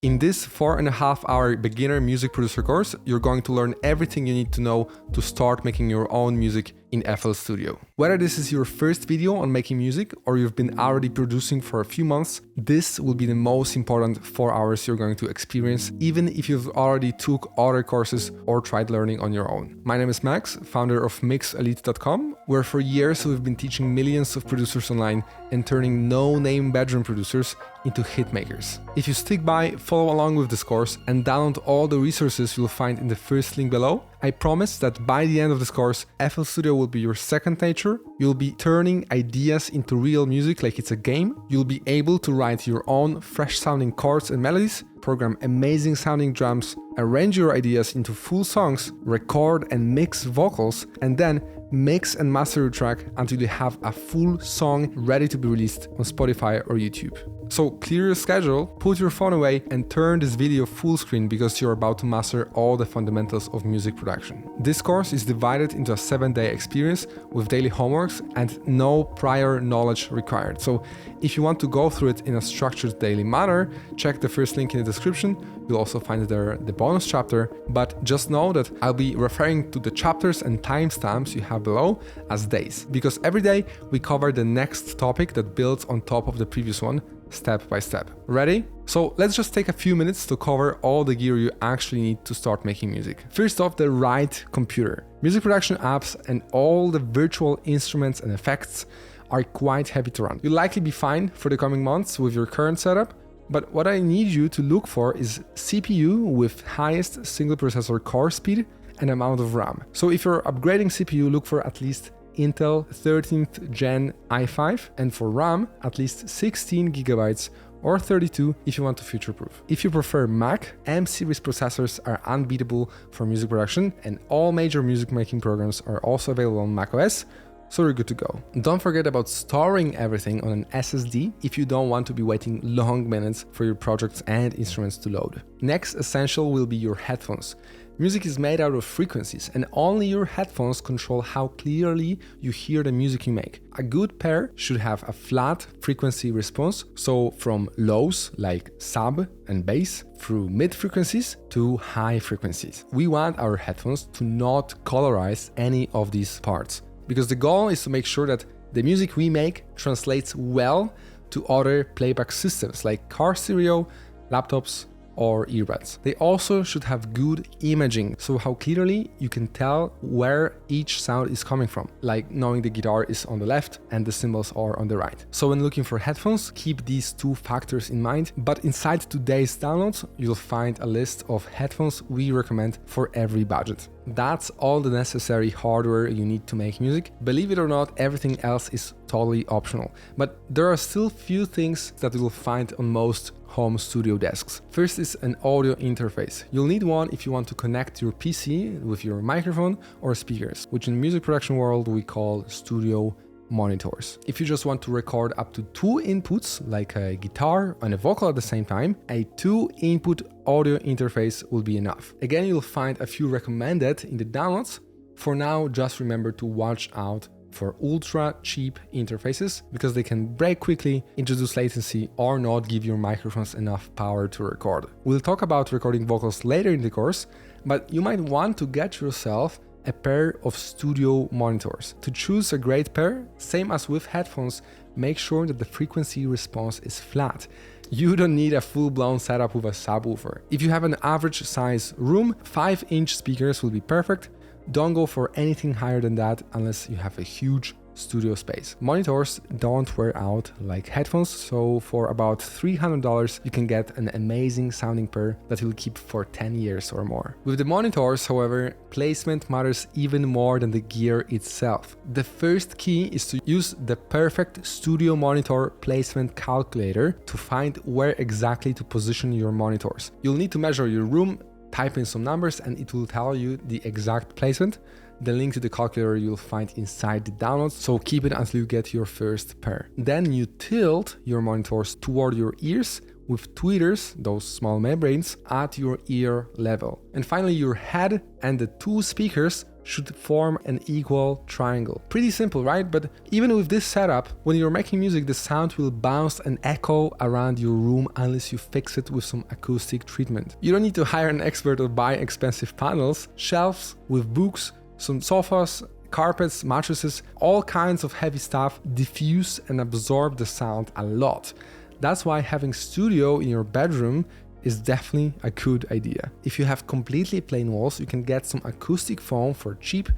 In this 4.5-hour beginner music producer course, you're going to learn everything you need to know to start making your own music in FL Studio. Whether this is your first video on making music or you've been already producing for a few months, this will be the most important 4 hours you're going to experience, even if you've already took other courses or tried learning on your own. My name is Max, founder of mixelite.com, where for years we've been teaching millions of producers online and turning no-name bedroom producers into hit makers. If you stick by, follow along with this course and download all the resources you'll find in the first link below, I promise that by the end of this course, FL Studio will be your second nature. You'll be turning ideas into real music like it's a game. You'll be able to write your own fresh sounding chords and melodies, program amazing sounding drums, arrange your ideas into full songs, record and mix vocals, and then mix and master your track until you have a full song ready to be released on Spotify or YouTube. So clear your schedule, put your phone away, and turn this video full screen because you're about to master all the fundamentals of music production. This course is divided into a 7-day experience with daily homeworks and no prior knowledge required. So if you want to go through it in a structured daily manner, check the first link in the description. You'll also find there the bonus chapter, but just know that I'll be referring to the chapters and timestamps you have below as days, because every day we cover the next topic that builds on top of the previous one, step by step. Ready? So let's just take a few minutes to cover all the gear you actually need to start making music. First off, the right computer. Music production apps and all the virtual instruments and effects are quite heavy to run. You'll likely be fine for the coming months with your current setup, but what I need you to look for is CPU with highest single processor core speed and amount of RAM. So if you're upgrading CPU, look for at least Intel 13th Gen i5, and for RAM, at least 16 gigabytes or 32 if you want to future-proof. If you prefer Mac, M-series processors are unbeatable for music production, and all major music making programs are also available on macOS, so you're good to go. Don't forget about storing everything on an SSD if you don't want to be waiting long minutes for your projects and instruments to load. Next essential will be your headphones. Music is made out of frequencies, and only your headphones control how clearly you hear the music you make. A good pair should have a flat frequency response, so from lows like sub and bass through mid frequencies to high frequencies. We want our headphones to not colorize any of these parts, because the goal is to make sure that the music we make translates well to other playback systems like car stereo, laptops, or earbuds. They also should have good imaging, so how clearly you can tell where each sound is coming from, like knowing the guitar is on the left and the cymbals are on the right. So when looking for headphones, keep these two factors in mind, but inside today's downloads, you'll find a list of headphones we recommend for every budget. That's all the necessary hardware you need to make music. Believe it or not, everything else is totally optional, but there are still few things that you'll find on most home studio desks. First is an audio interface. You'll need one if you want to connect your PC with your microphone or speakers, which in the music production world we call studio monitors. If you just want to record up to 2 inputs, like a guitar and a vocal at the same time, a 2-input audio interface will be enough. Again, you'll find a few recommended in the downloads. For now, just remember to watch out for ultra cheap interfaces because they can break quickly, introduce latency, or not give your microphones enough power to record. We'll talk about recording vocals later in the course, but you might want to get yourself a pair of studio monitors. To choose a great pair, same as with headphones, make sure that the frequency response is flat. You don't need a full-blown setup with a subwoofer. If you have an average size room, 5-inch speakers will be perfect. Don't go for anything higher than that unless you have a huge studio space. Monitors don't wear out like headphones, so for about $300 you can get an amazing sounding pair that will keep for 10 years or more. With the monitors, however, placement matters even more than the gear itself. The first key is to use the perfect studio monitor placement calculator to find where exactly to position your monitors. You'll need to measure your room, type in some numbers, and it will tell you the exact placement. The link to the calculator you'll find inside the downloads, so keep it until you get your first pair. Then you tilt your monitors toward your ears with tweeters, those small membranes, at your ear level. And finally, your head and the 2 speakers should form an equal triangle. Pretty simple, right? But even with this setup, when you're making music, the sound will bounce and echo around your room unless you fix it with some acoustic treatment. You don't need to hire an expert or buy expensive panels, shelves with books, some sofas, carpets, mattresses, all kinds of heavy stuff diffuse and absorb the sound a lot. That's why having studio in your bedroom is definitely a good idea. If you have completely plain walls, you can get some acoustic foam for cheap,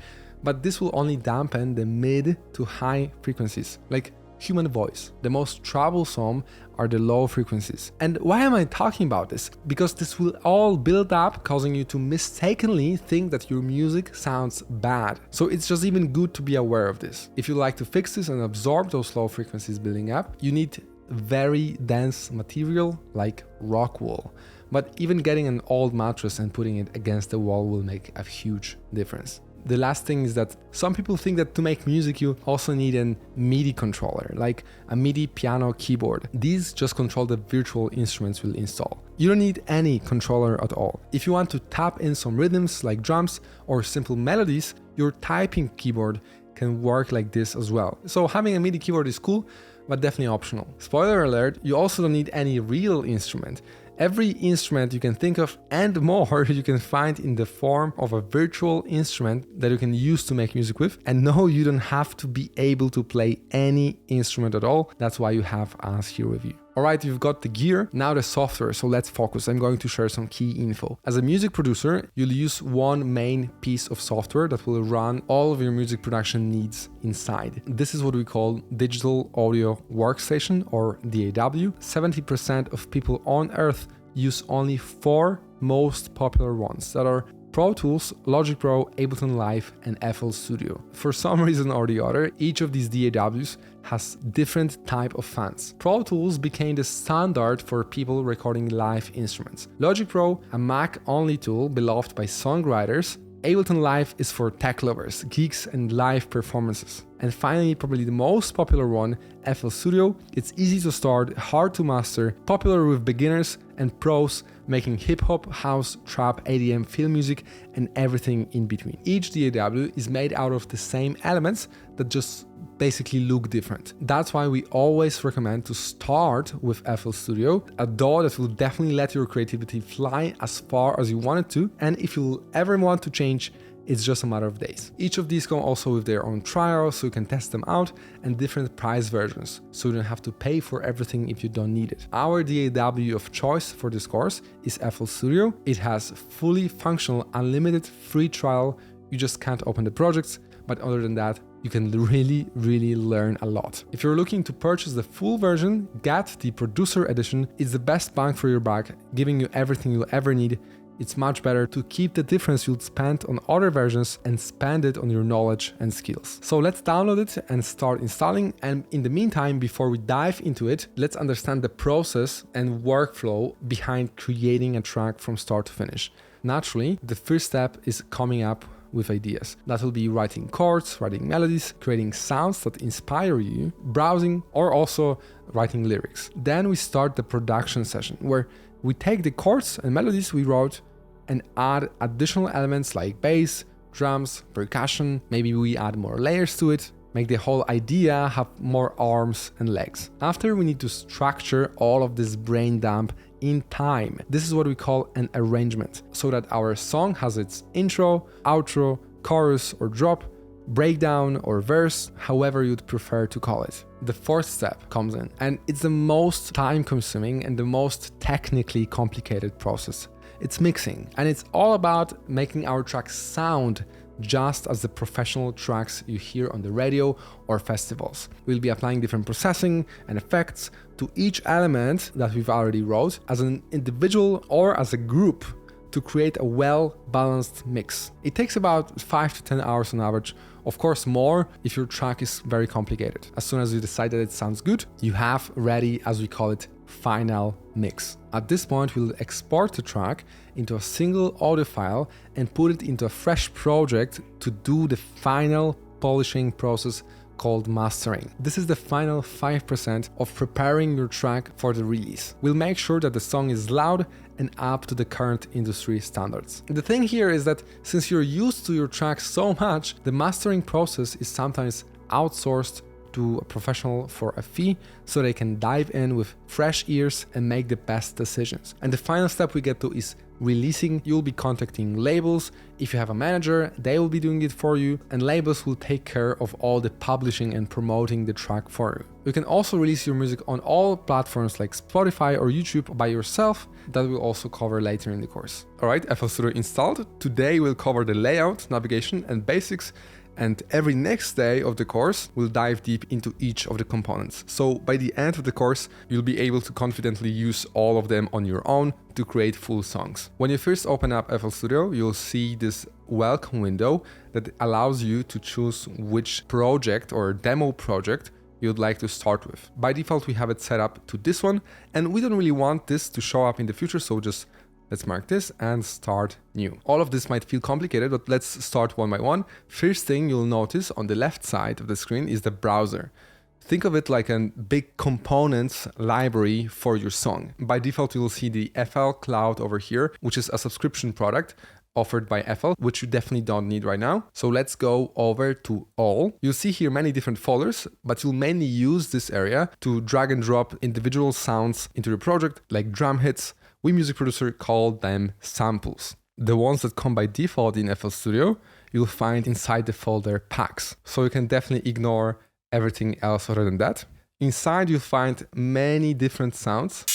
but this will only dampen the mid to high frequencies, like human voice. The most troublesome are the low frequencies. And why am I talking about this? Because this will all build up, causing you to mistakenly think that your music sounds bad. So it's just even good to be aware of this. If you like to fix this and absorb those low frequencies building up, you need very dense material like rock wool. But even getting an old mattress and putting it against the wall will make a huge difference. The last thing is that some people think that to make music you also need a MIDI controller, like a MIDI piano keyboard. These just control the virtual instruments we'll install. You don't need any controller at all. If you want to tap in some rhythms like drums or simple melodies, your typing keyboard can work like this as well. So having a MIDI keyboard is cool, but definitely optional. Spoiler alert, you also don't need any real instrument. Every instrument you can think of and more you can find in the form of a virtual instrument that you can use to make music with. And no, you don't have to be able to play any instrument at all. That's why you have us here with you. Alright, you've got the gear, now the software, so let's focus. I'm going to share some key info. As a music producer, you'll use one main piece of software that will run all of your music production needs inside. This is what we call Digital Audio Workstation, or DAW. 70% of people on Earth use only 4 most popular ones that are Pro Tools, Logic Pro, Ableton Live, and FL Studio. For some reason or the other, each of these DAWs has different type of fans. Pro Tools became the standard for people recording live instruments. Logic Pro, a Mac-only tool beloved by songwriters. Ableton Live is for tech lovers, geeks, and live performances. And finally, probably the most popular one, FL Studio. It's easy to start, hard to master, popular with beginners and pros, making hip-hop, house, trap, EDM, film music, and everything in between. Each DAW is made out of the same elements that just basically look different. That's why we always recommend to start with FL Studio, a DAW that will definitely let your creativity fly as far as you want it to, and if you ever want to change, it's just a matter of days. Each of these come also with their own trial, so you can test them out, and different price versions, so you don't have to pay for everything if you don't need it. Our DAW of choice for this course is FL Studio. It has fully functional, unlimited free trial. You just can't open the projects, but other than that, you can really learn a lot. If you're looking to purchase the full version, get the Producer Edition. It's the best bang for your buck, giving you everything you'll ever need. It's much better to keep the difference you'd spend on other versions and spend it on your knowledge and skills. So let's download it and start installing. And in the meantime, before we dive into it, let's understand the process and workflow behind creating a track from start to finish. Naturally, the first step is coming up with ideas. That will be writing chords, writing melodies, creating sounds that inspire you, browsing, or also writing lyrics. Then we start the production session, where we take the chords and melodies we wrote and add additional elements like bass, drums, percussion. Maybe we add more layers to it, make the whole idea have more arms and legs. After, we need to structure all of this brain dump in time. This is what we call an arrangement, so that our song has its intro, outro, chorus or drop, breakdown or verse, however you'd prefer to call it. The fourth step comes in, and it's the most time-consuming and the most technically complicated process. It's mixing, and it's all about making our tracks sound just as the professional tracks you hear on the radio or festivals. We'll be applying different processing and effects to each element that we've already wrote as an individual or as a group to create a well-balanced mix. It takes about 5 to 10 hours on average, of course more if your track is very complicated. As soon as you decide that it sounds good, you have ready, as we call it, final mix. At this point, we'll export the track into a single audio file and put it into a fresh project to do the final polishing process called mastering. This is the final 5% of preparing your track for the release. We'll make sure that the song is loud and up to the current industry standards. The thing here is that since you're used to your tracks so much, the mastering process is sometimes outsourced to a professional for a fee so they can dive in with fresh ears and make the best decisions. And the final step we get to is releasing. You'll be contacting labels. If you have a manager, they will be doing it for you, and labels will take care of all the publishing and promoting the track for you. You can also release your music on all platforms like Spotify or YouTube by yourself. That we'll also cover later in the course. Alright, FL Studio installed. Today we'll cover the layout, navigation and basics, and every next day of the course, we'll dive deep into each of the components. So by the end of the course, you'll be able to confidently use all of them on your own to create full songs. When you first open up FL Studio, you'll see this welcome window that allows you to choose which project or demo project you'd like to start with. By default, we have it set up to this one, and we don't really want this to show up in the future, so just let's mark this and start new. All of this might feel complicated, but let's start one by one. First thing you'll notice on the left side of the screen is the browser. Think of it like a big components library for your song. By default, you will see the FL Cloud over here, which is a subscription product offered by FL, which you definitely don't need right now. So let's go over to all. You'll see here many different folders, but you'll mainly use this area to drag and drop individual sounds into your project, like drum hits. We music producer call them samples. The ones that come by default in FL Studio, you'll find inside the folder packs. So you can definitely ignore everything else other than that. Inside you'll find many different sounds.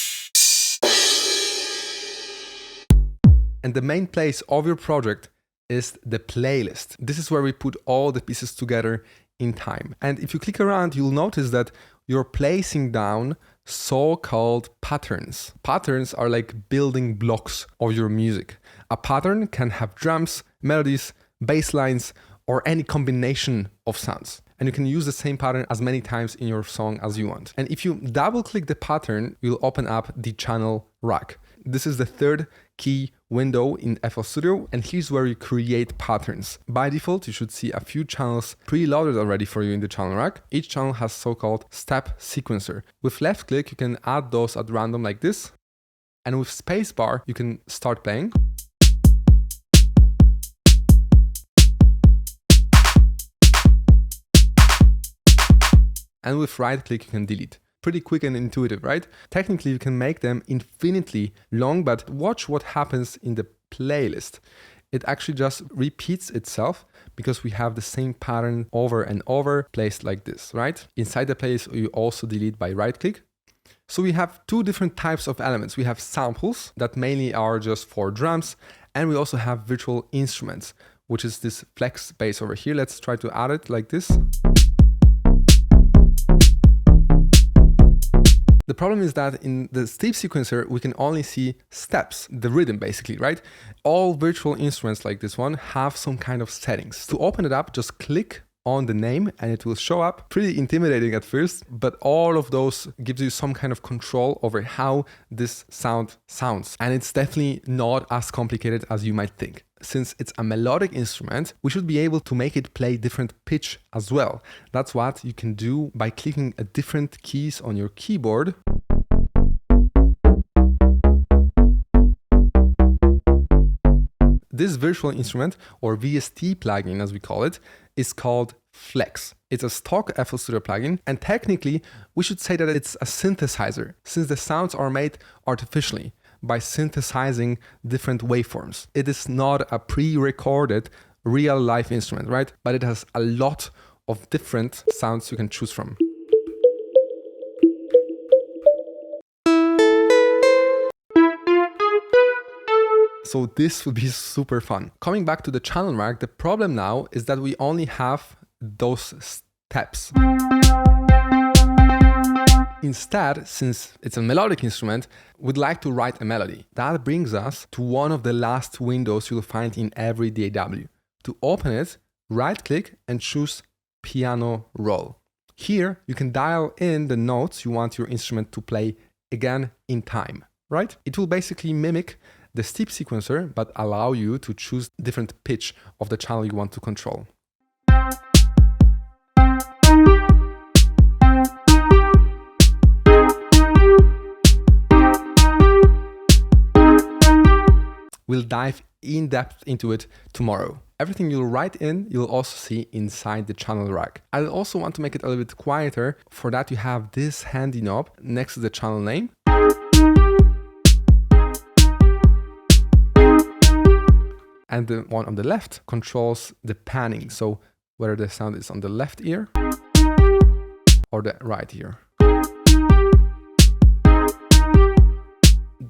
And the main place of your project is the playlist. This is where we put all the pieces together in time. And if you click around, you'll notice that you're placing down so-called patterns. Patterns are like building blocks of your music. A pattern can have drums, melodies, bass lines, or any combination of sounds. And you can use the same pattern as many times in your song as you want. And if you double click the pattern, you'll open up the channel rack. This is the third key window in FL Studio, and here's where you create patterns. By default, you should see a few channels preloaded already for you in the channel rack. Each channel has so-called step sequencer. With left click, you can add those at random like this. And with spacebar, you can start playing. And with right click, you can delete. Pretty quick and intuitive, right? Technically, you can make them infinitely long, but watch what happens in the playlist. It actually just repeats itself because we have the same pattern over and over placed like this, right? Inside the playlist, you also delete by right click. So we have two different types of elements. We have samples that mainly are just for drums, and we also have virtual instruments, which is this flex bass over here. Let's try to add it like this. The problem is that in the step sequencer, we can only see steps, the rhythm basically, right? All virtual instruments like this one have some kind of settings. To open it up, just click on the name and it will show up. Pretty intimidating at first, but all of those gives you some kind of control over how this sound sounds. And it's definitely not as complicated as you might think. Since it's a melodic instrument, we should be able to make it play different pitch as well. That's what you can do by clicking at different keys on your keyboard. This virtual instrument, or VST plugin as we call it, is called Flex. It's a stock FL Studio plugin, and technically we should say that it's a synthesizer, since the sounds are made artificially by synthesizing different waveforms. It is not a pre-recorded real life instrument, right? But it has a lot of different sounds you can choose from. So this would be super fun. Coming back to the channel rack, the problem now is that we only have those steps. Instead, since it's a melodic instrument, we'd like to write a melody. That brings us to one of the last windows you'll find in every DAW. To open it, right-click and choose Piano Roll. Here, you can dial in the notes you want your instrument to play again in time, right? It will basically mimic the step sequencer, but allow you to choose different pitch of the channel you want to control. We'll dive in depth into it tomorrow. Everything you'll write in, you'll also see inside the channel rack. I also want to make it a little bit quieter. For that, you have this handy knob next to the channel name. And the one on the left controls the panning. So whether the sound is on the left ear or the right ear.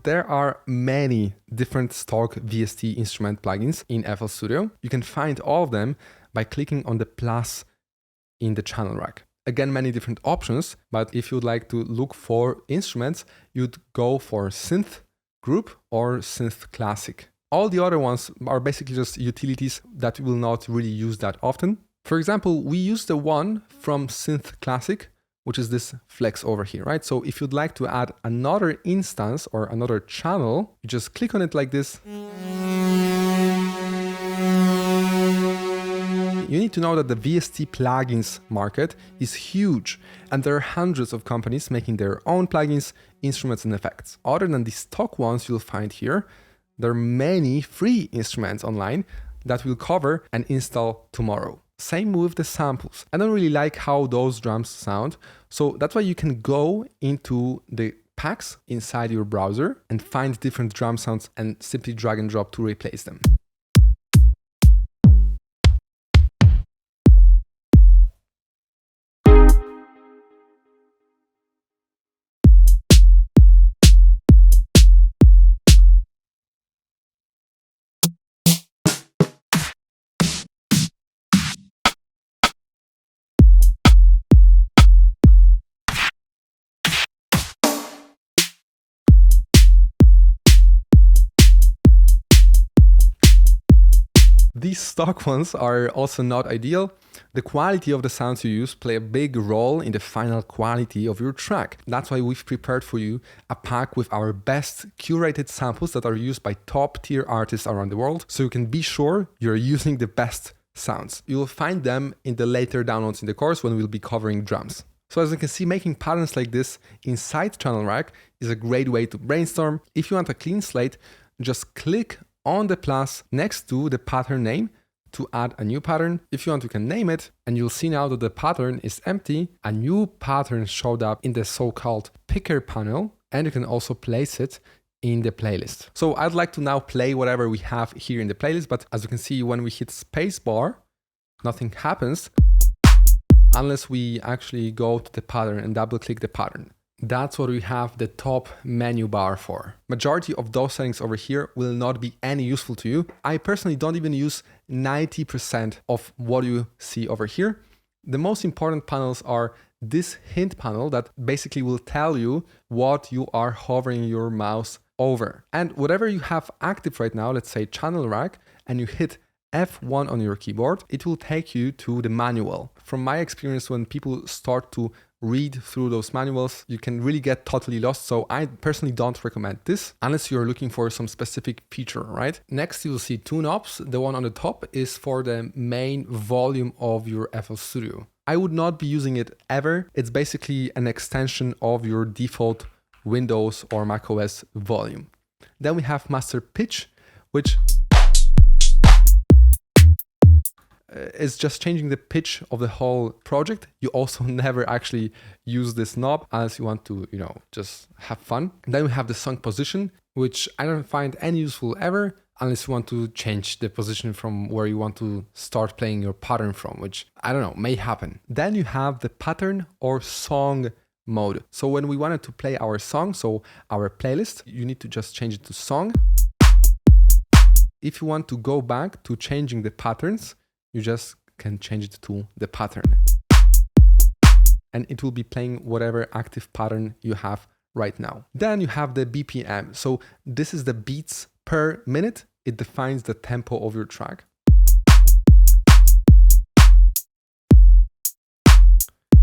There are many different stock VST instrument plugins in FL Studio. You can find all of them by clicking on the plus in the channel rack. Again, many different options, but if you'd like to look for instruments, you'd go for Synth Group or Synth Classic. All the other ones are basically just utilities that we will not really use that often. For example, we use the one from Synth Classic, which is this flex over here, right? So if you'd like to add another instance or another channel, you just click on it like this. You need to know that the VST plugins market is huge, and there are hundreds of companies making their own plugins, instruments, and effects. Other than the stock ones you'll find here, there are many free instruments online that we'll cover and install tomorrow. Same with the samples. I don't really like how those drums sound, so that's why you can go into the packs inside your browser and find different drum sounds and simply drag and drop to replace them. These stock ones are also not ideal. The quality of the sounds you use play a big role in the final quality of your track. That's why we've prepared for you a pack with our best curated samples that are used by top tier artists around the world, so you can be sure you're using the best sounds. You'll find them in the later downloads in the course when we'll be covering drums. So as you can see, making patterns like this inside channel rack is a great way to brainstorm. If you want a clean slate, just click on the plus next to the pattern name to add a new pattern. If you want, you can name it, and you'll see now that the pattern is empty. A new pattern showed up in the so-called picker panel, and you can also place it in the playlist. So I'd like to now play whatever we have here in the playlist, but as you can see, when we hit spacebar, nothing happens unless we actually go to the pattern and double click the pattern. That's what we have the top menu bar for. Majority of those settings over here will not be any useful to you. I personally don't even use 90% of what you see over here. The most important panels are this hint panel that basically will tell you what you are hovering your mouse over. And whatever you have active right now, let's say channel rack, and you hit F1 on your keyboard, it will take you to the manual. From my experience, when people start to read through those manuals, you can really get totally lost. So I personally don't recommend this unless you're looking for some specific feature, right? Next, you will see two knobs. The one on the top is for the main volume of your FL Studio. I would not be using it ever. It's basically an extension of your default Windows or macOS volume. Then we have master pitch, which is just changing the pitch of the whole project. You also never actually use this knob unless you want to, just have fun. Then we have the song position, which I don't find any useful ever unless you want to change the position from where you want to start playing your pattern from, which I don't know, may happen. Then you have the pattern or song mode. So when we wanted to play our song, so our playlist, you need to just change it to song. If you want to go back to changing the patterns, you just can change it to the pattern. And it will be playing whatever active pattern you have right now. Then you have the BPM. So this is the beats per minute. It defines the tempo of your track.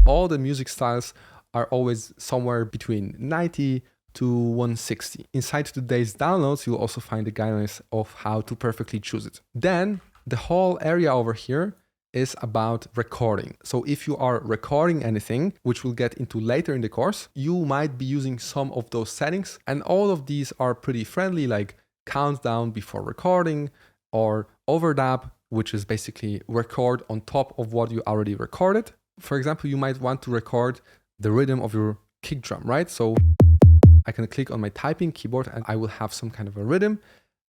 All the music styles are always somewhere between 90 to 160. Inside today's downloads, you'll also find the guidelines of how to perfectly choose it. Then the whole area over here is about recording. So if you are recording anything, which we'll get into later in the course, you might be using some of those settings. And all of these are pretty friendly, like countdown before recording, or overdub, which is basically record on top of what you already recorded. For example, you might want to record the rhythm of your kick drum, right? So I can click on my typing keyboard and I will have some kind of a rhythm.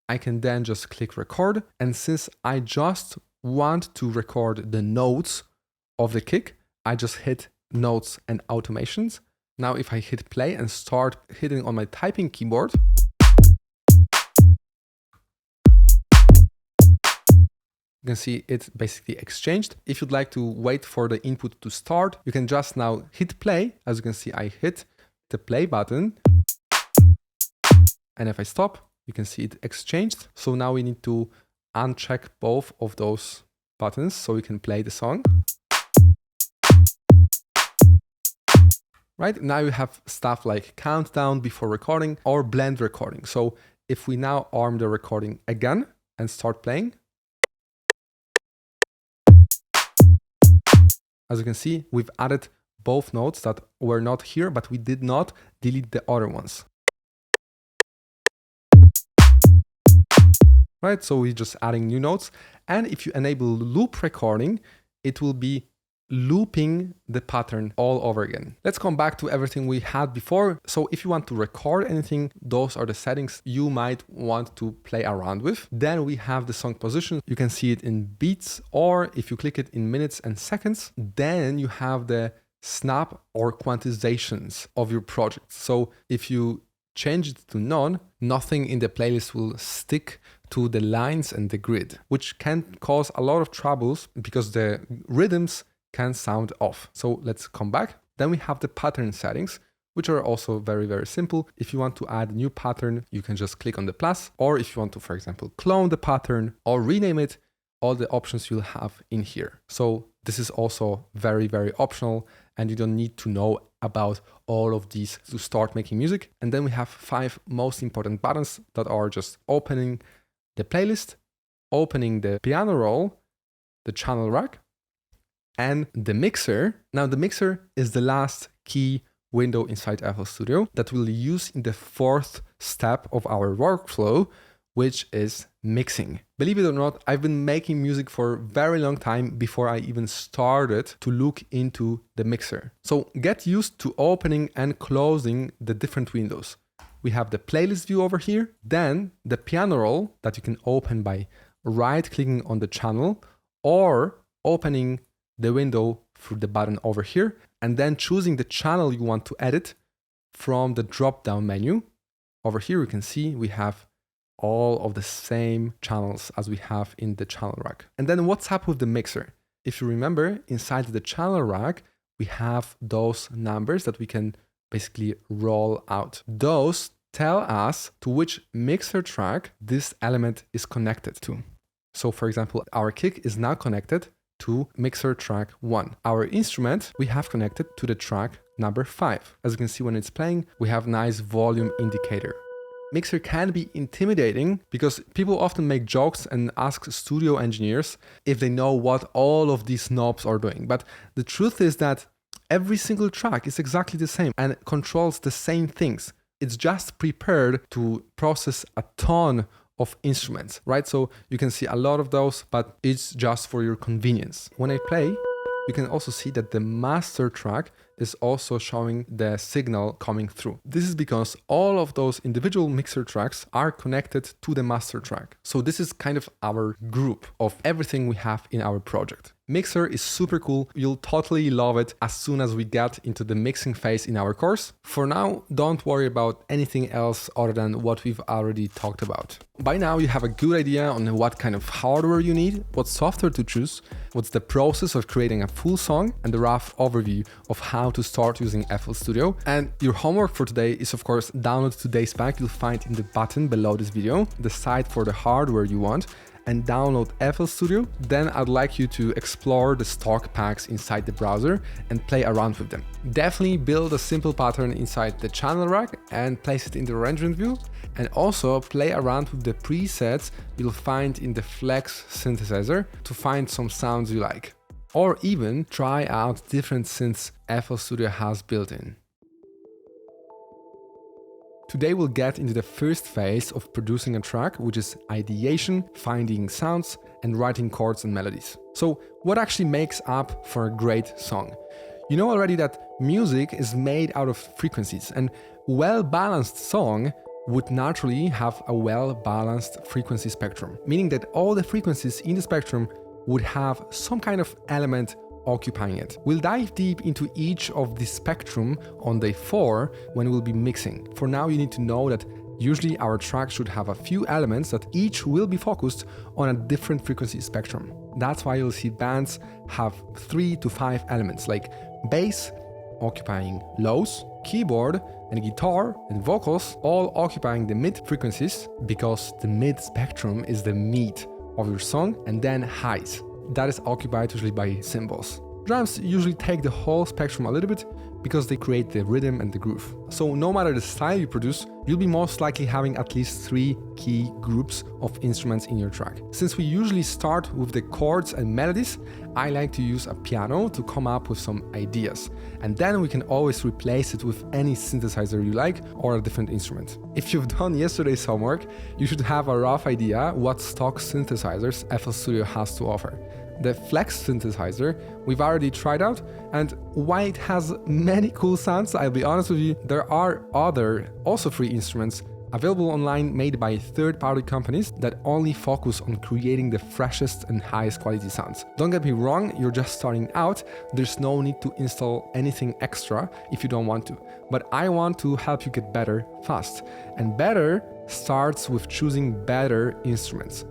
I can then just click record. And since I just want to record the notes of the kick, I just hit notes and automations. Now, if I hit play and start hitting on my typing keyboard, you can see it basically exchanged. If you'd like to wait for the input to start, you can just now hit play. As you can see, I hit the play button. And if I stop, you can see it exchanged. So now we need to uncheck both of those buttons so we can play the song. Right, now you have stuff like countdown before recording or blend recording. So if we now arm the recording again and start playing, as you can see, we've added both notes that were not here, but we did not delete the other ones. Right, so we're just adding new notes. And if you enable loop recording, it will be looping the pattern all over again. Let's come back to everything we had before. So if you want to record anything, those are the settings you might want to play around with. Then we have the song position. You can see it in beats, or if you click it in minutes and seconds, then you have the snap or quantizations of your project. So if you change it to none, nothing in the playlist will stick to the lines and the grid, which can cause a lot of troubles because the rhythms can sound off. So let's come back. Then we have the pattern settings, which are also very, very simple. If you want to add a new pattern, you can just click on the plus, or if you want to, for example, clone the pattern or rename it, all the options you'll have in here. So this is also very, very optional, and you don't need to know about all of these to start making music. And then we have 5 most important buttons that are just opening the playlist, opening the piano roll, the channel rack, and the mixer. Now the mixer is the last key window inside FL Studio that we'll use in the 4th step of our workflow, which is mixing. Believe it or not, I've been making music for a very long time before I even started to look into the mixer. So get used to opening and closing the different windows. We have the playlist view over here, then the piano roll that you can open by right-clicking on the channel or opening the window through the button over here, and then choosing the channel you want to edit from the drop-down menu. Over here you can see we have all of the same channels as we have in the channel rack. And then what's up with the mixer? If you remember, inside the channel rack, we have those numbers that we can basically roll out. Those tell us to which mixer track this element is connected to. So for example, our kick is now connected to mixer track 1. Our instrument we have connected to the track number 5. As you can see when it's playing, we have nice volume indicator. Mixer can be intimidating because people often make jokes and ask studio engineers if they know what all of these knobs are doing. But the truth is that every single track is exactly the same and controls the same things. It's just prepared to process a ton of instruments, right? So you can see a lot of those, but it's just for your convenience. When I play, you can also see that the master track is also showing the signal coming through. This is because all of those individual mixer tracks are connected to the master track. So this is kind of our group of everything we have in our project. Mixer is super cool. You'll totally love it as soon as we get into the mixing phase in our course. For now, don't worry about anything else other than what we've already talked about. By now, you have a good idea on what kind of hardware you need, what software to choose, what's the process of creating a full song, and the rough overview of how to start using FL Studio. And your homework for today is, of course, download today's pack you'll find in the button below this video, decide for the hardware you want, and download FL Studio. Then I'd like you to explore the stock packs inside the browser and play around with them. Definitely build a simple pattern inside the channel rack and place it in the arrangement view, and also play around with the presets you'll find in the Flex synthesizer to find some sounds you like, or even try out different synths FL Studio has built in. Today we'll get into the first phase of producing a track, which is ideation, finding sounds, and writing chords and melodies. So what actually makes up for a great song? You know already that music is made out of frequencies, and well-balanced song would naturally have a well-balanced frequency spectrum, meaning that all the frequencies in the spectrum would have some kind of element occupying it. We'll dive deep into each of the spectrum on day 4 when we'll be mixing. For now, you need to know that usually our track should have a few elements that each will be focused on a different frequency spectrum. That's why you'll see bands have 3 to 5 elements, like bass occupying lows, keyboard and guitar and vocals all occupying the mid frequencies, because the mid spectrum is the meat of your song, and then highs. That is occupied usually by cymbals. Drums usually take the whole spectrum a little bit because they create the rhythm and the groove. So no matter the style you produce, you'll be most likely having at least 3 key groups of instruments in your track. Since we usually start with the chords and melodies, I like to use a piano to come up with some ideas. And then we can always replace it with any synthesizer you like or a different instrument. If you've done yesterday's homework, you should have a rough idea what stock synthesizers FL Studio has to offer. The Flex synthesizer we've already tried out, and while it has many cool sounds, I'll be honest with you, there are other also free instruments available online made by third-party companies that only focus on creating the freshest and highest quality sounds. Don't get me wrong, you're just starting out, there's no need to install anything extra if you don't want to. But I want to help you get better fast. And better starts with choosing better instruments.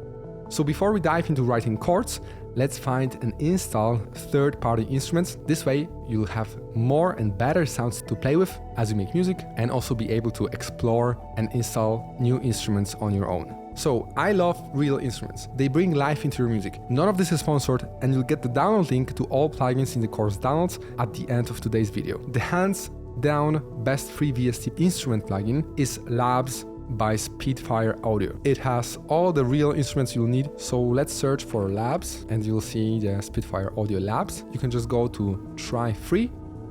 So before we dive into writing chords, let's find and install third-party instruments. This way you'll have more and better sounds to play with as you make music, and also be able to explore and install new instruments on your own. So I love Real Instruments. They bring life into your music. None of this is sponsored, and you'll get the download link to all plugins in the course downloads at the end of today's video. The hands down best free VST instrument plugin is LUFS by Spitfire Audio. It has all the Real Instruments you'll need, so let's search for LUFS and you'll see the Spitfire Audio LUFS. You can just go to try free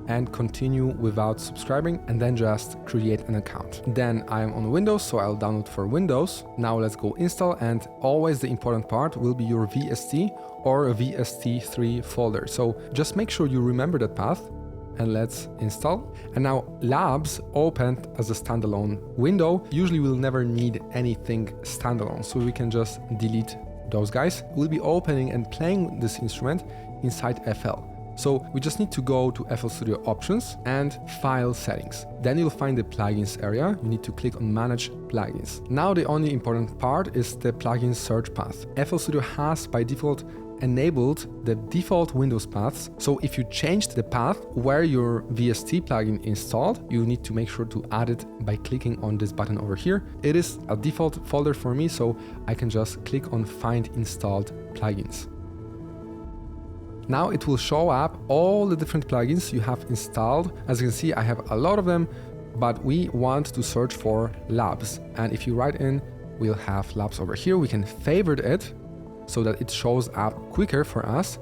and continue without subscribing, and then just create an account. Then I'm on Windows, so I'll download for Windows. Now let's go install, and always the important part will be your VST or a VST3 folder. So just make sure you remember that path, and let's install. And now LUFS opened as a standalone window. Usually we'll never need anything standalone, so we can just delete those guys. We'll be opening and playing this instrument inside FL. So we just need to go to FL Studio Options and File Settings. Then you'll find the Plugins area. You need to click on Manage Plugins. Now the only important part is the plugin search path. FL Studio has by default enabled the default Windows paths. So if you changed the path where your VST plugin installed, you need to make sure to add it by clicking on this button over here. It is a default folder for me, so I can just click on Find Installed Plugins. Now it will show up all the different plugins you have installed. As you can see, I have a lot of them, but we want to search for LUFS. And if you write in, we'll have LUFS over here. We can favorite it so that it shows up quicker for us.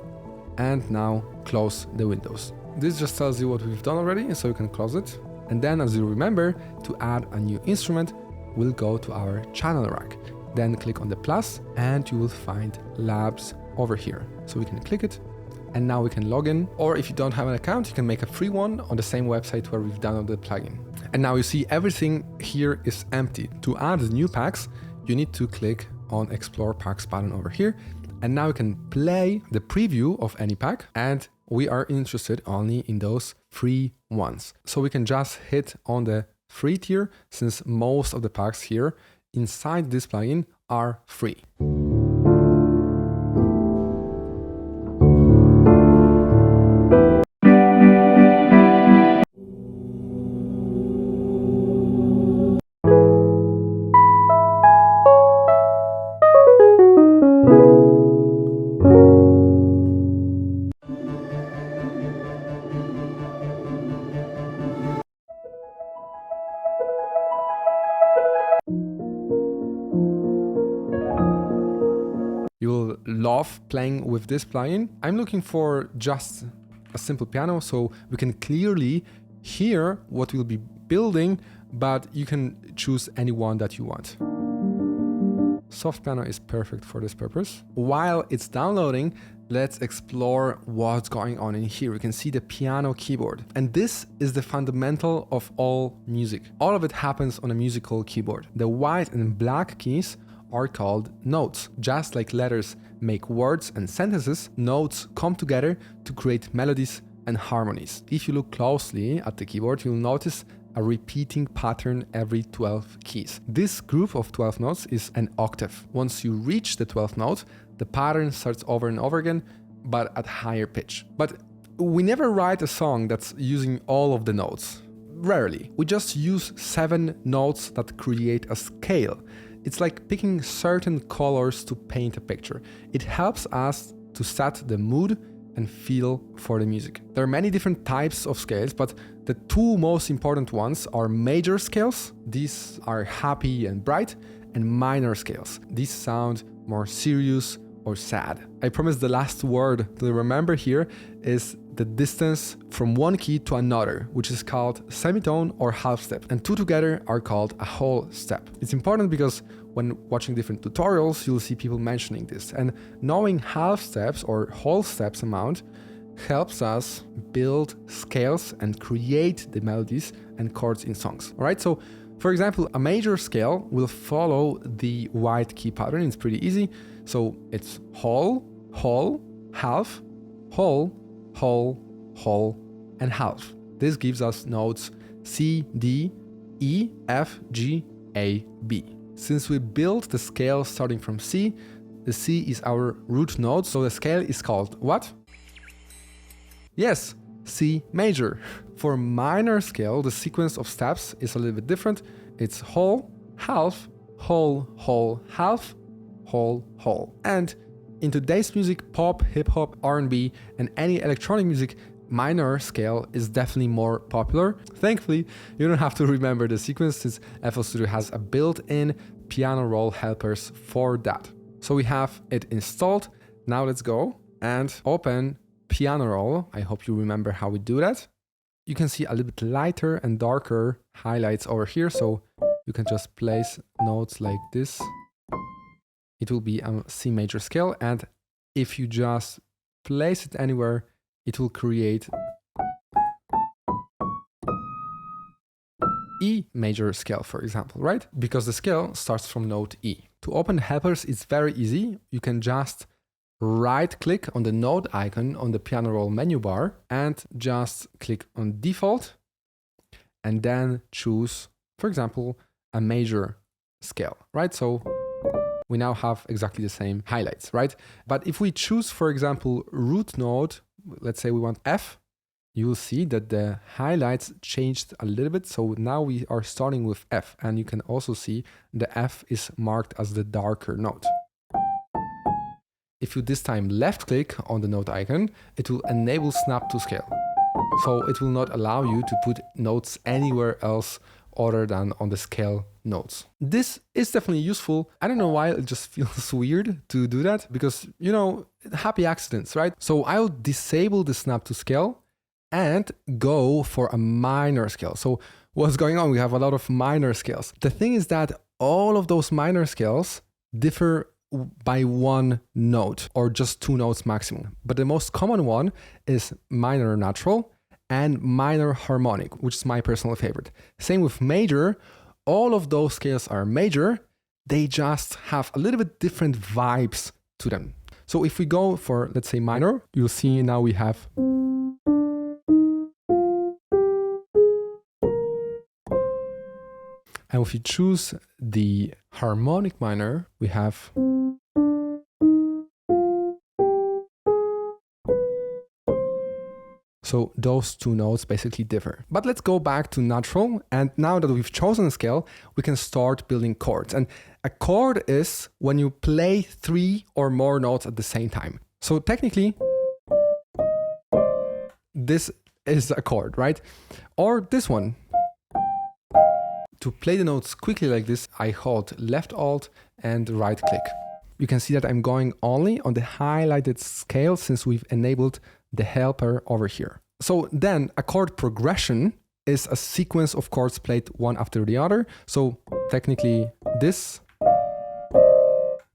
And now close the windows. This just tells you what we've done already, so you can close it. And then, as you remember, to add a new instrument, we'll go to our channel rack. Then click on the plus and you will find LUFS over here. So we can click it. And now we can log in, or if you don't have an account, you can make a free one on the same website where we've downloaded the plugin. And now you see everything here is empty. To add new packs, you need to click on Explore Packs button over here. And now you can play the preview of any pack, and we are interested only in those free ones. So we can just hit on the free tier, since most of the packs here inside this plugin are free. You'll love playing with this plugin. I'm looking for just a simple piano so we can clearly hear what we'll be building but you can choose any one that you want. Soft piano is perfect for this purpose. While it's downloading, let's explore what's going on in here. You can see the piano keyboard. And this is the fundamental of all music. All of it happens on a musical keyboard. The white and black keys are called notes. Just like letters make words and sentences, notes come together to create melodies and harmonies. If you look closely at the keyboard, you'll notice a repeating pattern every 12 keys. This group of 12 notes is an octave. Once you reach the 12th note, the pattern starts over and over again, but at higher pitch. But we never write a song that's using all of the notes. Rarely. We just use 7 notes that create a scale. It's like picking certain colors to paint a picture. It helps us to set the mood and feel for the music. There are many different types of scales, but the 2 most important ones are major scales. These are happy and bright, and minor scales. These sound more serious or sad. I promise the last word to remember here is the distance from one key to another, which is called semitone or half step, and 2 together are called a whole step. It's important because when watching different tutorials, you'll see people mentioning this, and knowing half steps or whole steps amount helps us build scales and create the melodies and chords in songs. All right, so for example, a major scale will follow the white key pattern. It's pretty easy. So it's whole, whole, half, whole, whole, whole, and half. This gives us notes C, D, E, F, G, A, B. Since we built the scale starting from C, the C is our root note, so the scale is called what? Yes, C major. For minor scale, the sequence of steps is a little bit different. It's whole, half, whole, whole, half, whole, whole. And in today's music, pop, hip-hop, R&B, and any electronic music, minor scale is definitely more popular. Thankfully, you don't have to remember the sequence since FL Studio has a built-in piano roll helpers for that. So we have it installed. Now let's go and open piano roll. I hope you remember how we do that. You can see a little bit lighter and darker highlights over here. So you can just place notes like this. It will be a C major scale. And if you just place it anywhere, it will create E major scale, for example, right? Because the scale starts from note E. To open helpers, it's very easy. You can just right-click on the note icon on the piano roll menu bar and just click on default and then choose, for example, a major scale, right? So we now have exactly the same highlights, right? But if we choose, for example, root note, let's say we want F, you will see that the highlights changed a little bit. So now we are starting with F, and you can also see the F is marked as the darker note. If you this time left click on the note icon, it will enable snap to scale. So it will not allow you to put notes anywhere else other than on the scale notes. This is definitely useful. I don't know why it just feels weird to do that because, you know, happy accidents, right? So I'll disable the snap to scale and go for a minor scale. So what's going on? We have a lot of minor scales. The thing is that all of those minor scales differ by one note or just 2 notes maximum. But the most common one is minor natural and minor harmonic, which is my personal favorite. Same with major. All of those scales are major. They just have a little bit different vibes to them. So if we go for, let's say, minor, you'll see now we have and if you choose the harmonic minor, we have so those 2 notes basically differ. But let's go back to natural. And now that we've chosen a scale, we can start building chords. And a chord is when you play 3 or more notes at the same time. So technically, this is a chord, right? Or this one. To play the notes quickly like this, I hold left alt and right click. You can see that I'm going only on the highlighted scale since we've enabled the helper over here. So then a chord progression is a sequence of chords played one after the other. So technically this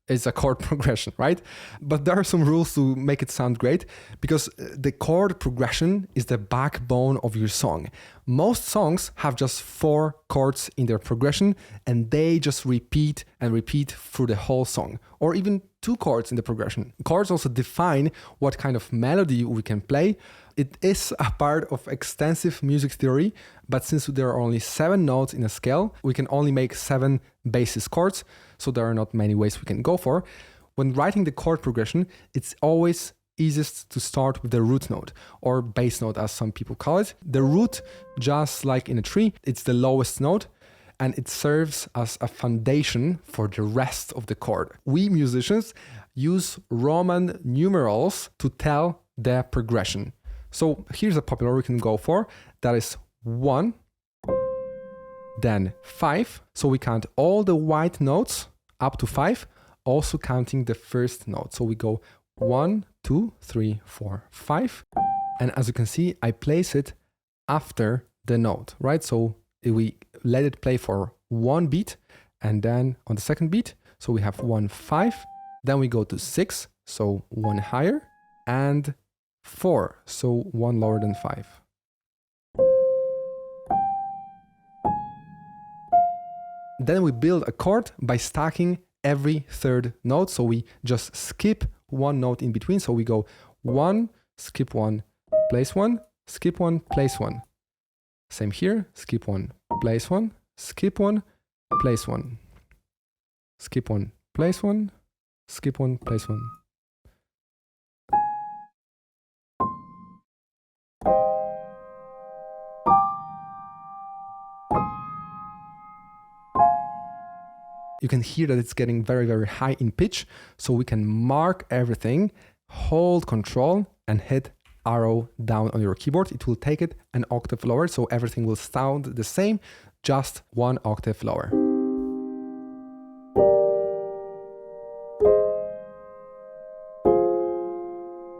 is a chord progression, right? But there are some rules to make it sound great, because the chord progression is the backbone of your song. Most songs have just 4 chords in their progression, and they just repeat and repeat through the whole song, or even 2 chords in the progression. Chords also define what kind of melody we can play. It is a part of extensive music theory, but since there are only 7 notes in a scale, we can only make 7 basis chords, so there are not many ways we can go for. When writing the chord progression, it's always easiest to start with the root note, or bass note as some people call it. The root, just like in a tree, it's the lowest note, and it serves as a foundation for the rest of the chord. We musicians use Roman numerals to tell the progression. So here's a popular we can go for. That is 1, then 5. So we count all the white notes up to 5, also counting the first note. So we go 1, 2, 3, 4, 5. And as you can see, I place it after the note, right? So we let it play for 1 beat, and then on the second beat, so we have 1, 5. Then we go to 6, so 1 higher, and 4, so 1 lower than 5. Then we build a chord by stacking every third note, so we just skip 1 note in between. So we go 1, skip 1, place 1, skip 1, place 1. Same here, skip 1, place 1, skip 1, place 1. Skip 1, place 1, skip 1, place 1. You can hear that it's getting very, very high in pitch. So we can mark everything, hold Control, and hit arrow down on your keyboard. It will take it an octave lower, so everything will sound the same, just 1 octave lower.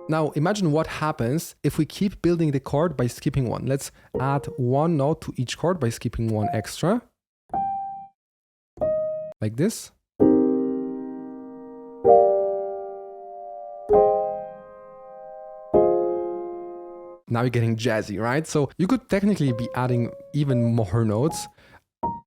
Now imagine what happens if we keep building the chord by skipping 1. Let's add 1 note to each chord by skipping 1 extra. Like this. Now you're getting jazzy, right? So you could technically be adding even more notes,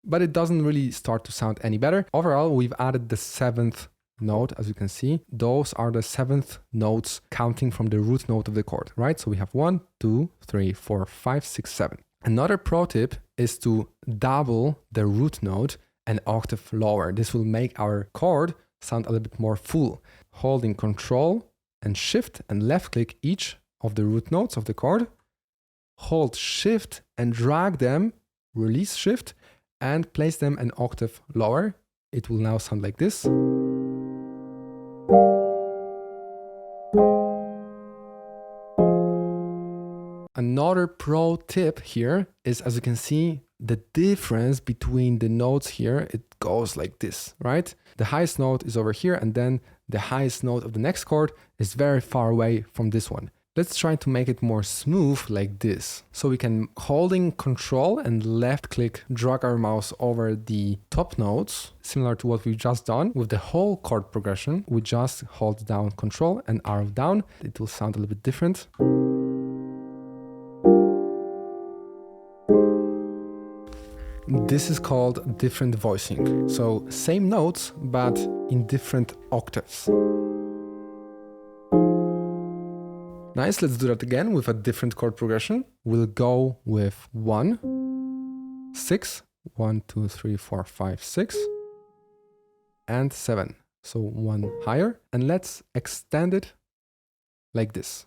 but it doesn't really start to sound any better. Overall, we've added the 7th note, as you can see. Those are the 7th notes counting from the root note of the chord, right? So we have 1, 2, 3, 4, 5, 6, 7. Another pro tip is to double the root note an octave lower. This will make our chord sound a little bit more full. Holding Control and Shift and left click each of the root notes of the chord. Hold Shift and drag them, release Shift, and place them an octave lower. It will now sound like this. Another pro tip here is, as you can see, the difference between the notes here, it goes like this, right? The highest note is over here, and then the highest note of the next chord is very far away from this one. Let's try to make it more smooth like this. So we can, holding Control and left click, drag our mouse over the top notes, similar to what we've just done with the whole chord progression. We just hold down Control and arrow down. It will sound a little bit different. This is called different voicing. So same notes, but in different octaves. Nice, let's do that again with a different chord progression. We'll go with 1, 6, 1, 2, 3, 4, 5, 6, and 7. So 1 higher, and let's extend it like this.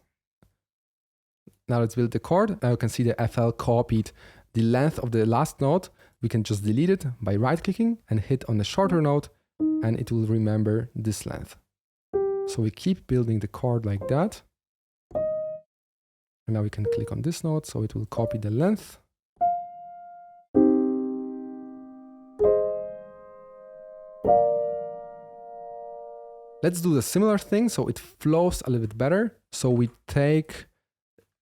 Now let's build the chord. Now you can see the FL copied the length of the last note. We can just delete it by right-clicking and hit on the shorter note, and it will remember this length. So we keep building the chord like that. And now we can click on this note, so it will copy the length. Let's do the similar thing so it flows a little bit better. So we take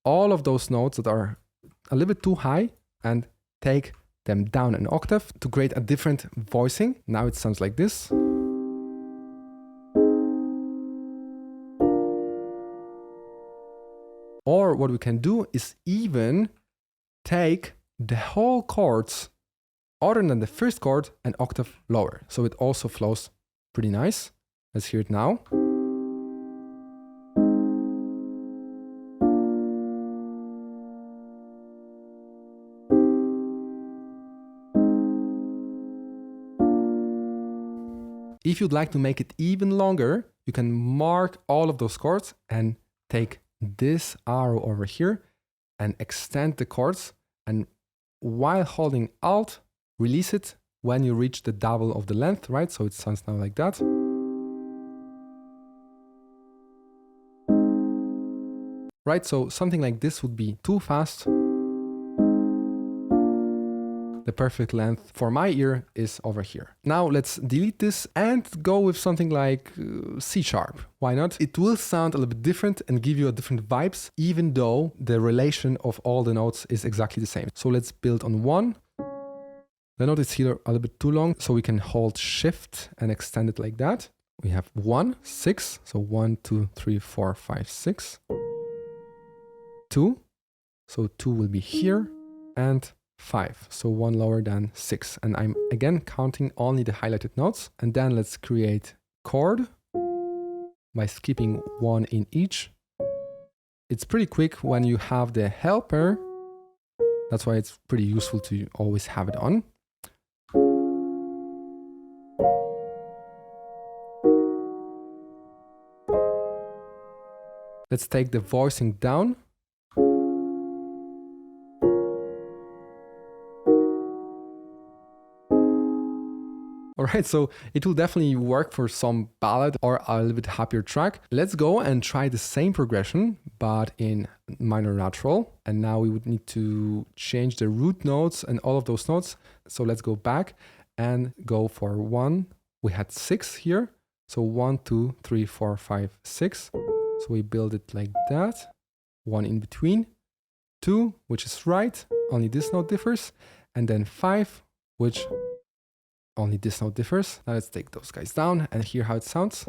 all of those notes that are a little bit too high and take them down an octave to create a different voicing. Now it sounds like this. Or what we can do is even take the whole chords other than the first chord an octave lower. So it also flows pretty nice. Let's hear it now. If you'd like to make it even longer, you can mark all of those chords and take this arrow over here and extend the chords, and while holding Alt, release it when you reach the double of the length, right? So it sounds now like that. Right, so something like this would be too fast. The perfect length for my ear is over here. Now let's delete this and go with something like C sharp. Why not? It will sound a little bit different and give you a different vibes, even though the relation of all the notes is exactly the same. So let's build on 1. The note is here a little bit too long, so we can hold Shift and extend it like that. We have 1, 6, so 1, 2, 3, 4, 5, 6. 2, so 2 will be here, and 5, so 1 lower than 6. And I'm again counting only the highlighted notes. And then let's create chord by skipping 1 in each. It's pretty quick when you have the helper. That's why it's pretty useful to always have it on. Let's take the voicing down. Alright, so it will definitely work for some ballad or a little bit happier track. Let's go and try the same progression, but in minor natural. And now we would need to change the root notes and all of those notes. So let's go back and go for 1. We had 6 here. So 1, 2, 3, 4, 5, 6. So we build it like that. 1 in between. 2, which is right. Only this note differs. And then 5, which only this note differs. Now let's take those guys down and hear how it sounds.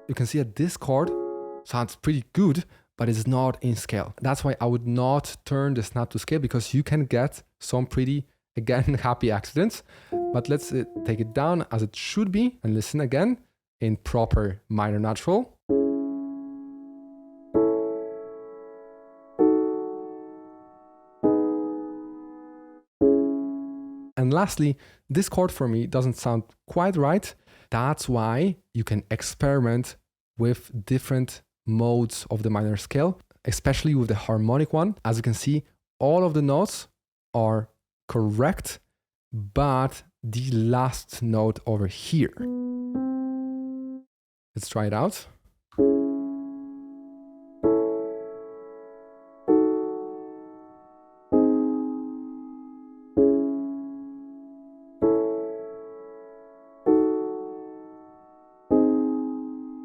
You can see that this chord sounds pretty good, but it's not in scale. That's why I would not turn the snap to scale, because you can get some pretty, again, happy accidents. But let's take it down as it should be and listen again in proper minor natural. And lastly, this chord for me doesn't sound quite right. That's why you can experiment with different modes of the minor scale, especially with the harmonic one. As you can see, all of the notes are correct, but the last note over here. Let's try it out.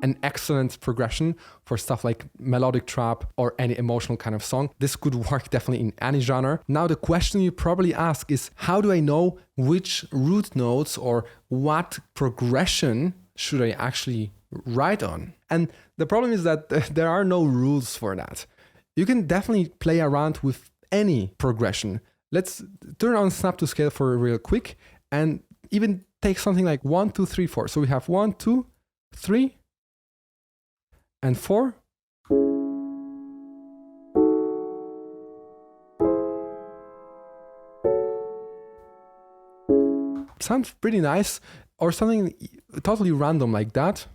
An excellent progression for stuff like melodic trap or any emotional kind of song. This could work definitely in any genre. Now the question you probably ask is, how do I know which root notes or what progression should I actually write on? And the problem is that there are no rules for that. You can definitely play around with any progression. Let's turn on snap to scale for real quick and even take something like 1, 2, 3, 4. So we have 1, 2, 3, and 4. Sounds pretty nice, or something totally random like that.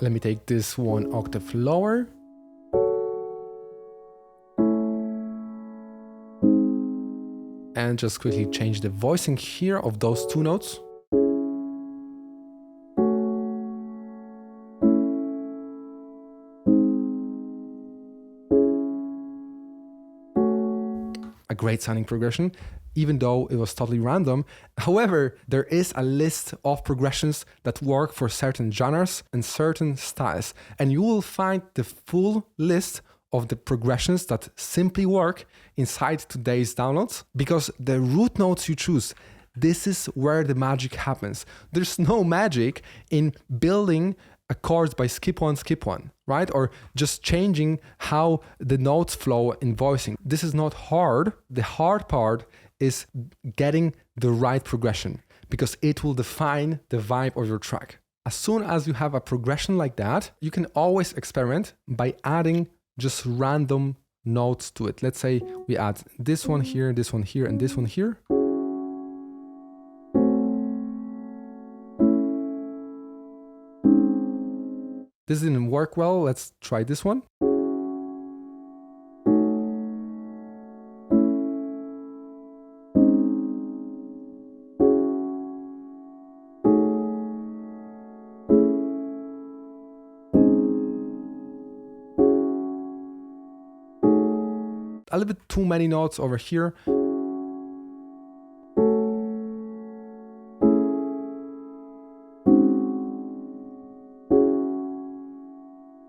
Let me take this 1 octave lower. And just quickly change the voicing here of those 2 notes. great sounding progression, even though it was totally random. However, there is a list of progressions that work for certain genres and certain styles, and you will find the full list of the progressions that simply work inside today's downloads, because the root notes you choose, this is where the magic happens. There's no magic in building a chord by skip one, right? Or just changing how the notes flow in voicing. This is not hard. The hard part is getting the right progression, because it will define the vibe of your track. As soon as you have a progression like that, you can always experiment by adding just random notes to it. Let's say we add this one here, and this one here. This didn't work well. Let's try this one. A little bit too many notes over here.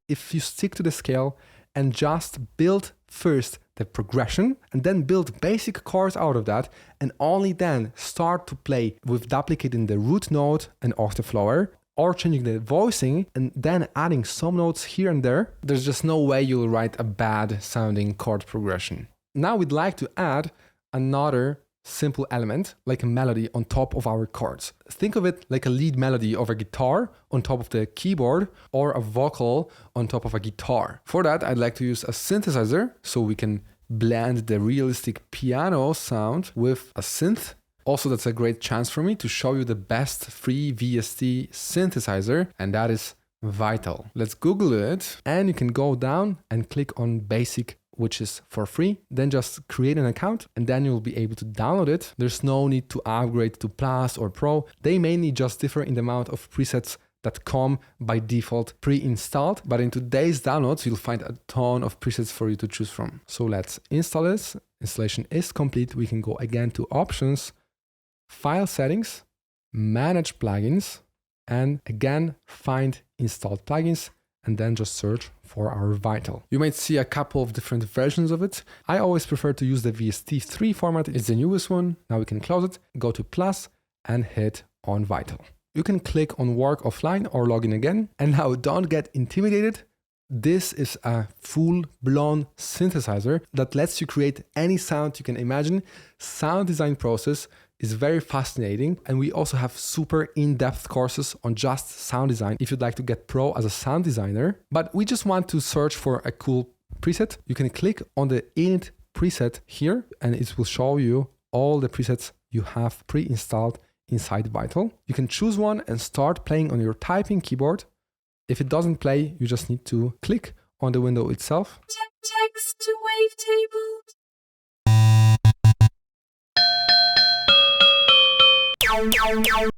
If you stick to the scale and just build first the progression and then build basic chords out of that, and only then start to play with duplicating the root note and octave lower, or changing the voicing and then adding some notes here and there, there's just no way you'll write a bad sounding chord progression. Now we'd like to add another simple element, like a melody on top of our chords. Think of it like a lead melody of a guitar on top of the keyboard, or a vocal on top of a guitar. For that, I'd like to use a synthesizer so we can blend the realistic piano sound with a synth. Also, that's a great chance for me to show you the best free VST synthesizer, and that is V.O.C.A.L. Let's Google it, and you can go down and click on Basic, which is for free. Then just create an account, and then you'll be able to download it. There's no need to upgrade to Plus or Pro. They mainly just differ in the amount of presets that come by default pre-installed. But in today's downloads, you'll find a ton of presets for you to choose from. So let's install this. Installation is complete. We can go again to Options, File Settings, Manage Plugins, and again, find installed plugins, and then just search for our V.O.C.A.L. You might see a couple of different versions of it. I always prefer to use the VST3 format. It's the newest one. Now we can close it, go to Plus, and hit on V.O.C.A.L. You can click on Work Offline or Login again. And now don't get intimidated. This is a full-blown synthesizer that lets you create any sound you can imagine. Sound design process is very fascinating, and we also have super in-depth courses on just sound design if you'd like to get pro as a sound designer. But we just want to search for a cool preset. You can click on the init preset here, and it will show you all the presets you have pre-installed inside V.O.C.A.L. You can choose one and start playing on your typing keyboard. If it doesn't play, you just need to click on the window itself. Text to wavetable.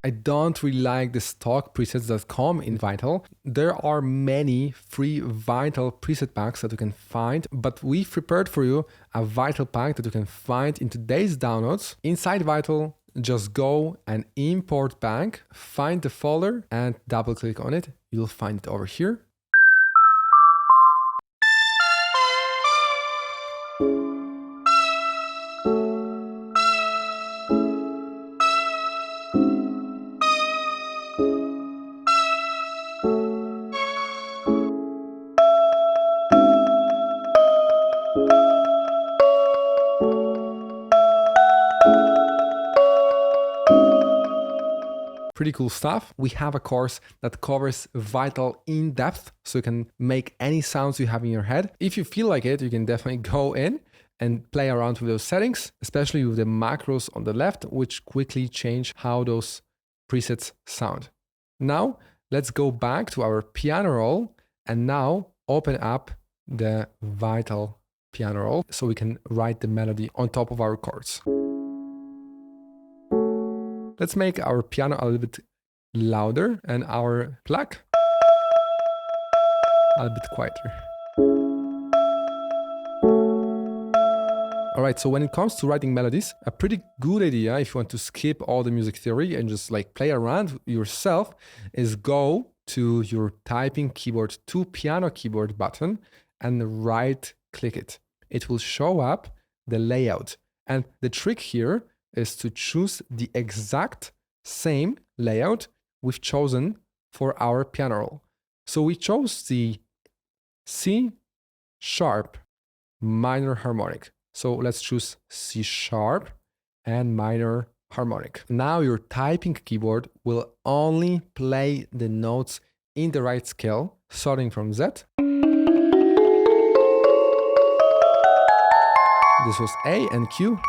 I don't really like the stock presets that come in V.O.C.A.L. There are many free V.O.C.A.L preset packs that you can find, but we've prepared for you a V.O.C.A.L pack that you can find in today's downloads. Inside V.O.C.A.L, just go and import pack, find the folder and double click on it. You'll find it over here. Pretty cool stuff. We have a course that covers V.O.C.A.L in depth, so you can make any sounds you have in your head. If you feel like it, you can definitely go in and play around with those settings, especially with the macros on the left, which quickly change how those presets sound. Now, let's go back to our piano roll and now open up the V.O.C.A.L piano roll so we can write the melody on top of our chords. Let's make our piano a little bit louder and our pluck a little bit quieter. All right, so when it comes to writing melodies, a pretty good idea if you want to skip all the music theory and just like play around yourself is go to your typing keyboard to piano keyboard button and right click it. It will show up the layout. And the trick here is to choose the exact same layout we've chosen for our piano roll. So we chose the C sharp minor harmonic. So let's choose C sharp and minor harmonic. Now your typing keyboard will only play the notes in the right scale, starting from Z. This was A and Q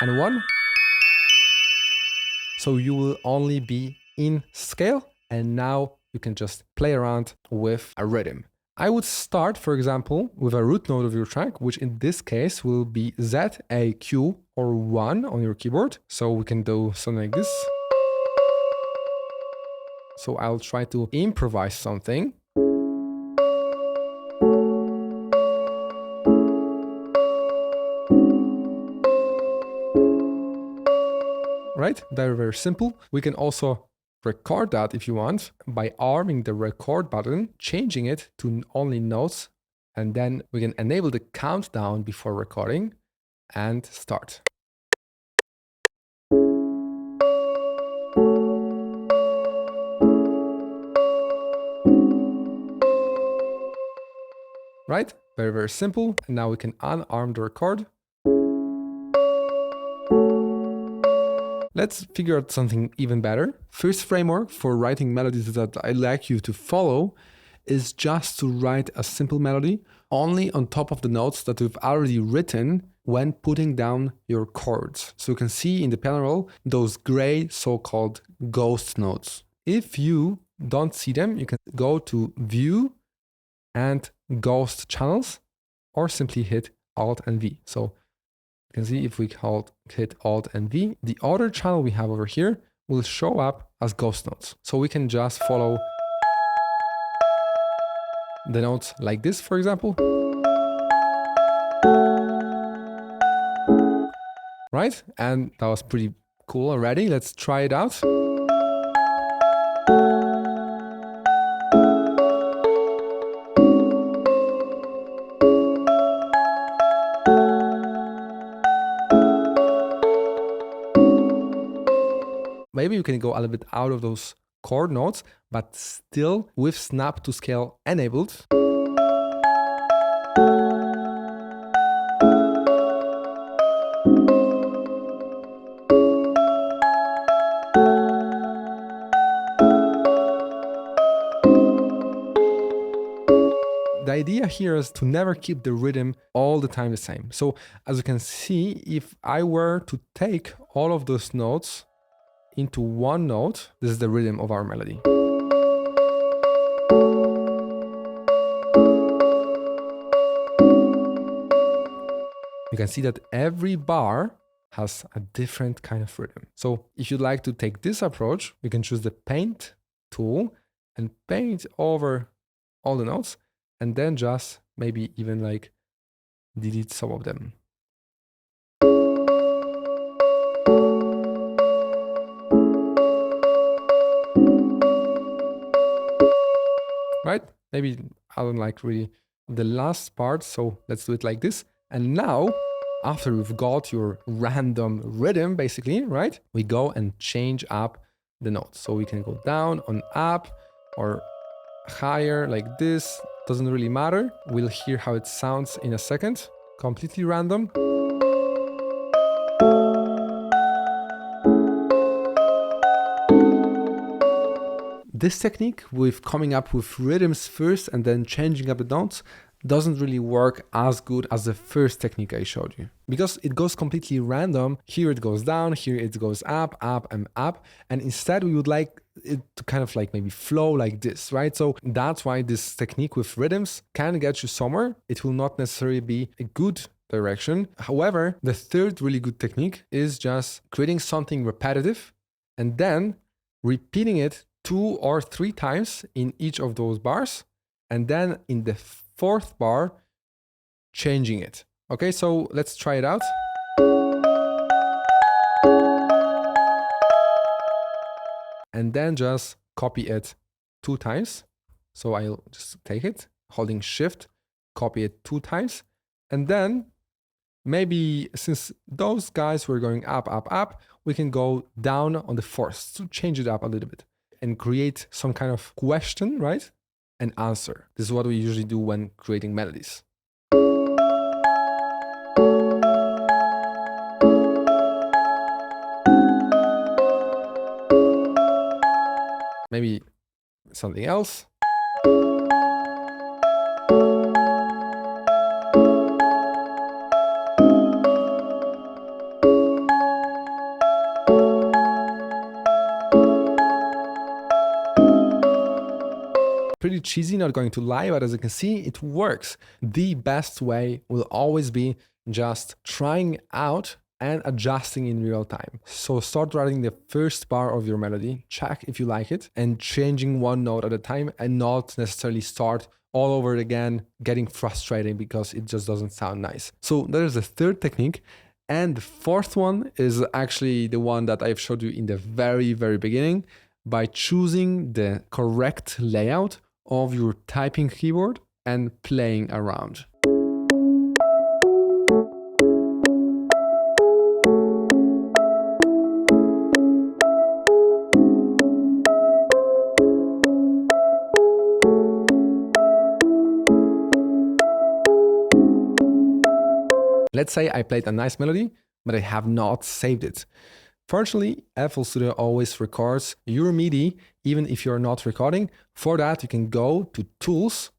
and 1. So you will only be in scale, and now you can just play around with a rhythm. I would start, for example, with a root note of your track, which in this case will be Z, A, Q, or 1 on your keyboard. So we can do something like this. So I'll try to improvise something. Right? Very, very simple. We can also record that if you want by arming the record button, changing it to only notes, and then we can enable the countdown before recording and start. Right? Very, very simple. And now we can unarm the record. Let's figure out something even better. First framework for writing melodies that I'd like you to follow is just to write a simple melody only on top of the notes that we've already written when putting down your chords. So you can see in the piano roll those gray so-called ghost notes. If you don't see them, you can go to View and Ghost Channels, or simply hit Alt and V. So you can see if we hit Alt and V, the other channel we have over here will show up as ghost notes. So we can just follow the notes like this, for example. Right? And that was pretty cool already. Let's try it out. Maybe you can go a little bit out of those chord notes, but still with snap to scale enabled. The idea here is to never keep the rhythm all the time the same. So as you can see, if I were to take all of those notes into one note, this is the rhythm of our melody. You can see that every bar has a different kind of rhythm. So if you'd like to take this approach, you can choose the paint tool and paint over all the notes, and then just maybe even like delete some of them. Right? Maybe I don't like really the last part, so let's do it like this. And now, after we've got your random rhythm, basically, right? We go and change up the notes. So we can go down on up or higher like this. Doesn't really matter. We'll hear how it sounds in a second. Completely random. This technique with coming up with rhythms first and then changing up the notes doesn't really work as good as the first technique I showed you, because it goes completely random. Here it goes down, here it goes up, and up. And instead we would like it to kind of like maybe flow like this, right? So that's why this technique with rhythms can get you somewhere. It will not necessarily be a good direction. However, the third really good technique is just creating something repetitive and then repeating it 2 or 3 times in each of those bars, and then in the fourth bar changing it. Okay, so let's try it out. And then just copy it 2 times. So I'll just take it, holding Shift, copy it 2 times. And then maybe since those guys were going up, up, up, we can go down on the fourths to change it up a little bit and create some kind of question, right? And answer. This is what we usually do when creating melodies. Maybe something else. Pretty cheesy, not going to lie, but as you can see, it works. The best way will always be just trying out and adjusting in real time. So start writing the first bar of your melody, check if you like it, and changing one note at a time, and not necessarily start all over again, getting frustrated because it just doesn't sound nice. So there's the third technique. And the fourth one is actually the one that I've showed you in the very, very beginning. By choosing the correct layout of your typing keyboard and playing around. Let's say I played a nice melody, but I have not saved it. Fortunately, FL Studio always records your MIDI, even if you're not recording. For that, you can go to Tools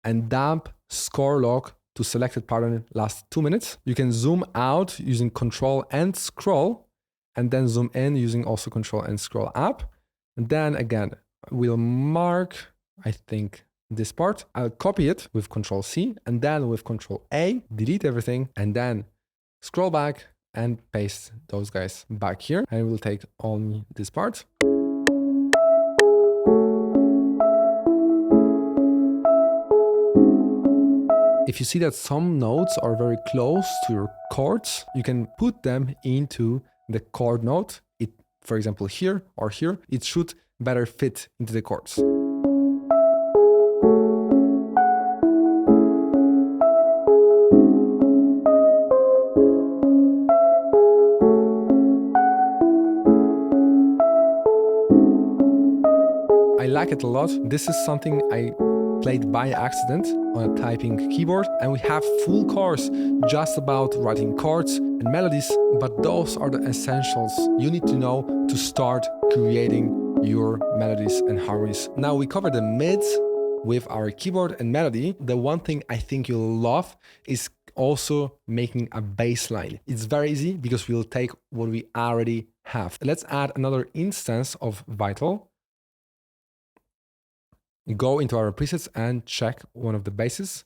and dump Score Log to selected pattern last 2 minutes. You can zoom out using Control and Scroll, and then zoom in using also Control and Scroll up. And then again, we'll mark, I think, this part. I'll copy it with Control C, and then with Control A, delete everything, and then scroll back and paste those guys back here. And we'll take only this part. If you see that some notes are very close to your chords, you can put them into the chord note. It, for example, here or here, it should better fit into the chords. I like it a lot. This is something I played by accident on a typing keyboard, and we have full course just about writing chords and melodies, but those are the essentials you need to know to start creating your melodies and harmonies. Now we covered the mids with our keyboard and melody. The one thing I think you'll love is also making a bass line. It's very easy because we'll take what we already have. Let's add another instance of V.O.C.A.L. Go into our presets and check one of the basses.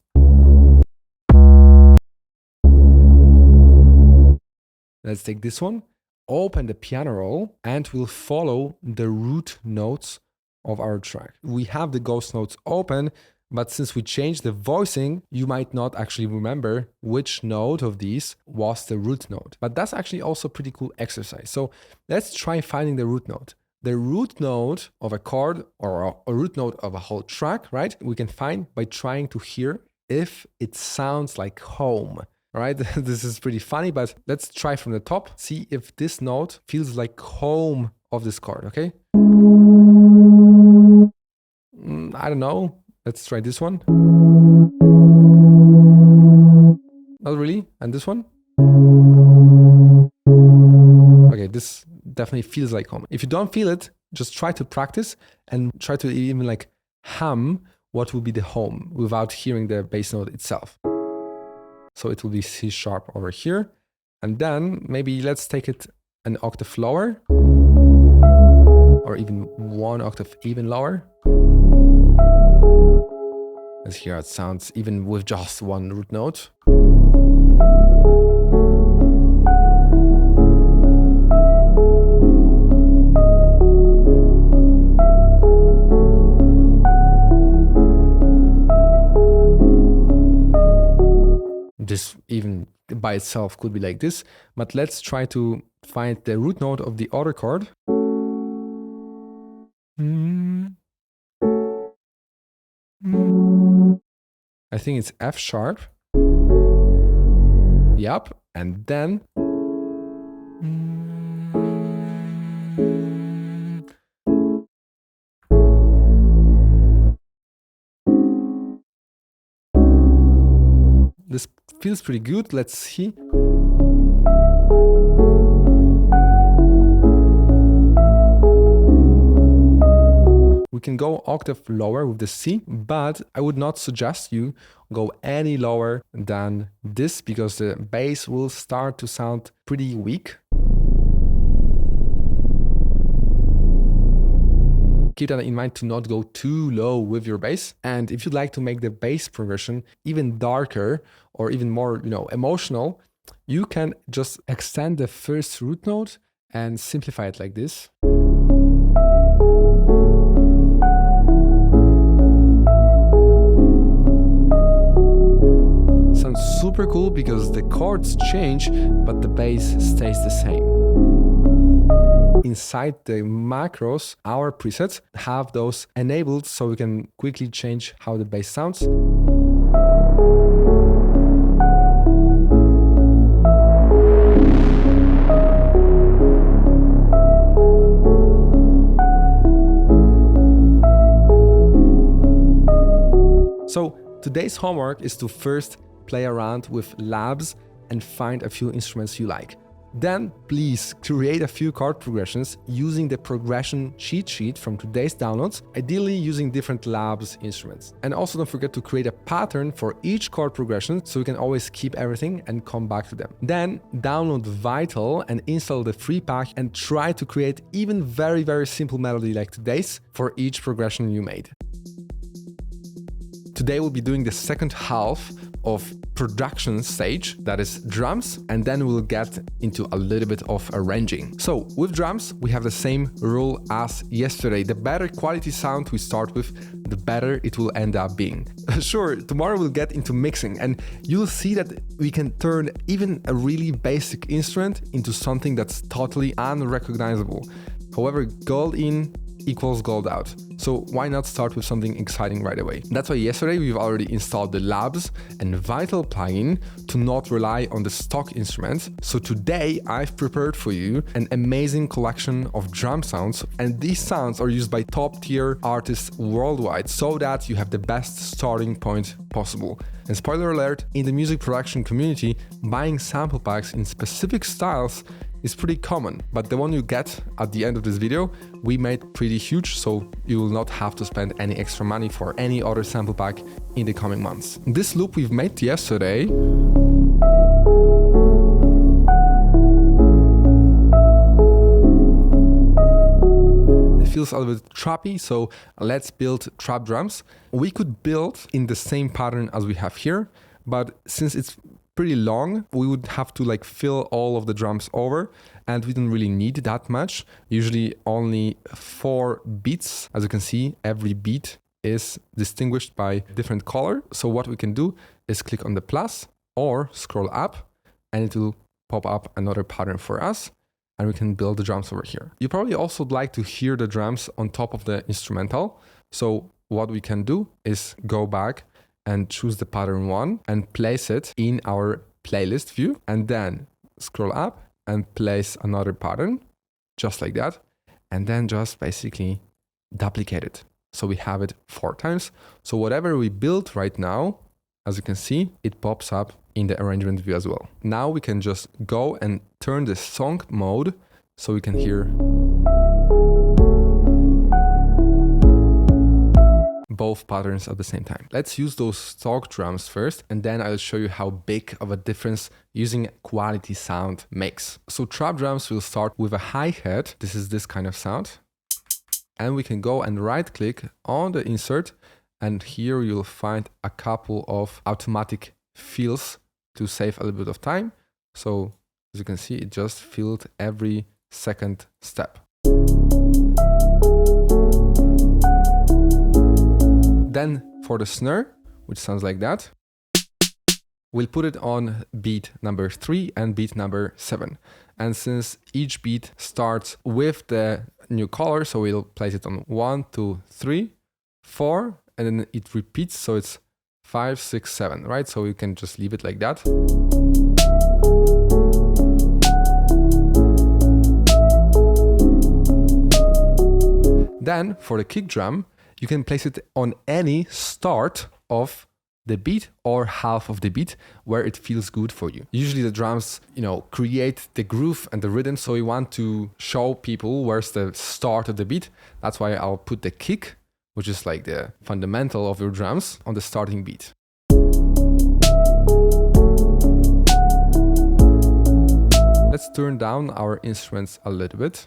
Let's take this one, open the piano roll, and we'll follow the root notes of our track. We have the ghost notes open, but since we changed the voicing, you might not actually remember which note of these was the root note. But that's actually also a pretty cool exercise. So let's try finding the root note. The root note of a chord or a root note of a whole track, right? We can find by trying to hear if it sounds like home, right? This is pretty funny, but let's try from the top. See if this note feels like home of this chord, okay? I don't know. Let's try this one. Not really. And this one? Okay, this definitely feels like home. If you don't feel it, just try to practice and try to even like hum what will be the home without hearing the bass note itself. So it will be C sharp over here. And then maybe let's take it an octave lower, or even 1 octave even lower. Let's hear how it sounds even with just one root note. by itself could be like this, but let's try to find the root note of the other chord. I think it's F sharp. Yep, and then this feels pretty good. Let's see. We can go octave lower with the C, but I would not suggest you go any lower than this because the bass will start to sound pretty weak. Keep that in mind to not go too low with your bass. And if you'd like to make the bass progression even darker or even more, emotional, you can just extend the first root note and simplify it like this. Sounds super cool because the chords change, but the bass stays the same. Inside the macros, our presets have those enabled so we can quickly change how the bass sounds. So today's homework is to first play around with labs and find a few instruments you like. Then please create a few chord progressions using the progression cheat sheet from today's downloads, ideally using different labs instruments. And also don't forget to create a pattern for each chord progression so you can always keep everything and come back to them. Then download V.O.C.A.L and install the free pack and try to create even very, very simple melody like today's for each progression you made. Today we'll be doing the second half of production stage, that is drums, and then we'll get into a little bit of arranging. So with drums, we have the same rule as yesterday. The better quality sound we start with, the better it will end up being. Sure, tomorrow we'll get into mixing and you'll see that we can turn even a really basic instrument into something that's totally unrecognizable. However, gold in equals gold out. So why not start with something exciting right away? That's why yesterday we've already installed the Labs and V.O.C.A.L plugin to not rely on the stock instruments. So today I've prepared for you an amazing collection of drum sounds, and these sounds are used by top tier artists worldwide so that you have the best starting point possible. And spoiler alert, in the music production community, buying sample packs in specific styles is pretty common, but the one you get at the end of this video, we made pretty huge, so you will not have to spend any extra money for any other sample pack in the coming months. This loop we've made yesterday it feels a little bit trappy, so let's build trap drums. We could build in the same pattern as we have here, but since it's pretty long, we would have to fill all of the drums over, and we don't really need that much. Usually only 4 beats. As you can see, every beat is distinguished by different color. So what we can do is click on the plus or scroll up and it will pop up another pattern for us and we can build the drums over here. You probably also would like to hear the drums on top of the instrumental. So what we can do is go back and choose the pattern 1 and place it in our playlist view, and then scroll up and place another pattern just like that, and then just basically duplicate it. So we have it 4 times. So whatever we built right now, as you can see, it pops up in the arrangement view as well. Now we can just go and turn the song mode so we can hear both patterns at the same time. Let's use those stock drums first, and then I'll show you how big of a difference using quality sound makes. So trap drums will start with a hi-hat. This is this kind of sound. And we can go and right click on the insert, and here you'll find a couple of automatic fills to save a little bit of time. So as you can see, it just filled every second step. Then for the snare, which sounds like that. we'll put it on beat number 3 and beat number 7. And since each beat starts with the new color, so we'll place it on 1, 2, 3, 4, and then it repeats, so it's 5, 6, 7, right? So you can just leave it like that. Then for the kick drum, you can place it on any start of the beat or half of the beat where it feels good for you. Usually the drums, create the groove and the rhythm, so you want to show people where's the start of the beat. That's why I'll put the kick, which is like the fundamental of your drums, on the starting beat. Let's turn down our instruments a little bit.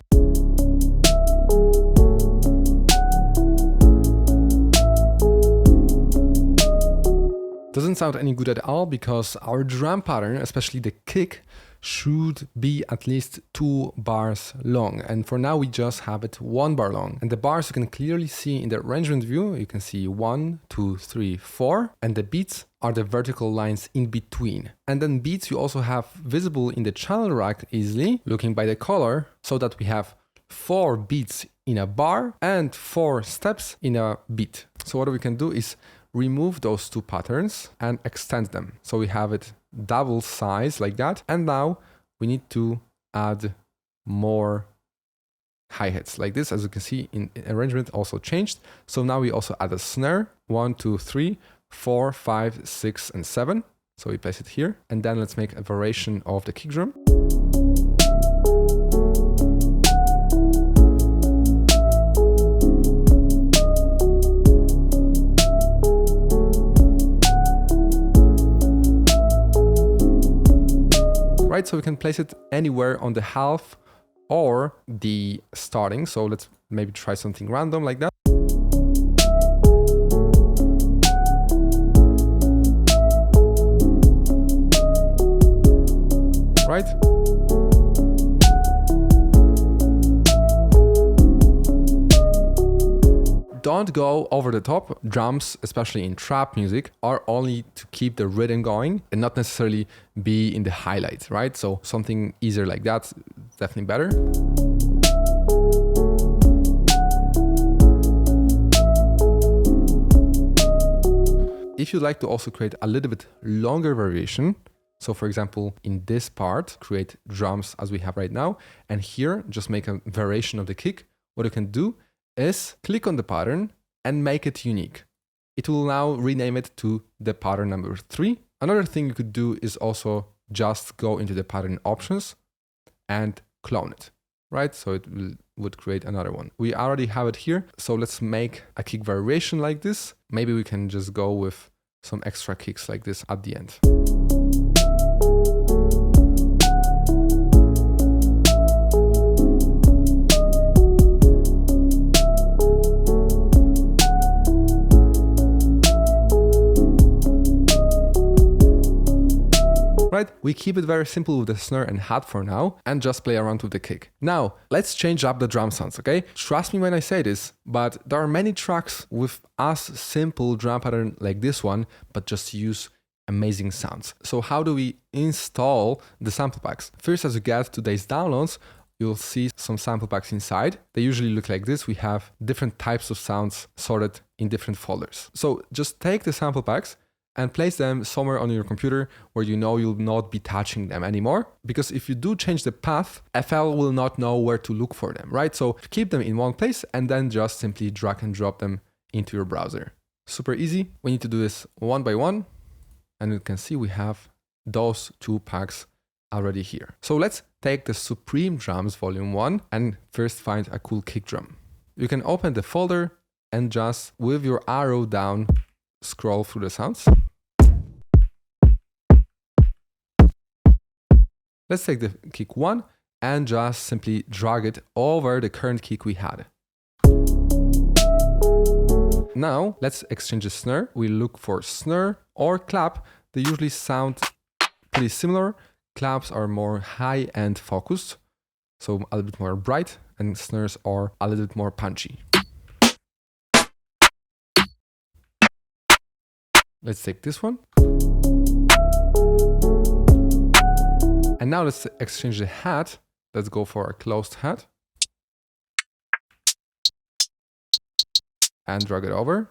Doesn't sound any good at all because our drum pattern, especially the kick, should be at least 2 bars long. And for now we just have it 1 bar long. And the bars you can clearly see in the arrangement view. You can see 1, 2, 3, 4. And the beats are the vertical lines in between. And then beats you also have visible in the channel rack easily, looking by the color, so that we have 4 beats in a bar and 4 steps in a beat. So what we can do is remove those 2 patterns and extend them. So we have it double size like that. And now we need to add more hi-hats like this. As you can see, in arrangement also changed. So now we also add a snare, 1, 2, 3, 4, 5, 6, and 7. So we place it here. And then let's make a variation of the kick drum. Right, so we can place it anywhere on the half or the starting. So let's maybe try something random like that. Right? Don't go over the top. Drums, especially in trap music, are only to keep the rhythm going and not necessarily be in the highlight, right? So something easier like that, definitely better. If you'd like to also create a little bit longer variation, so for example, in this part, create drums as we have right now, and here just make a variation of the kick, what you can do is click on the pattern and make it unique. It will now rename it to the pattern number 3. Another thing you could do is also just go into the pattern options and clone it, right? So it would create another one. We already have it here. So let's make a kick variation like this. Maybe we can just go with some extra kicks like this at the end. Right, we keep it very simple with the snare and hat for now and just play around with the kick. Now, let's change up the drum sounds, okay? Trust me when I say this, but there are many tracks with as simple drum pattern like this one, but just use amazing sounds. So how do we install the sample packs? First, as you get today's downloads, you'll see some sample packs inside. They usually look like this. We have different types of sounds sorted in different folders. So just take the sample packs and place them somewhere on your computer where you know you'll not be touching them anymore. Because if you do change the path, FL will not know where to look for them, right? So keep them in one place and then just simply drag and drop them into your browser. Super easy. We need to do this one by one. And you can see we have those 2 packs already here. So let's take the Supreme Drums Volume 1 and first find a cool kick drum. You can open the folder and just with your arrow down, scroll through the sounds. Let's take the kick 1 and just simply drag it over the current kick we had. Now let's exchange the snare. We look for snare or clap. They usually sound pretty similar. Claps are more high-end focused, so a little bit more bright, and snares are a little bit more punchy. Let's take this one. And now let's exchange the head. Let's go for a closed head. And drag it over.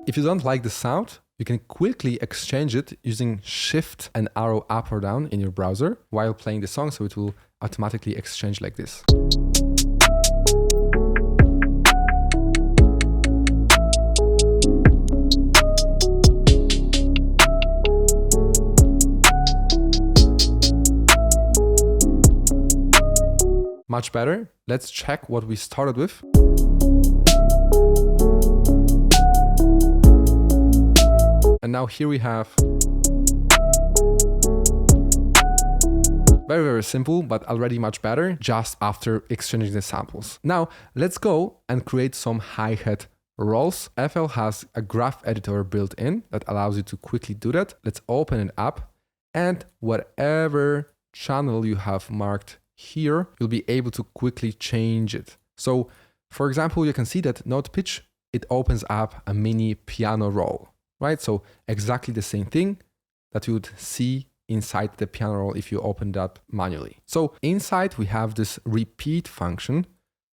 If you don't like the sound, you can quickly exchange it using Shift and arrow up or down in your browser while playing the song, so it will automatically exchange like this. Much better. Let's check what we started with. And now here we have very, very simple, but already much better just after exchanging the samples. Now let's go and create some hi-hat rolls. FL has a graph editor built in that allows you to quickly do that. Let's open it up, and whatever channel you have marked here, you'll be able to quickly change it. So for example, you can see that note pitch, it opens up a mini piano roll, right? So exactly the same thing that you would see inside the piano roll if you open that manually. So inside we have this repeat function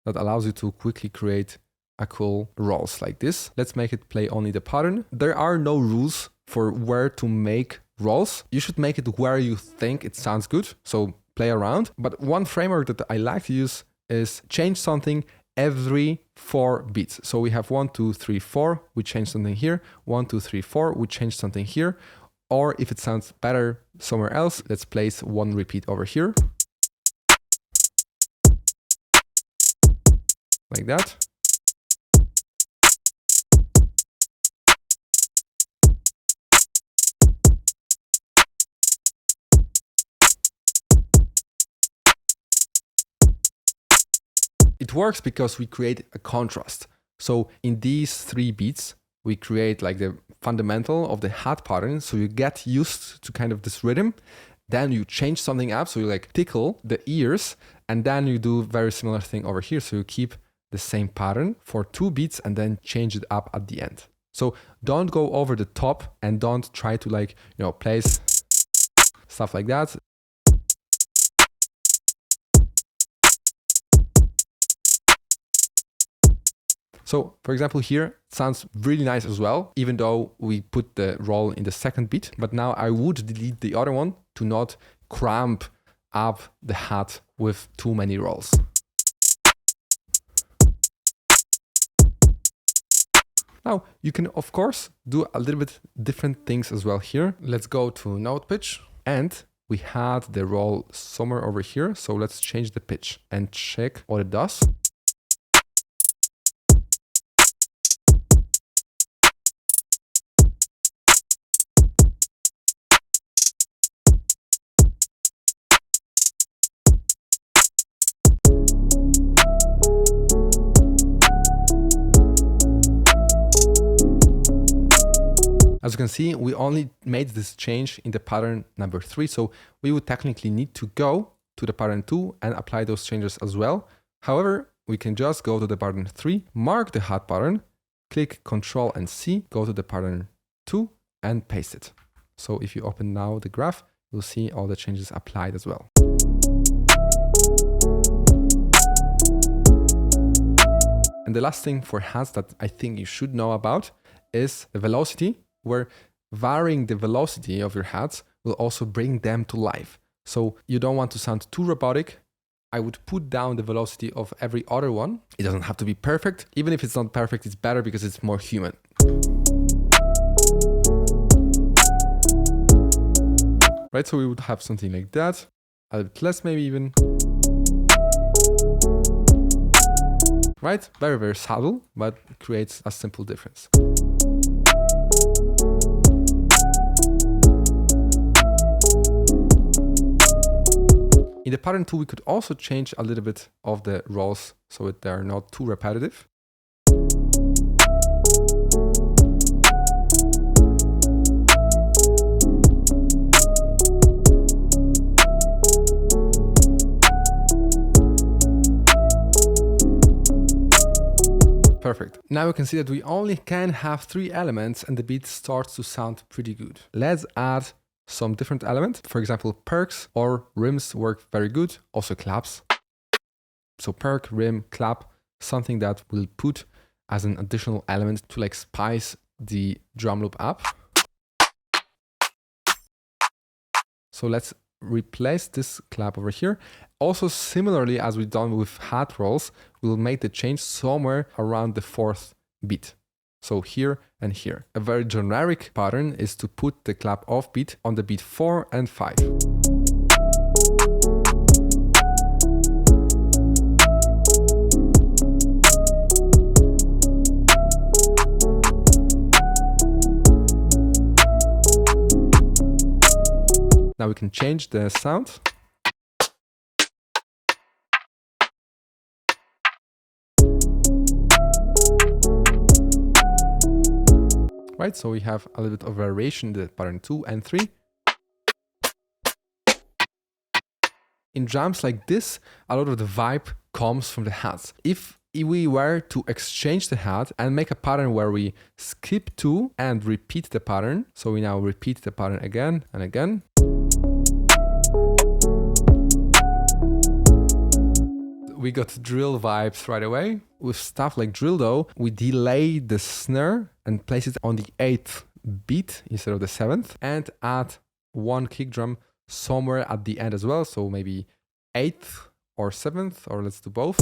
that allows you to quickly create a cool rolls like this. Let's make it play only the pattern. There are no rules for where to make rolls. You should make it where you think it sounds good. So play around. But one framework that I like to use is change something every 4 beats. So we have 1, 2, 3, 4, we change something here, 1, 2, 3, 4, we change something here. Or if it sounds better somewhere else, let's place one repeat over here. Like that. It works because we create a contrast. So in these 3 beats, we create like the fundamental of the hat pattern. So you get used to kind of this rhythm. Then you change something up. So you like tickle the ears, and then you do very similar thing over here. So you keep the same pattern for 2 beats and then change it up at the end. So don't go over the top and don't try to like, place stuff like that. So for example, here it sounds really nice as well, even though we put the roll in the 2nd beat. But now I would delete the other one to not cramp up the hat with too many rolls. Now you can of course do a little bit different things as well here. Let's go to note pitch, and we had the roll somewhere over here. So let's change the pitch and check what it does. As you can see, we only made this change in the pattern number 3. So we would technically need to go to the pattern 2 and apply those changes as well. However, we can just go to the pattern 3, mark the hat pattern, click Ctrl and C, go to the pattern 2 and paste it. So if you open now the graph, you'll see all the changes applied as well. And the last thing for hats that I think you should know about is the velocity, where varying the velocity of your hats will also bring them to life. So you don't want to sound too robotic. I would put down the velocity of every other one. It doesn't have to be perfect. Even if it's not perfect, it's better because it's more human. Right, so we would have something like that. A little bit less maybe even. Right, very, very subtle, but creates a simple difference. In the pattern 2, we could also change a little bit of the rolls so that they're not too repetitive. Perfect. Now you can see that we only can have 3 elements and the beat starts to sound pretty good. Let's add some different elements. For example, perks or rims work very good. Also claps. So perk, rim, clap, something that we'll put as an additional element to like spice the drum loop up. So let's replace this clap over here. Also, similarly as we've done with hat rolls, we'll make the change somewhere around the 4th beat. So here and here. A very generic pattern is to put the clap off beat on the beat 4 and 5. Now we can change the sound. Right, so we have a little bit of variation in the pattern 2 and 3. In drums like this, a lot of the vibe comes from the hats. If we were to exchange the hat and make a pattern where we skip 2 and repeat the pattern, so we now repeat the pattern again and again. We got drill vibes right away. With stuff like drill though, we delay the snare and place it on the 8th beat instead of the 7th and add 1 kick drum somewhere at the end as well. So maybe 8th or 7th, or let's do both.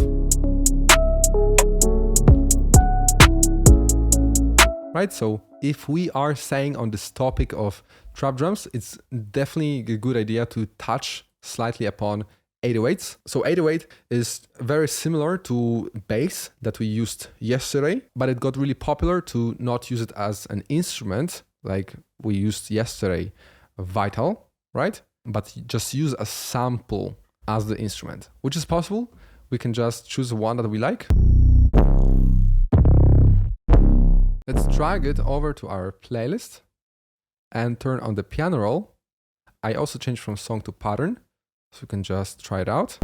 Right, so if we are saying on this topic of trap drums, it's definitely a good idea to touch slightly upon 808s. So 808 is very similar to bass that we used yesterday, but it got really popular to not use it as an instrument like we used yesterday, V.O.C.A.L, right? But just use a sample as the instrument, which is possible. We can just choose one that we like. Let's drag it over to our playlist and turn on the piano roll. I also changed from song to pattern, so you can just try it out.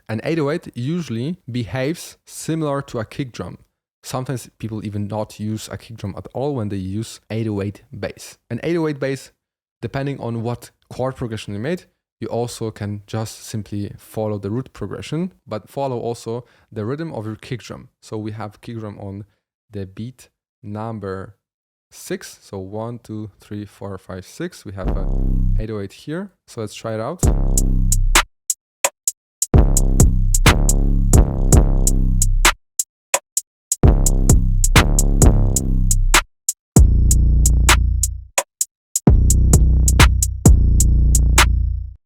An 808 usually behaves similar to a kick drum. Sometimes people even not use a kick drum at all when they use 808 bass. An 808 bass, depending on what chord progression you made, you also can just simply follow the root progression, but follow also the rhythm of your kick drum. So we have kick drum on the beat number 6. So 1, 2, 3, 4, 5, 6. We have a 808 here. So let's try it out.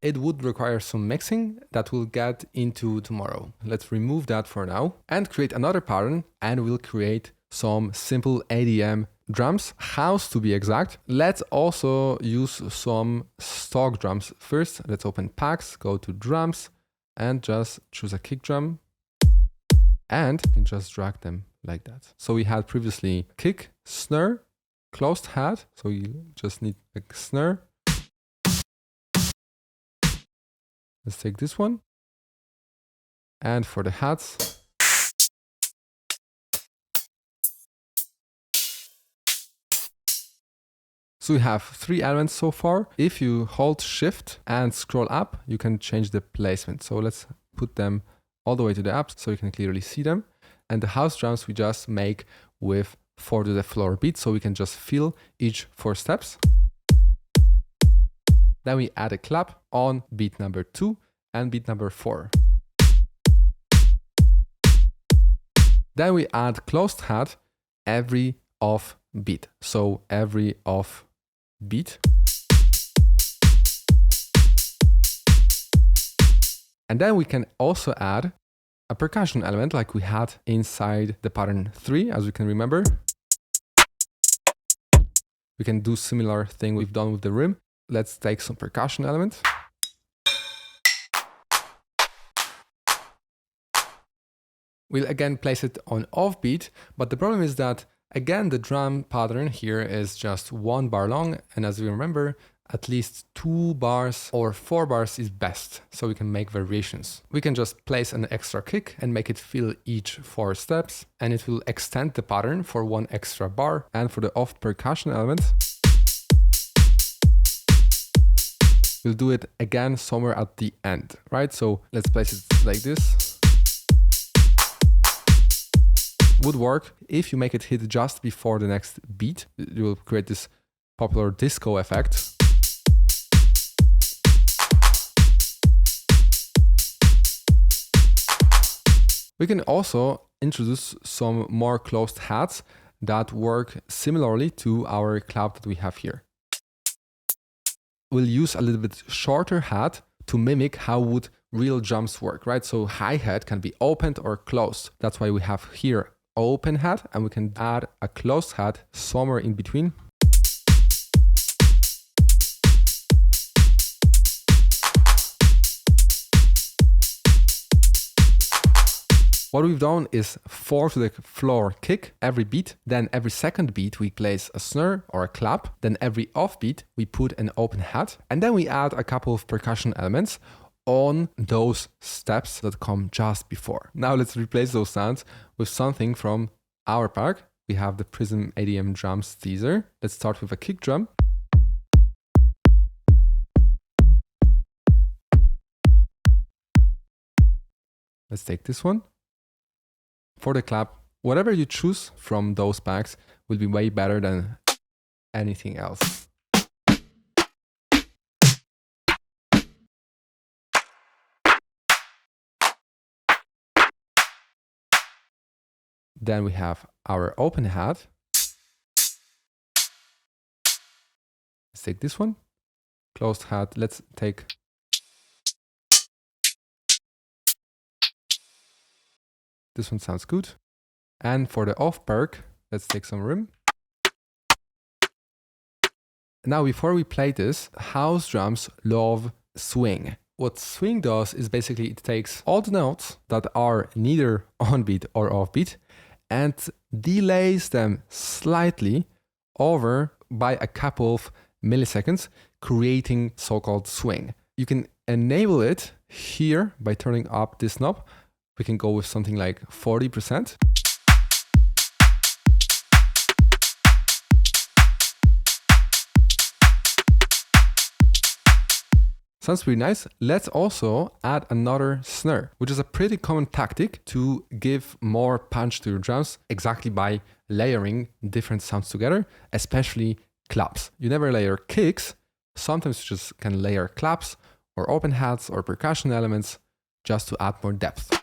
It would require some mixing that we'll get into tomorrow. Let's remove that for now and create another pattern, and we'll create some simple ADM drums, house to be exact. Let's also use some stock drums. First, let's open packs, go to drums, and just choose a kick drum, and you can just drag them like that. So we had previously kick, snare, closed hat, so you just need a snare. Let's take this one. And for the hats, so we have 3 elements so far. If you hold shift and scroll up, you can change the placement. So let's put them all the way to the up so you can clearly see them. And the house drums we just make with 4 to the floor beats, so we can just feel each 4 steps. Then we add a clap on beat number 2 and beat number 4. Then we add closed hat every off beat. So every off beat. And then we can also add a percussion element like we had inside the pattern 3, as you can remember. We can do similar thing we've done with the rim. Let's take some percussion element. We'll again place it on off beat, but the problem is that again the drum pattern here is just 1 bar long, and as you remember, At least 2 bars or 4 bars is best, so we can make variations. We can just place an extra kick and make it fill each 4 steps, and it will extend the pattern for 1 extra bar. And for the off percussion element, we'll do it again somewhere at the end, right? So let's place it like this. Would work if you make it hit just before the next beat. You will create this popular disco effect. We can also introduce some more closed hats that work similarly to our clap that we have here. We'll use a little bit shorter hat to mimic how would real drums work, right? So hi-hat can be opened or closed. That's why we have here open hat, and we can add a closed hat somewhere in between. What we've done is 4 to the floor kick every beat, then every second beat we place a snare or a clap, then every off beat we put an open hat, and then we add a couple of percussion elements on those steps that come just before. Now let's replace those sounds with something from our pack. We have the Prism ADM drums teaser. Let's start with a kick drum. Let's take this one. For the clap, whatever you choose from those packs will be way better than anything else. Then we have our open hat. Let's take this one. Closed hat, let's take this one, sounds good. And for the off perk, let's take some room. Now, before we play this, house drums love swing. What swing does is basically it takes all the notes that are neither on beat or off beat and delays them slightly over by a couple of milliseconds, creating so-called swing. You can enable it here by turning up this knob. We can go with something like 40%. Sounds pretty nice. Let's also add another snare, which is a pretty common tactic to give more punch to your drums, exactly by layering different sounds together, especially claps. You never layer kicks. Sometimes you just can layer claps or open hats or percussion elements just to add more depth.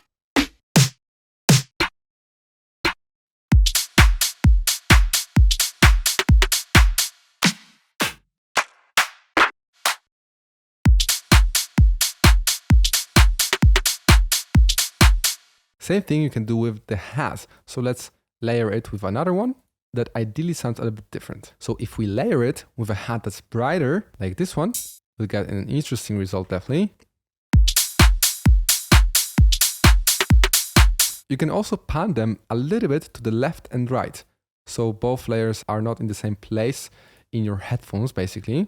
Same thing you can do with the hat. So let's layer it with another one that ideally sounds a little bit different. So if we layer it with a hat that's brighter, like this one, we'll get an interesting result definitely. You can also pan them a little bit to the left and right. So both layers are not in the same place in your headphones, basically.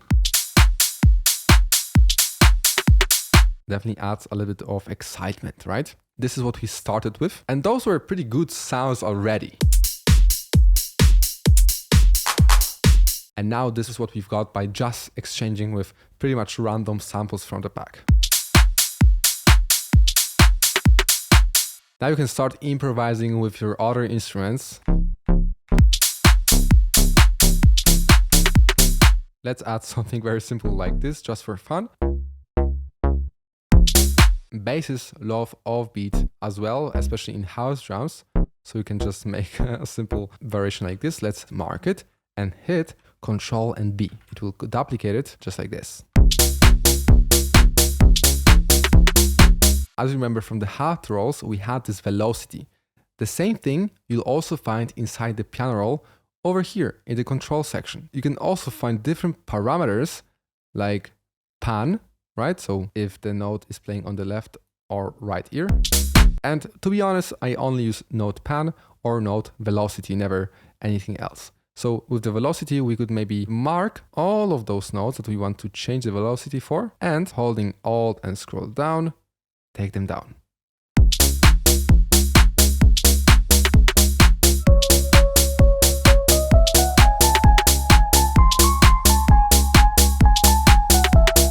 Definitely adds a little bit of excitement, right? This is what we started with. And those were pretty good sounds already. And now this is what we've got by just exchanging with pretty much random samples from the pack. Now you can start improvising with your other instruments. Let's add something very simple like this, just for fun. Basses love offbeat as well, especially in house drums. So you can just make a simple variation like this. Let's mark it and hit Control and B. It will duplicate it just like this. As you remember from the half rolls, we had this velocity. The same thing you'll also find inside the piano roll over here in the control section. You can also find different parameters like pan, right? So if the note is playing on the left or right ear. And to be honest, I only use note pan or note velocity, never anything else. So with the velocity, we could maybe mark all of those notes that we want to change the velocity for, and holding Alt and scroll down, take them down.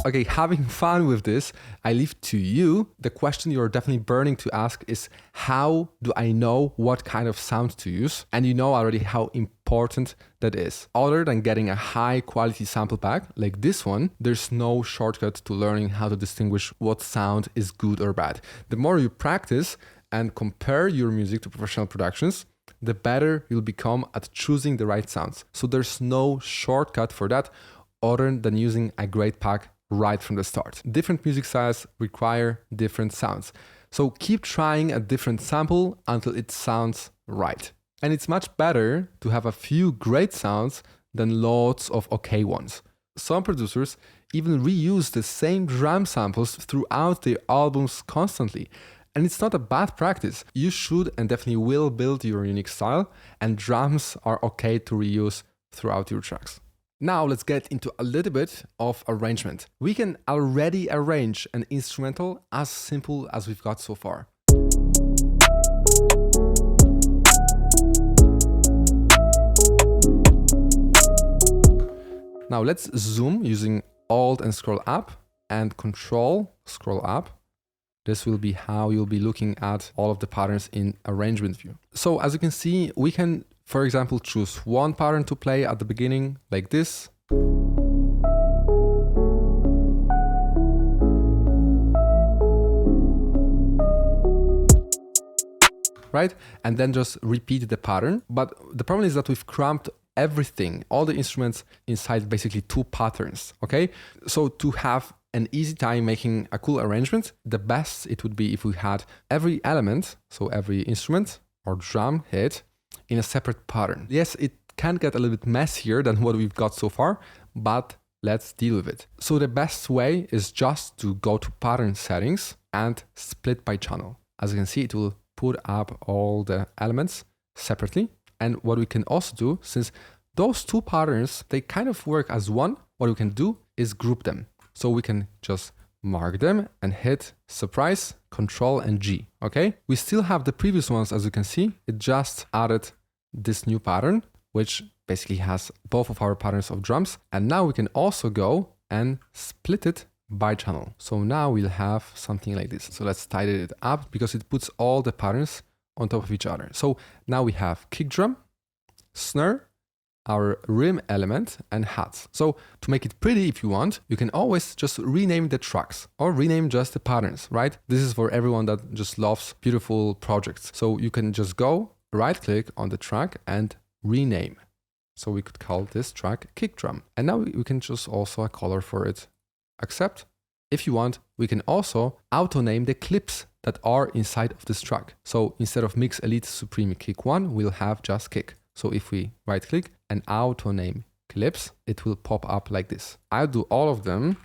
Okay, having fun with this, I leave to you. The question you're definitely burning to ask is, how do I know what kind of sound to use? And you know already how important that is. Other than getting a high quality sample pack like this one, there's no shortcut to learning how to distinguish what sound is good or bad. The more you practice and compare your music to professional productions, the better you'll become at choosing the right sounds. So there's no shortcut for that other than using a great pack right from the start. Different music styles require different sounds. So keep trying a different sample until it sounds right. And it's much better to have a few great sounds than lots of okay ones. Some producers even reuse the same drum samples throughout their albums constantly. And it's not a bad practice. You should and definitely will build your unique style, and drums are okay to reuse throughout your tracks. Now let's get into a little bit of arrangement. We can already arrange an instrumental as simple as we've got so far. Now let's zoom using Alt and scroll up and Control scroll up. This will be how you'll be looking at all of the patterns in arrangement view. So as you can see, we can, for example, choose one pattern to play at the beginning like this. Right? And then just repeat the pattern. But the problem is that we've cramped everything, all the instruments inside basically two patterns, okay? So to have an easy time making a cool arrangement, the best it would be if we had every element, so every instrument or drum hit, in a separate pattern. Yes, it can get a little bit messier than what we've got so far, but let's deal with it. So the best way is just to go to pattern settings and split by channel. As you can see, it will put up all the elements separately. And what we can also do, since those two patterns, they kind of work as one, what we can do is group them. So we can just mark them and hit surprise, Control and G, okay? We still have the previous ones, as you can see. It just added this new pattern, which basically has both of our patterns of drums. And now we can also go and split it by channel. So now we'll have something like this. So let's tidy it up because it puts all the patterns on top of each other. So now we have kick drum, snare, our rim element, and hats. So to make it pretty, if you want, you can always just rename the tracks or rename just the patterns, right? This is for everyone that just loves beautiful projects. So you can just go right click on the track and rename. So we could call this track kick drum. And now we can choose also a color for it. Accept. If you want, we can also auto name the clips that are inside of this track. So instead of Mix Elite Supreme Kick 1, we'll have just kick. So if we right click and auto name clips, it will pop up like this. I'll do all of them.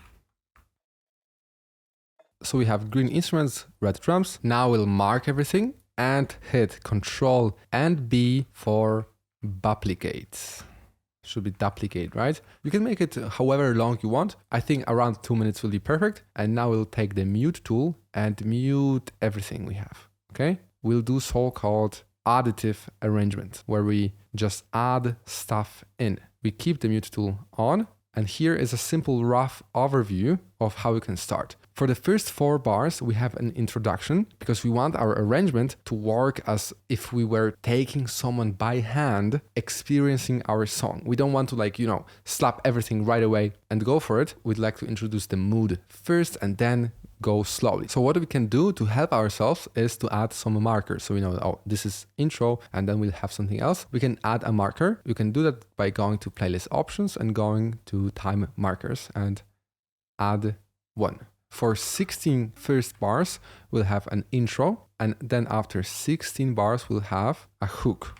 So we have green instruments, red drums. Now we'll mark everything and hit Control and B for duplicate. Should be duplicate, right? You can make it however long you want. I think around 2 minutes will be perfect. And now we'll take the mute tool and mute everything we have, okay? We'll do so-called additive arrangement, where we just add stuff in. We keep the mute tool on, and here is a simple rough overview of how we can start. For the first 4 bars, we have an introduction because we want our arrangement to work as if we were taking someone by hand, experiencing our song. We don't want to slap everything right away and go for it. We'd like to introduce the mood first and then go slowly. So what we can do to help ourselves is to add some markers. So we know, oh, this is intro, and then we'll have something else. We can add a marker. You can do that by going to playlist options and going to time markers and add one. For 16 first bars, we'll have an intro, and then after 16 bars, we'll have a hook.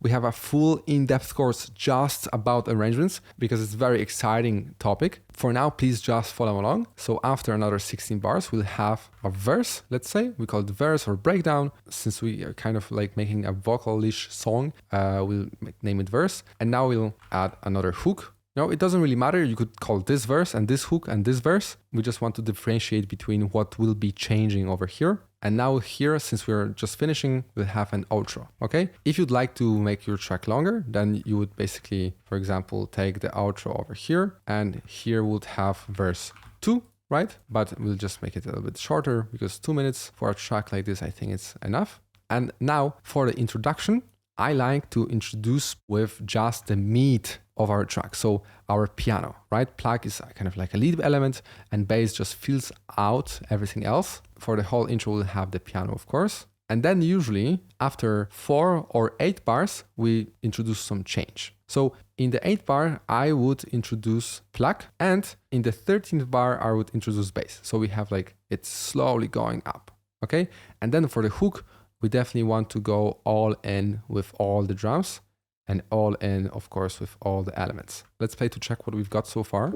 We have a full in-depth course just about arrangements because it's a very exciting topic. For now, please just follow along. So after another 16 bars, we'll have a verse, let's say. We call it verse or breakdown. Since we are kind of like making a vocal-ish song, we'll name it verse. And now we'll add another hook. No, it doesn't really matter. You could call this verse and this hook and this verse. We just want to differentiate between what will be changing over here. And now here, since we're just finishing, we'll have an outro, okay? If you'd like to make your track longer, then you would basically, for example, take the outro over here, and here would have verse 2, right? But we'll just make it a little bit shorter because 2 minutes for a track like this, I think it's enough. And now for the introduction, I like to introduce with just the meat of our track. So our piano, right? Plug is kind of like a lead element and bass just fills out everything else. For the whole intro, we'll have the piano, of course. And then usually after 4 or 8 bars, we introduce some change. So in the 8th bar, I would introduce plug, and in the 13th bar, I would introduce bass. So we have like, it's slowly going up, okay? And then for the hook, we definitely want to go all in with all the drums and all in, of course, with all the elements. Let's play to check what we've got so far.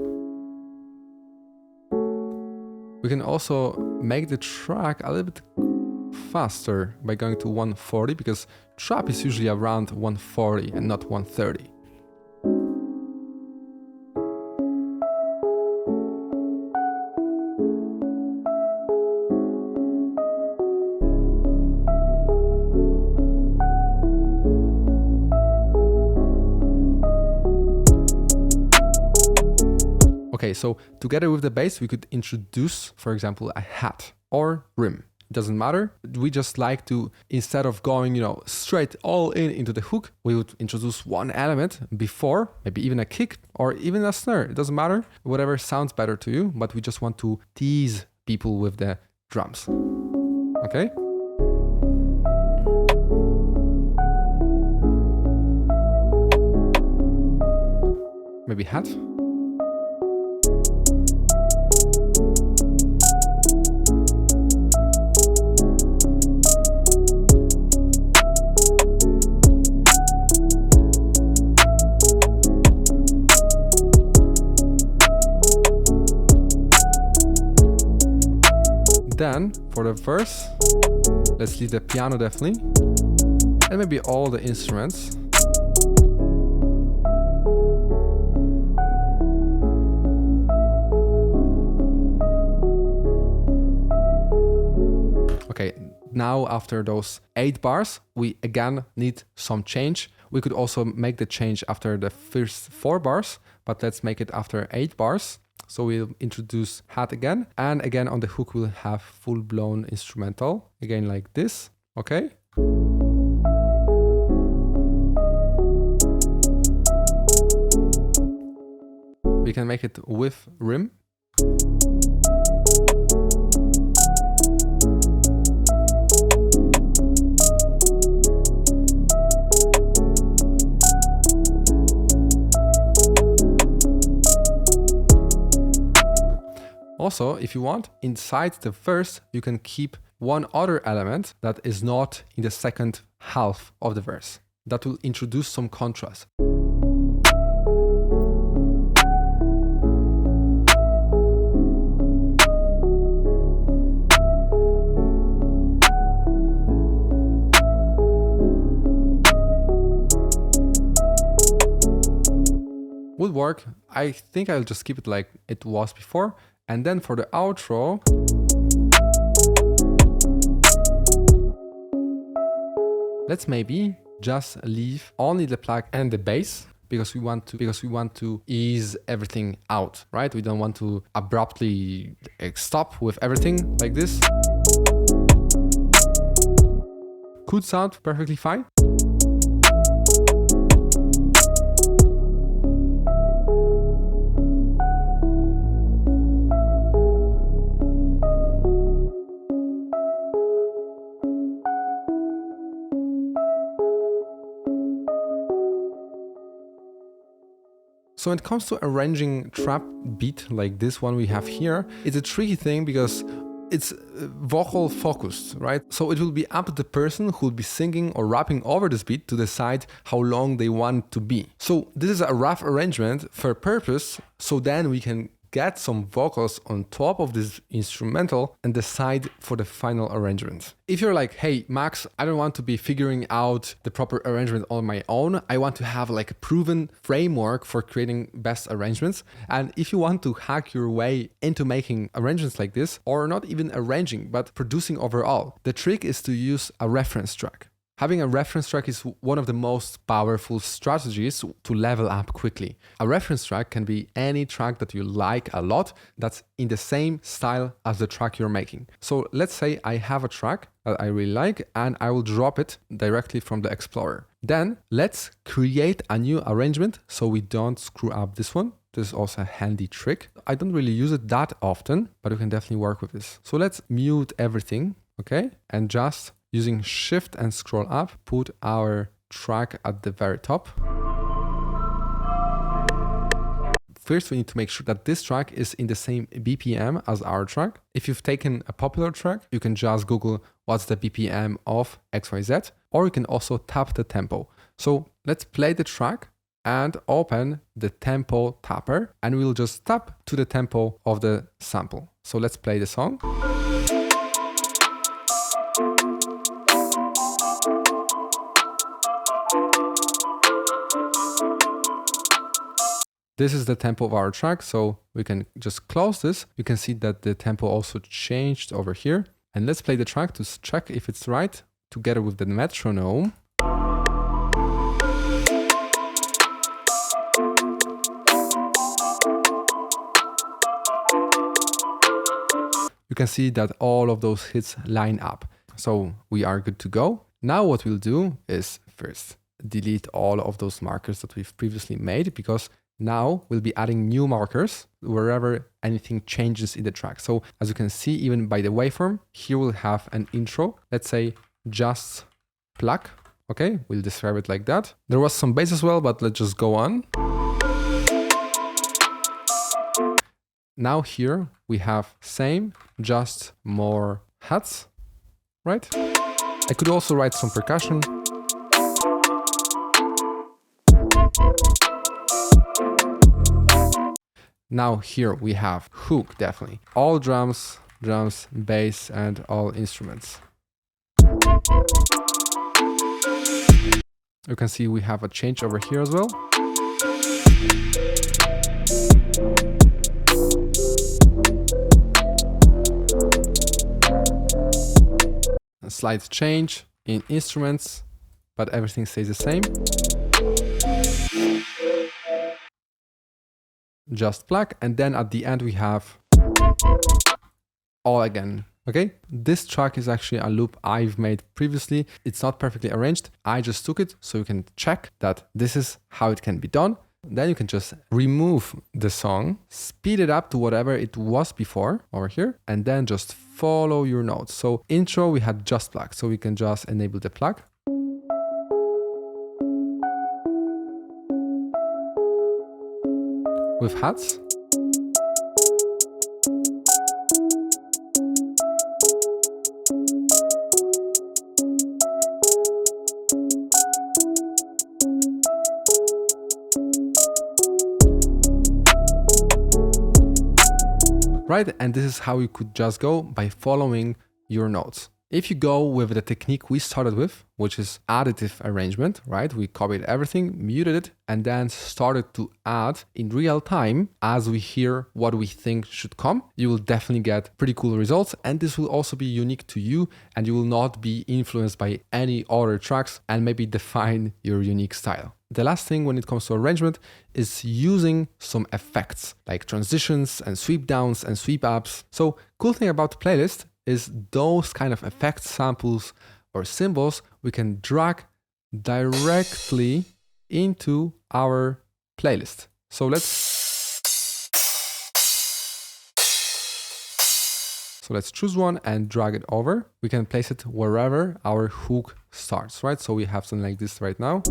We can also make the track a little bit faster by going to 140 because trap is usually around 140 and not 130. Okay, so together with the bass, we could introduce, for example, a hat or rim. It doesn't matter. We just like to, instead of going, straight all in into the hook, we would introduce one element before, maybe even a kick or even a snare. It doesn't matter, whatever sounds better to you, but we just want to tease people with the drums. Okay? Maybe hat. Then for the verse, let's leave the piano definitely, and maybe all the instruments. Okay, now after those 8 bars, we again need some change. We could also make the change after the first 4 bars, but let's make it after 8 bars. So we'll introduce hat again, and again on the hook we'll have full-blown instrumental, again like this, okay? We can make it with rim. Also, if you want, inside the verse, you can keep one other element that is not in the second half of the verse. That will introduce some contrast. Would work. I think I'll just keep it like it was before. And then for the outro, let's maybe just leave only the plug and the bass because we want to ease everything out, right? We don't want to abruptly stop with everything like this. Could sound perfectly fine. So when it comes to arranging trap beat like this one we have here, it's a tricky thing because it's vocal focused, right? So it will be up to the person who will be singing or rapping over this beat to decide how long they want it to be. So this is a rough arrangement for purpose, so then we can get some vocals on top of this instrumental and decide for the final arrangement. If you're like, hey, Max, I don't want to be figuring out the proper arrangement on my own. I want to have like a proven framework for creating best arrangements. And if you want to hack your way into making arrangements like this, or not even arranging, but producing overall, the trick is to use a reference track. Having a reference track is one of the most powerful strategies to level up quickly. A reference track can be any track that you like a lot that's in the same style as the track you're making. So let's say I have a track that I really like and I will drop it directly from the Explorer. Then let's create a new arrangement so we don't screw up this one. This is also a handy trick. I don't really use it that often, but we can definitely work with this. So let's mute everything, okay? And just using shift and scroll up, put our track at the very top. First, we need to make sure that this track is in the same BPM as our track. If you've taken a popular track, you can just Google what's the BPM of XYZ, or you can also tap the tempo. So let's play the track and open the tempo tapper, and we'll just tap to the tempo of the sample. So let's play the song. This is the tempo of our track, so we can just close this. You can see that the tempo also changed over here. And let's play the track to check if it's right, together with the metronome. You can see that all of those hits line up. So we are good to go. Now what we'll do is first delete all of those markers that we've previously made, because now we'll be adding new markers wherever anything changes in the track. So as you can see, even by the waveform, here we'll have an intro. Let's say just pluck. Okay, we'll describe it like that. There was some bass as well, but let's just go on. Now here we have same, just more hats, right? I could also write some percussion. Now here we have hook, definitely. All drums, bass, and all instruments. You can see we have a change over here as well. A slight change in instruments, but everything stays the same. Just pluck, and then at the end we have all again. Okay, this track is actually a loop I've made previously. It's not perfectly arranged. I just took it so you can check that this is how it can be done. Then you can just remove the song, speed it up to whatever it was before over here, and then just follow your notes. So intro, we had just pluck, so we can just enable the pluck. With hats. Right, and this is how you could just go by following your notes. If you go with the technique we started with, which is additive arrangement, right? We copied everything, muted it, and then started to add in real time as we hear what we think should come. You will definitely get pretty cool results, and this will also be unique to you, and you will not be influenced by any other tracks and maybe define your unique style. The last thing when it comes to arrangement is using some effects like transitions and sweep downs and sweep ups. So cool thing about the playlist is those kind of effects, samples or symbols we can drag directly into our playlist. So let's choose one and drag it over. We can place it wherever our hook starts, right? So we have something like this right now.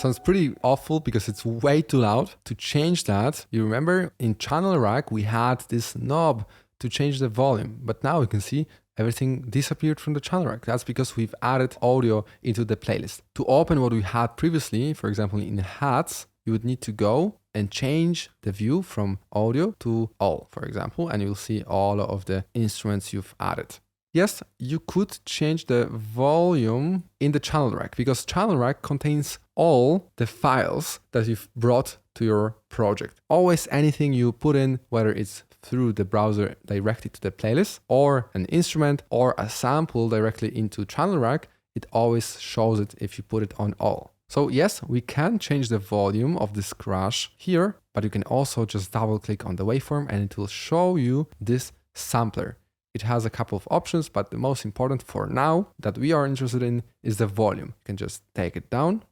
Sounds pretty awful because it's way too loud. To change that, you remember in channel rack, we had this knob to change the volume, but now you can see everything disappeared from the channel rack. That's because we've added audio into the playlist. To open what we had previously, for example, in hats, you would need to go and change the view from audio to all, for example, and you'll see all of the instruments you've added. Yes, you could change the volume in the channel rack because channel rack contains all the files that you've brought to your project. Always anything you put in, whether it's through the browser directly to the playlist or an instrument or a sample directly into channel rack, it always shows it if you put it on all. So yes, we can change the volume of this crash here, but you can also just double click on the waveform and it will show you this sampler. It has a couple of options, but the most important for now that we are interested in is the volume. You can just take it down.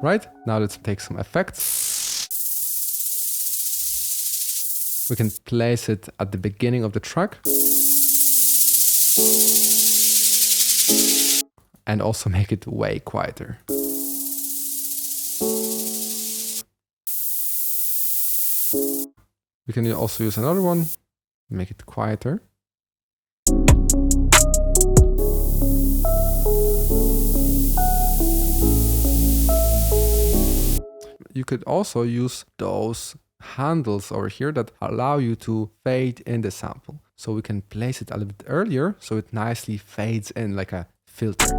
Right, now let's take some effects. We can place it at the beginning of the track. And also make it way quieter. We can also use another one, make it quieter. You could also use those handles over here that allow you to fade in the sample. So we can place it a little bit earlier so it nicely fades in like a filter.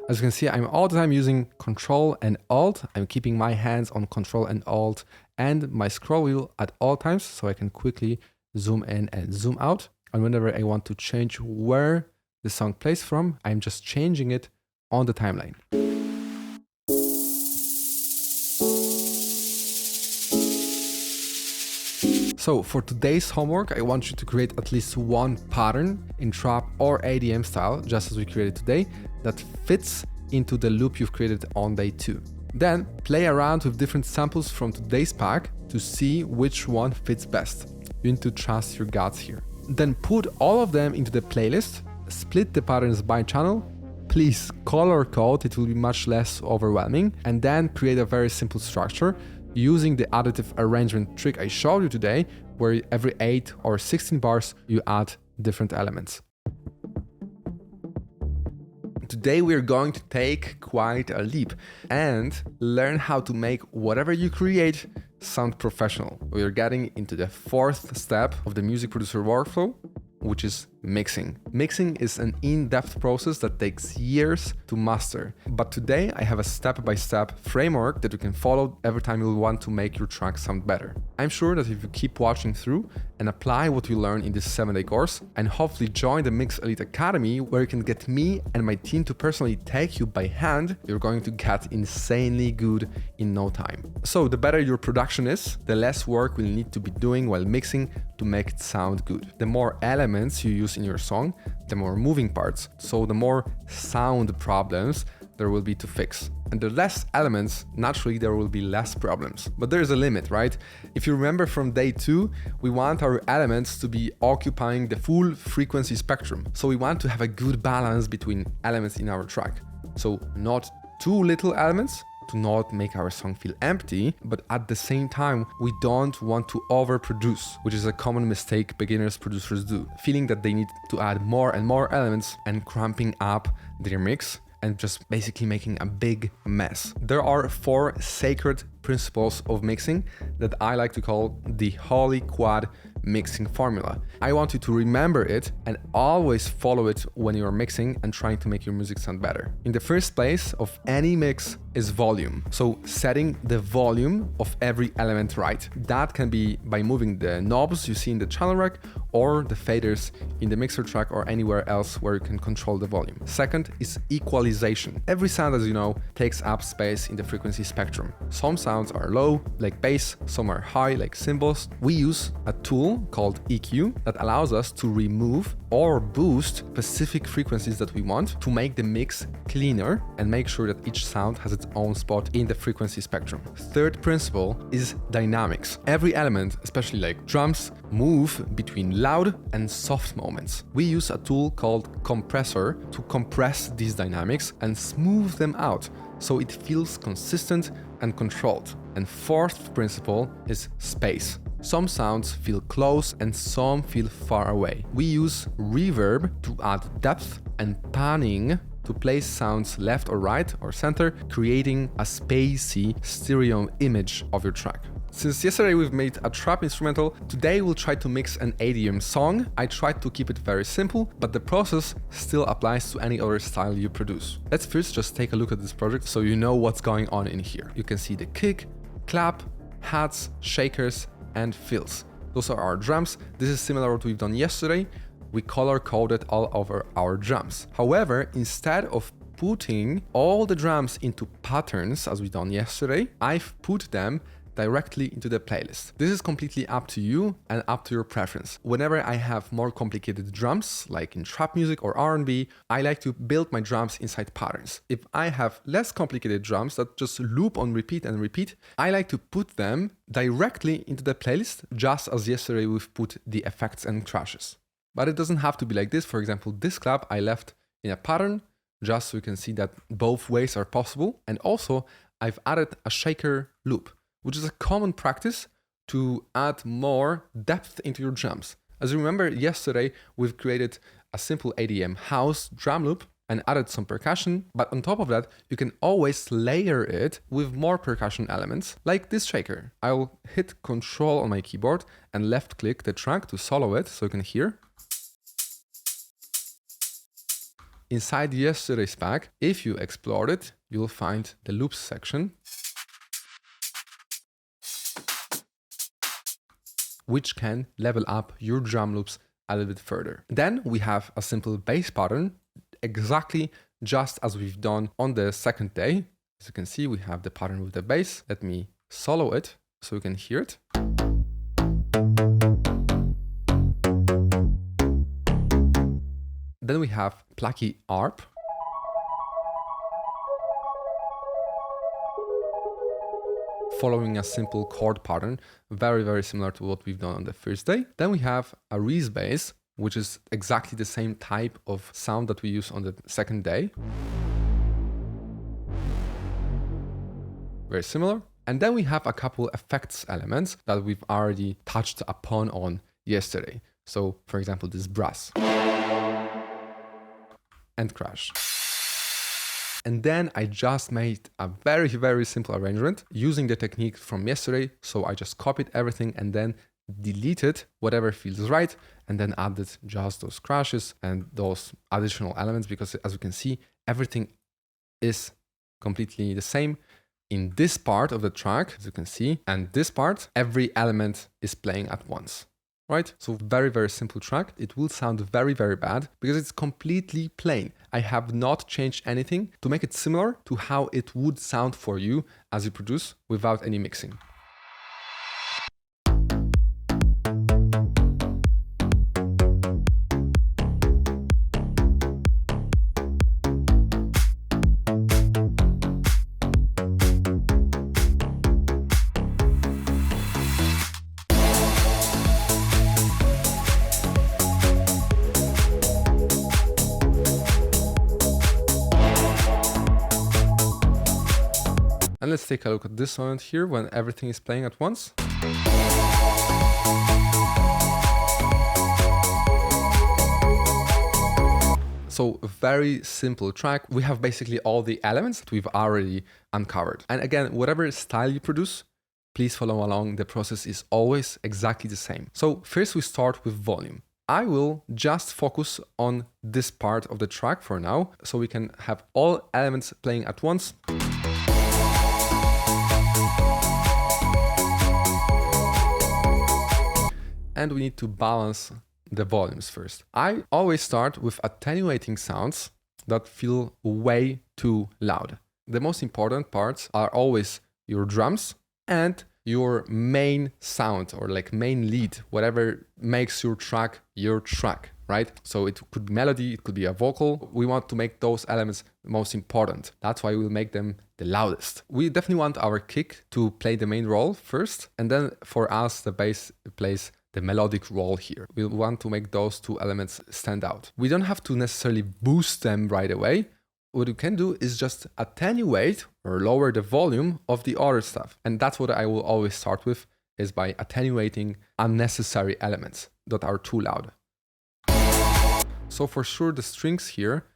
As you can see, I'm all the time using Control and Alt. I'm keeping my hands on Control and Alt and my scroll wheel at all times so I can quickly zoom in and zoom out. And whenever I want to change where the song plays from, I'm just changing it on the timeline. So for today's homework, I want you to create at least one pattern in trap or ADM style, just as we created today, that fits into the loop you've created on day 2. Then play around with different samples from today's pack to see which one fits best. You need to trust your guts here. Then put all of them into the playlist, split the patterns by channel, please color code, it will be much less overwhelming, and then create a very simple structure using the additive arrangement trick I showed you today, where every 8 or 16 bars you add different elements. Today we're going to take quite a leap and learn how to make whatever you create sound professional. We are getting into the 4th step of the music producer workflow, which is mixing. Mixing is an in-depth process that takes years to master. But today I have a step-by-step framework that you can follow every time you want to make your track sound better. I'm sure that if you keep watching through and apply what we learn in this 7-day course, and hopefully join the Mix Elite Academy, where you can get me and my team to personally take you by hand, you're going to get insanely good in no time. So the better your production is, the less work we'll need to be doing while mixing to make it sound good. The more elements you use in your song, the more moving parts, so the more sound problems there will be to fix. And the less elements, naturally there will be less problems. But there's a limit, right? If you remember from day 2, we want our elements to be occupying the full frequency spectrum. So we want to have a good balance between elements in our track. So not too little elements, to not make our song feel empty, but at the same time, we don't want to overproduce, which is a common mistake beginners producers do, feeling that they need to add more and more elements and cramping up their mix and just basically making a big mess. There are 4 sacred principles of mixing that I like to call the Holy Quad mixing formula. I want you to remember it and always follow it when you're mixing and trying to make your music sound better. In the first place of any mix is volume. So setting the volume of every element right. That can be by moving the knobs you see in the channel rack or the faders in the mixer track or anywhere else where you can control the volume. Second is equalization. Every sound, as you know, takes up space in the frequency spectrum. Some sounds sounds are low, like bass, some are high, like cymbals. We use a tool called EQ that allows us to remove or boost specific frequencies that we want to make the mix cleaner and make sure that each sound has its own spot in the frequency spectrum. Third principle is dynamics. Every element, especially like drums, move between loud and soft moments. We use a tool called compressor to compress these dynamics and smooth them out so it feels consistent and controlled. And fourth principle is space. Some sounds feel close and some feel far away. We use reverb to add depth and panning to place sounds left or right or center, creating a spacey stereo image of your track. Since yesterday we've made a trap instrumental, today we'll try to mix an EDM song. I tried to keep it very simple, but the process still applies to any other style you produce. Let's first just take a look at this project so you know what's going on in here. You can see the kick, clap, hats, shakers, and fills. Those are our drums. This is similar to what we've done yesterday. We color-coded all over our drums. However, instead of putting all the drums into patterns as we done yesterday, I've put them directly into the playlist. This is completely up to you and up to your preference. Whenever I have more complicated drums, like in trap music or R&B, I like to build my drums inside patterns. If I have less complicated drums that just loop on repeat and repeat, I like to put them directly into the playlist, just as yesterday we've put the effects and crashes. But it doesn't have to be like this. For example, this clap I left in a pattern, just so you can see that both ways are possible. And also I've added a shaker loop, which is a common practice to add more depth into your drums. As you remember, yesterday we've created a simple EDM house drum loop and added some percussion, but on top of that, you can always layer it with more percussion elements, like this shaker. I'll hit Control on my keyboard and left click the track to solo it so you can hear. Inside yesterday's pack, if you explored it, you'll find the loops section, which can level up your drum loops a little bit further. Then we have a simple bass pattern, exactly just as we've done on the second day. As you can see, we have the pattern with the bass. Let me solo it so you can hear it. Then we have plucky arp. Following a simple chord pattern, very, very similar to what we've done on the first day. Then we have a Reese bass, which is exactly the same type of sound that we use on the second day. Very similar. And then we have a couple effects elements that we've already touched upon on yesterday. So for example, this brass and crash. And then I just made a very, very simple arrangement using the technique from yesterday. So I just copied everything and then deleted whatever feels right and then added just those crashes and those additional elements, because as you can see, everything is completely the same in this part of the track, as you can see, and this part, every element is playing at once. Right? So very, very simple track. It will sound very, very bad because it's completely plain. I have not changed anything to make it similar to how it would sound for you as you produce without any mixing. And let's take a look at this sound here when everything is playing at once. So a very simple track. We have basically all the elements that we've already uncovered. And again, whatever style you produce, please follow along. The process is always exactly the same. So first we start with volume. I will just focus on this part of the track for now, so we can have all elements playing at once. And we need to balance the volumes first. I always start with attenuating sounds that feel way too loud. The most important parts are always your drums, and your main sound or like main lead, whatever makes your track, right? So it could be melody, it could be a vocal. We want to make those elements most important. That's why we'll make them the loudest. We definitely want our kick to play the main role first, and then for us, the bass plays the melodic role here. We want to make those two elements stand out. We don't have to necessarily boost them right away. What you can do is just attenuate or lower the volume of the other stuff. And that's what I will always start with, is by attenuating unnecessary elements that are too loud. So for sure the strings here,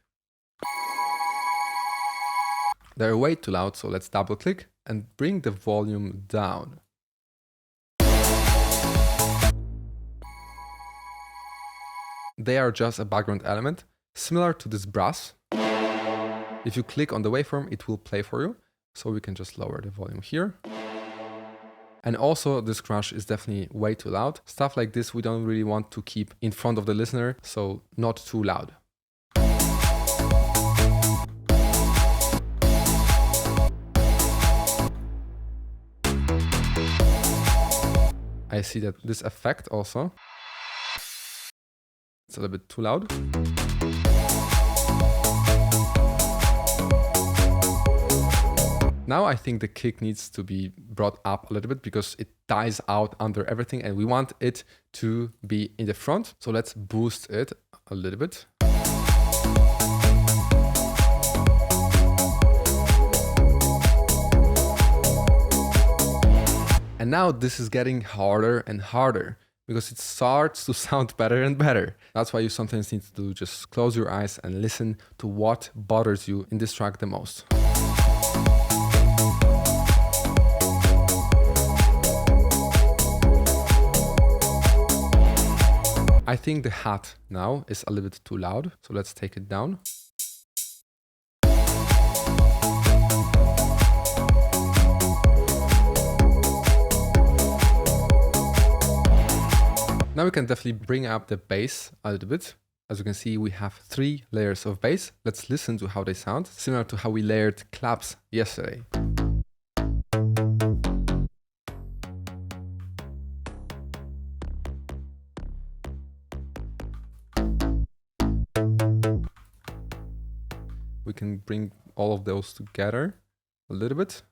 they're way too loud, so let's double click and bring the volume down. They are just a background element, similar to this brass. If you click on the waveform, it will play for you. So we can just lower the volume here. And also this crash is definitely way too loud. Stuff like this we don't really want to keep in front of the listener, so not too loud. I see that this effect also, it's a little bit too loud. Now I think the kick needs to be brought up a little bit because it dies out under everything and we want it to be in the front. So let's boost it a little bit. And now this is getting harder and harder because it starts to sound better and better. That's why you sometimes need to just close your eyes and listen to what bothers you in this track the most. I think the hat now is a little bit too loud, so let's take it down. Now we can definitely bring up the bass a little bit. As you can see, we have 3 layers of bass. Let's listen to how they sound, similar to how we layered claps yesterday. We can bring all of those together a little bit.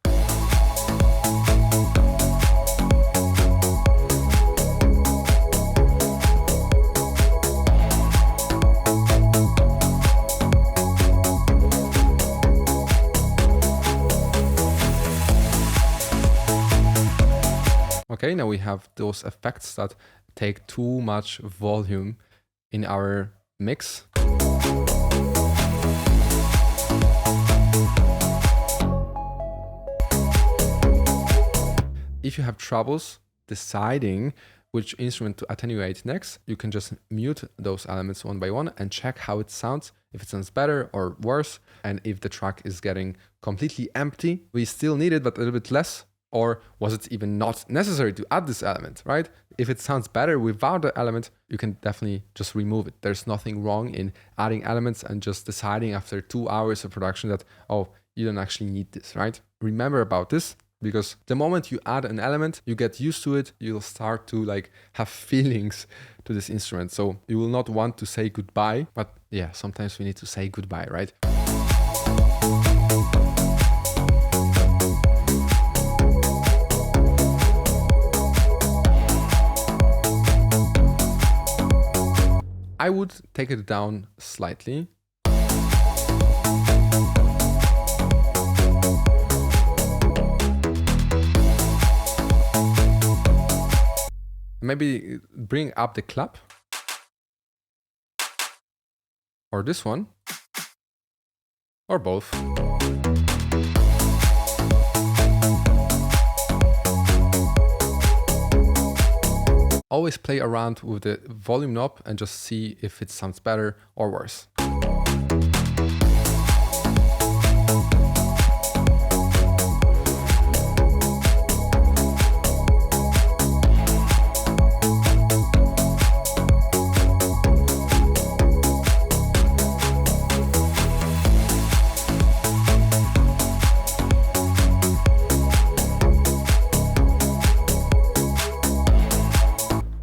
Okay, now we have those effects that take too much volume in our mix. If you have troubles deciding which instrument to attenuate next, you can just mute those elements one by one and check how it sounds, if it sounds better or worse, and if the track is getting completely empty, we still need it, but a little bit less, or was it even not necessary to add this element, right? If it sounds better without the element, you can definitely just remove it. There's nothing wrong in adding elements and just deciding after 2 hours of production that, oh, you don't actually need this, right? Remember about this. Because the moment you add an element, you get used to it, you'll start to like have feelings to this instrument. So you will not want to say goodbye, but yeah, sometimes we need to say goodbye, right? I would take it down slightly. Maybe bring up the clap, or this one, or both. Always play around with the volume knob and just see if it sounds better or worse.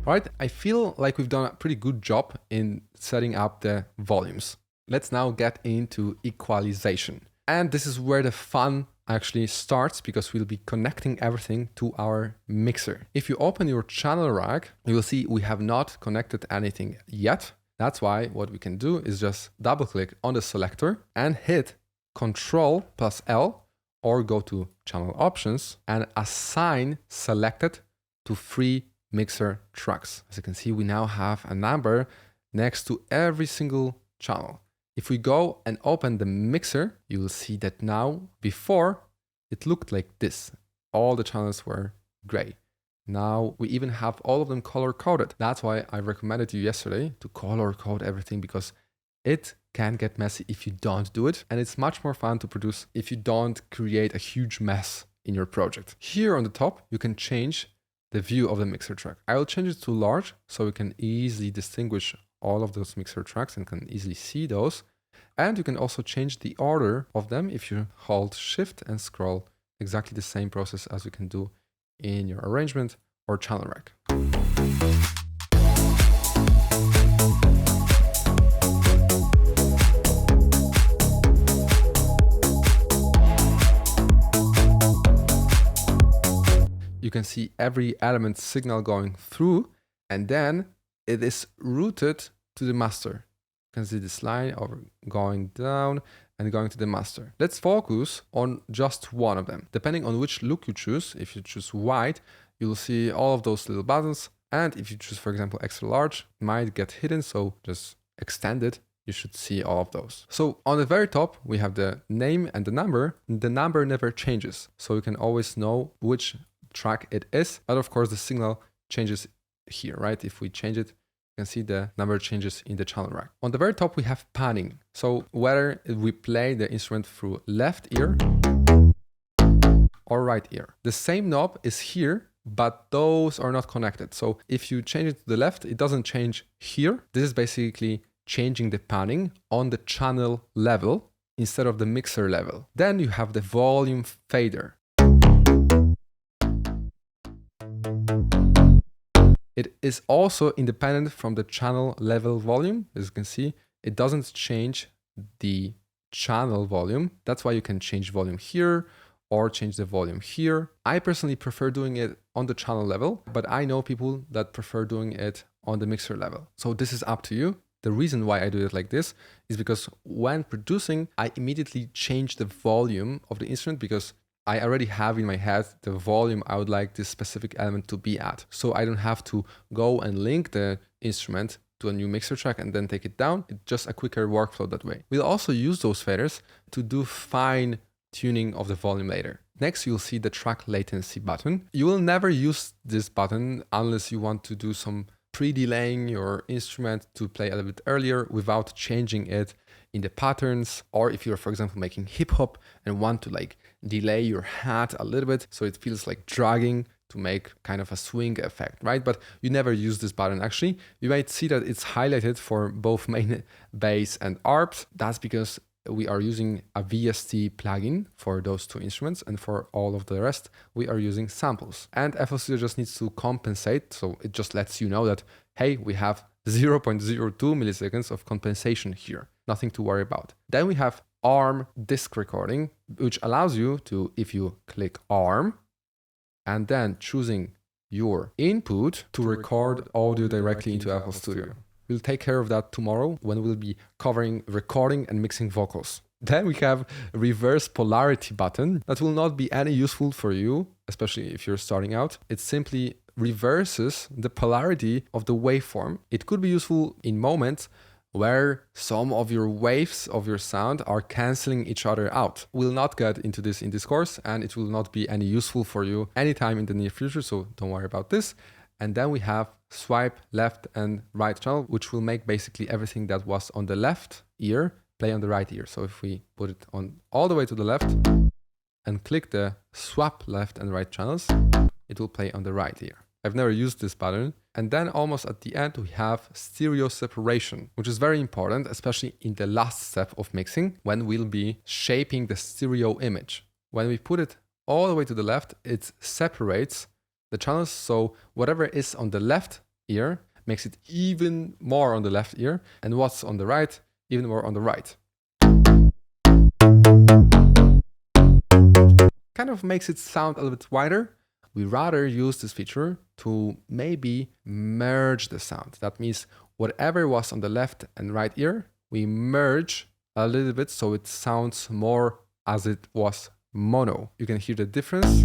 Right, I feel like we've done a pretty good job in setting up the volumes. Let's now get into equalization. And this is where the fun actually starts, because we'll be connecting everything to our mixer. If you open your channel rack, you will see we have not connected anything yet. That's why what we can do is just double click on the selector and hit Ctrl+L, or go to channel options and assign selected to free mixer tracks. As you can see, we now have a number next to every single channel. If we go and open the mixer, you will see that now, before, it looked like this. All the channels were gray. Now we even have all of them color coded. That's why I recommended you yesterday to color code everything, because it can get messy if you don't do it. And it's much more fun to produce if you don't create a huge mess in your project. Here on the top, you can change the view of the mixer track. I will change it to large so we can easily distinguish all of those mixer tracks and can easily see those. And you can also change the order of them if you hold Shift and scroll. Exactly the same process as we can do in your arrangement or channel rack. You can see every element signal going through, and then it is routed to the master. You can see this line over going down and going to the master. Let's focus on just one of them. Depending on which look you choose, if you choose white, you'll see all of those little buttons. And if you choose, for example, extra large, it might get hidden, so just extend it. You should see all of those. So on the very top, we have the name and the number. The number never changes, so you can always know which track it is. But of course, the signal changes here, right? If we change it, you can see the number changes in the channel rack. On the very top, we have panning. So whether we play the instrument through left ear or right ear. The same knob is here, but those are not connected. So if you change it to the left, it doesn't change here. This is basically changing the panning on the channel level instead of the mixer level. Then you have the volume fader. It is also independent from the channel level volume. As you can see, it doesn't change the channel volume. That's why you can change volume here or change the volume here. I personally prefer doing it on the channel level, but I know people that prefer doing it on the mixer level. So this is up to you. The reason why I do it like this is because when producing, I immediately change the volume of the instrument, because I already have in my head the volume I would like this specific element to be at. So I don't have to go and link the instrument to a new mixer track and then take it down. It's just a quicker workflow that way. We'll also use those faders to do fine tuning of the volume later. Next, you'll see the track latency button. You will never use this button unless you want to do some pre-delaying your instrument to play a little bit earlier without changing it in the patterns, or if you're, for example, making hip hop and want to like delay your hat a little bit so it feels like dragging to make kind of a swing effect, right? But you never use this button. Actually, you might see that it's highlighted for both main bass and ARPs. That's because we are using a VST plugin for those two instruments, and for all of the rest, we are using samples. And FL Studio just needs to compensate, so it just lets you know that, hey, we have 0.02 milliseconds of compensation here. Nothing to worry about. Then we have ARM disk recording, which allows you to, if you click ARM and then choosing your input, to record audio directly into FL Studio. We'll take care of that tomorrow when we'll be covering recording and mixing vocals. Then we have reverse polarity button. That will not be any useful for you, especially if you're starting out. It simply reverses the polarity of the waveform. It could be useful in moments where some of your waves of your sound are canceling each other out. We'll not get into this in this course, and it will not be any useful for you anytime in the near future, so don't worry about this. And then we have swipe left and right channel, which will make basically everything that was on the left ear play on the right ear. So if we put it on all the way to the left and click the swap left and right channels, it will play on the right ear. I've never used this pattern. And then almost at the end, we have stereo separation, which is very important, especially in the last step of mixing, when we'll be shaping the stereo image. When we put it all the way to the left, it separates the channels. So whatever is on the left ear makes it even more on the left ear, and what's on the right, even more on the right. Kind of makes it sound a little bit wider. We rather use this feature to maybe merge the sound. That means whatever was on the left and right ear, we merge a little bit so it sounds more as it was mono. You can hear the difference.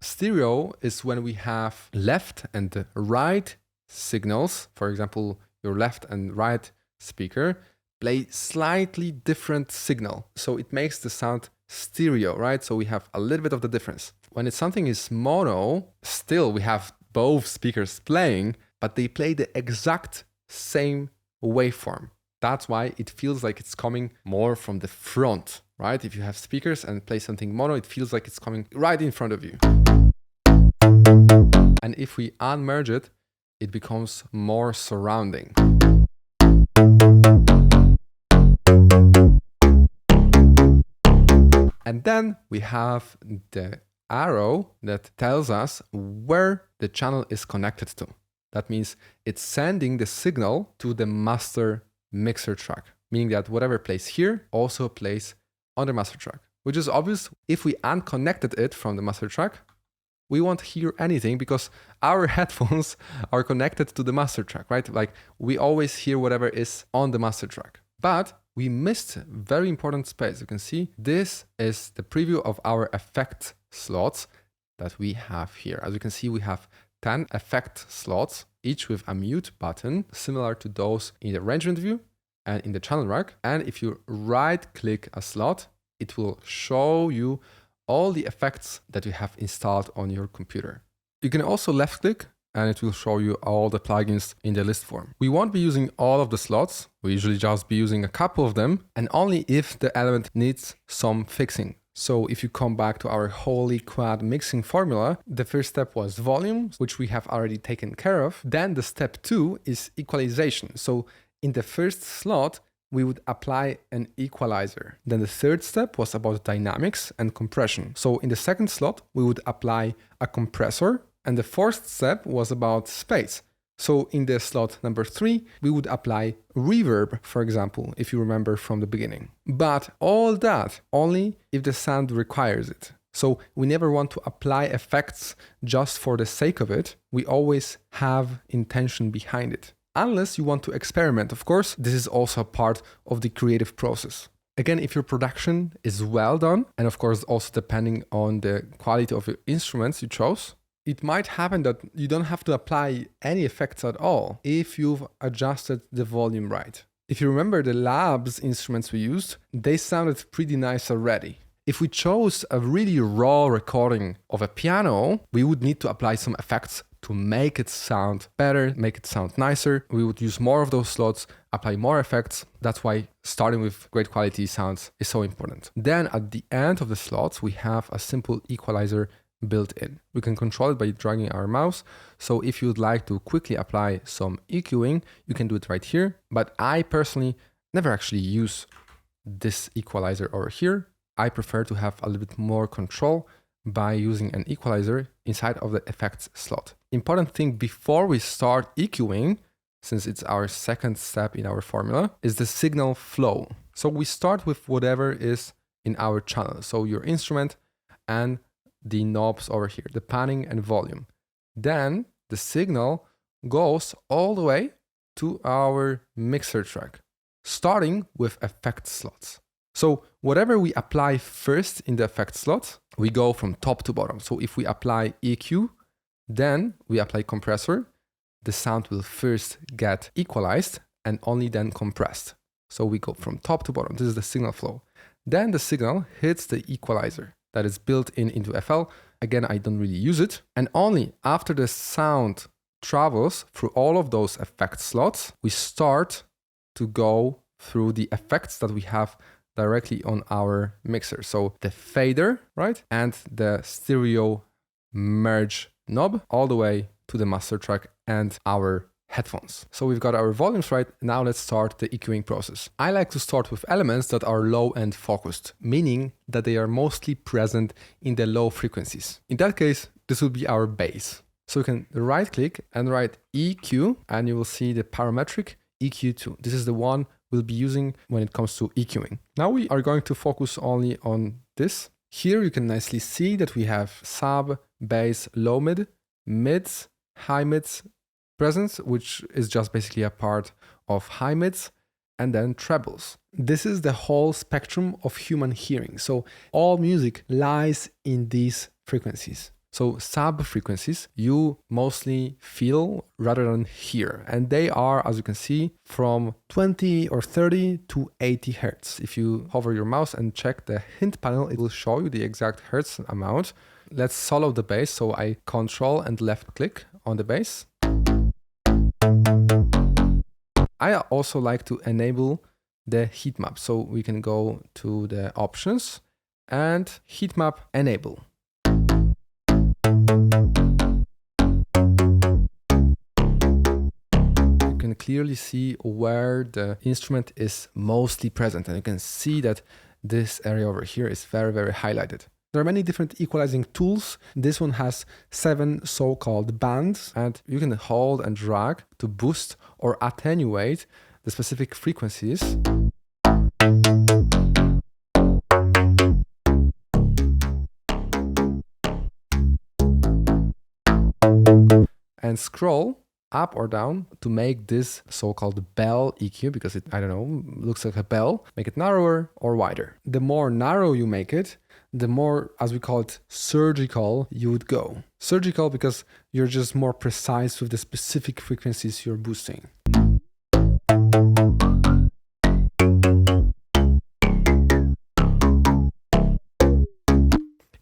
Stereo is when we have left and right signals. For example, your left and right speaker play slightly different signal. So it makes the sound stereo, right? So we have a little bit of the difference. When something is mono, still we have both speakers playing, but they play the exact same waveform. That's why it feels like it's coming more from the front, right? If you have speakers and play something mono, it feels like it's coming right in front of you. And if we unmerge it, it becomes more surrounding. And then we have the arrow that tells us where the channel is connected to. That means it's sending the signal to the master mixer track, meaning that whatever plays here also plays on the master track, which is obvious. If we unconnected it from the master track, we won't hear anything because our headphones are connected to the master track, right? Like we always hear whatever is on the master track. But we missed a very important space. You can see this is the preview of our effect slots that we have here. As you can see, we have 10 effect slots, each with a mute button, similar to those in the arrangement view and in the channel rack. And if you right click a slot, it will show you all the effects that you have installed on your computer. You can also left click and it will show you all the plugins in the list form. We won't be using all of the slots. We usually just be using a couple of them, and only if the element needs some fixing. So if you come back to our holy quad mixing formula, the first step was volume, which we have already taken care of. Then the step 2 is equalization. So in the first slot, we would apply an equalizer. Then the third step was about dynamics and compression. So in the second slot, we would apply a compressor. And the fourth step was about space. So in the slot number 3, we would apply reverb, for example, if you remember from the beginning. But all that only if the sound requires it. So we never want to apply effects just for the sake of it. We always have intention behind it. Unless you want to experiment, of course, this is also a part of the creative process. Again, if your production is well done, and of course also depending on the quality of your instruments you chose, it might happen that you don't have to apply any effects at all if you've adjusted the volume right. If you remember the labs instruments we used, they sounded pretty nice already. If we chose a really raw recording of a piano, we would need to apply some effects to make it sound better, make it sound nicer. We would use more of those slots, apply more effects. That's why starting with great quality sounds is so important. Then at the end of the slots, we have a simple equalizer built in. We can control it by dragging our mouse. So if you'd like to quickly apply some EQing, you can do it right here. But I personally never actually use this equalizer over here. I prefer to have a little bit more control by using an equalizer inside of the effects slot. Important thing before we start EQing, since it's our second step in our formula, is the signal flow. So we start with whatever is in our channel. So your instrument and the knobs over here, the panning and volume. Then the signal goes all the way to our mixer track, starting with effect slots. So whatever we apply first in the effect slot, we go from top to bottom. So if we apply EQ, then we apply compressor, the sound will first get equalized and only then compressed. So we go from top to bottom. This is the signal flow. Then the signal hits the equalizer that is built into FL. Again, I don't really use it. And only after the sound travels through all of those effect slots, we start to go through the effects that we have directly on our mixer. So the fader, right? And the stereo merge knob all the way to the master track and our headphones. So we've got our volumes right. Now let's start the EQing process. I like to start with elements that are low and focused, meaning that they are mostly present in the low frequencies. In that case, this will be our bass. So you can right click and write EQ, and you will see the parametric EQ2. This is the one we'll be using when it comes to EQing. Now we are going to focus only on this. Here you can nicely see that we have sub, bass, low mid, mids, high mids present, which is just basically a part of high mids, and then trebles. This is the whole spectrum of human hearing. So all music lies in these frequencies. So sub frequencies you mostly feel rather than hear. And they are, as you can see, from 20 or 30 to 80 Hertz. If you hover your mouse and check the hint panel, it will show you the exact Hertz amount. Let's solo the bass. So I control and left click on the bass. I also like to enable the heat map. So we can go to the options and heat map enable. You can clearly see where the instrument is mostly present, and you can see that this area over here is very, very highlighted. There are many different equalizing tools. This one has 7 so-called bands, and you can hold and drag to boost or attenuate the specific frequencies. And scroll up or down to make this so-called bell EQ, because it, I don't know, looks like a bell. Make it narrower or wider. The more narrow you make it, the more, as we call it, surgical you would go. Surgical because you're just more precise with the specific frequencies you're boosting.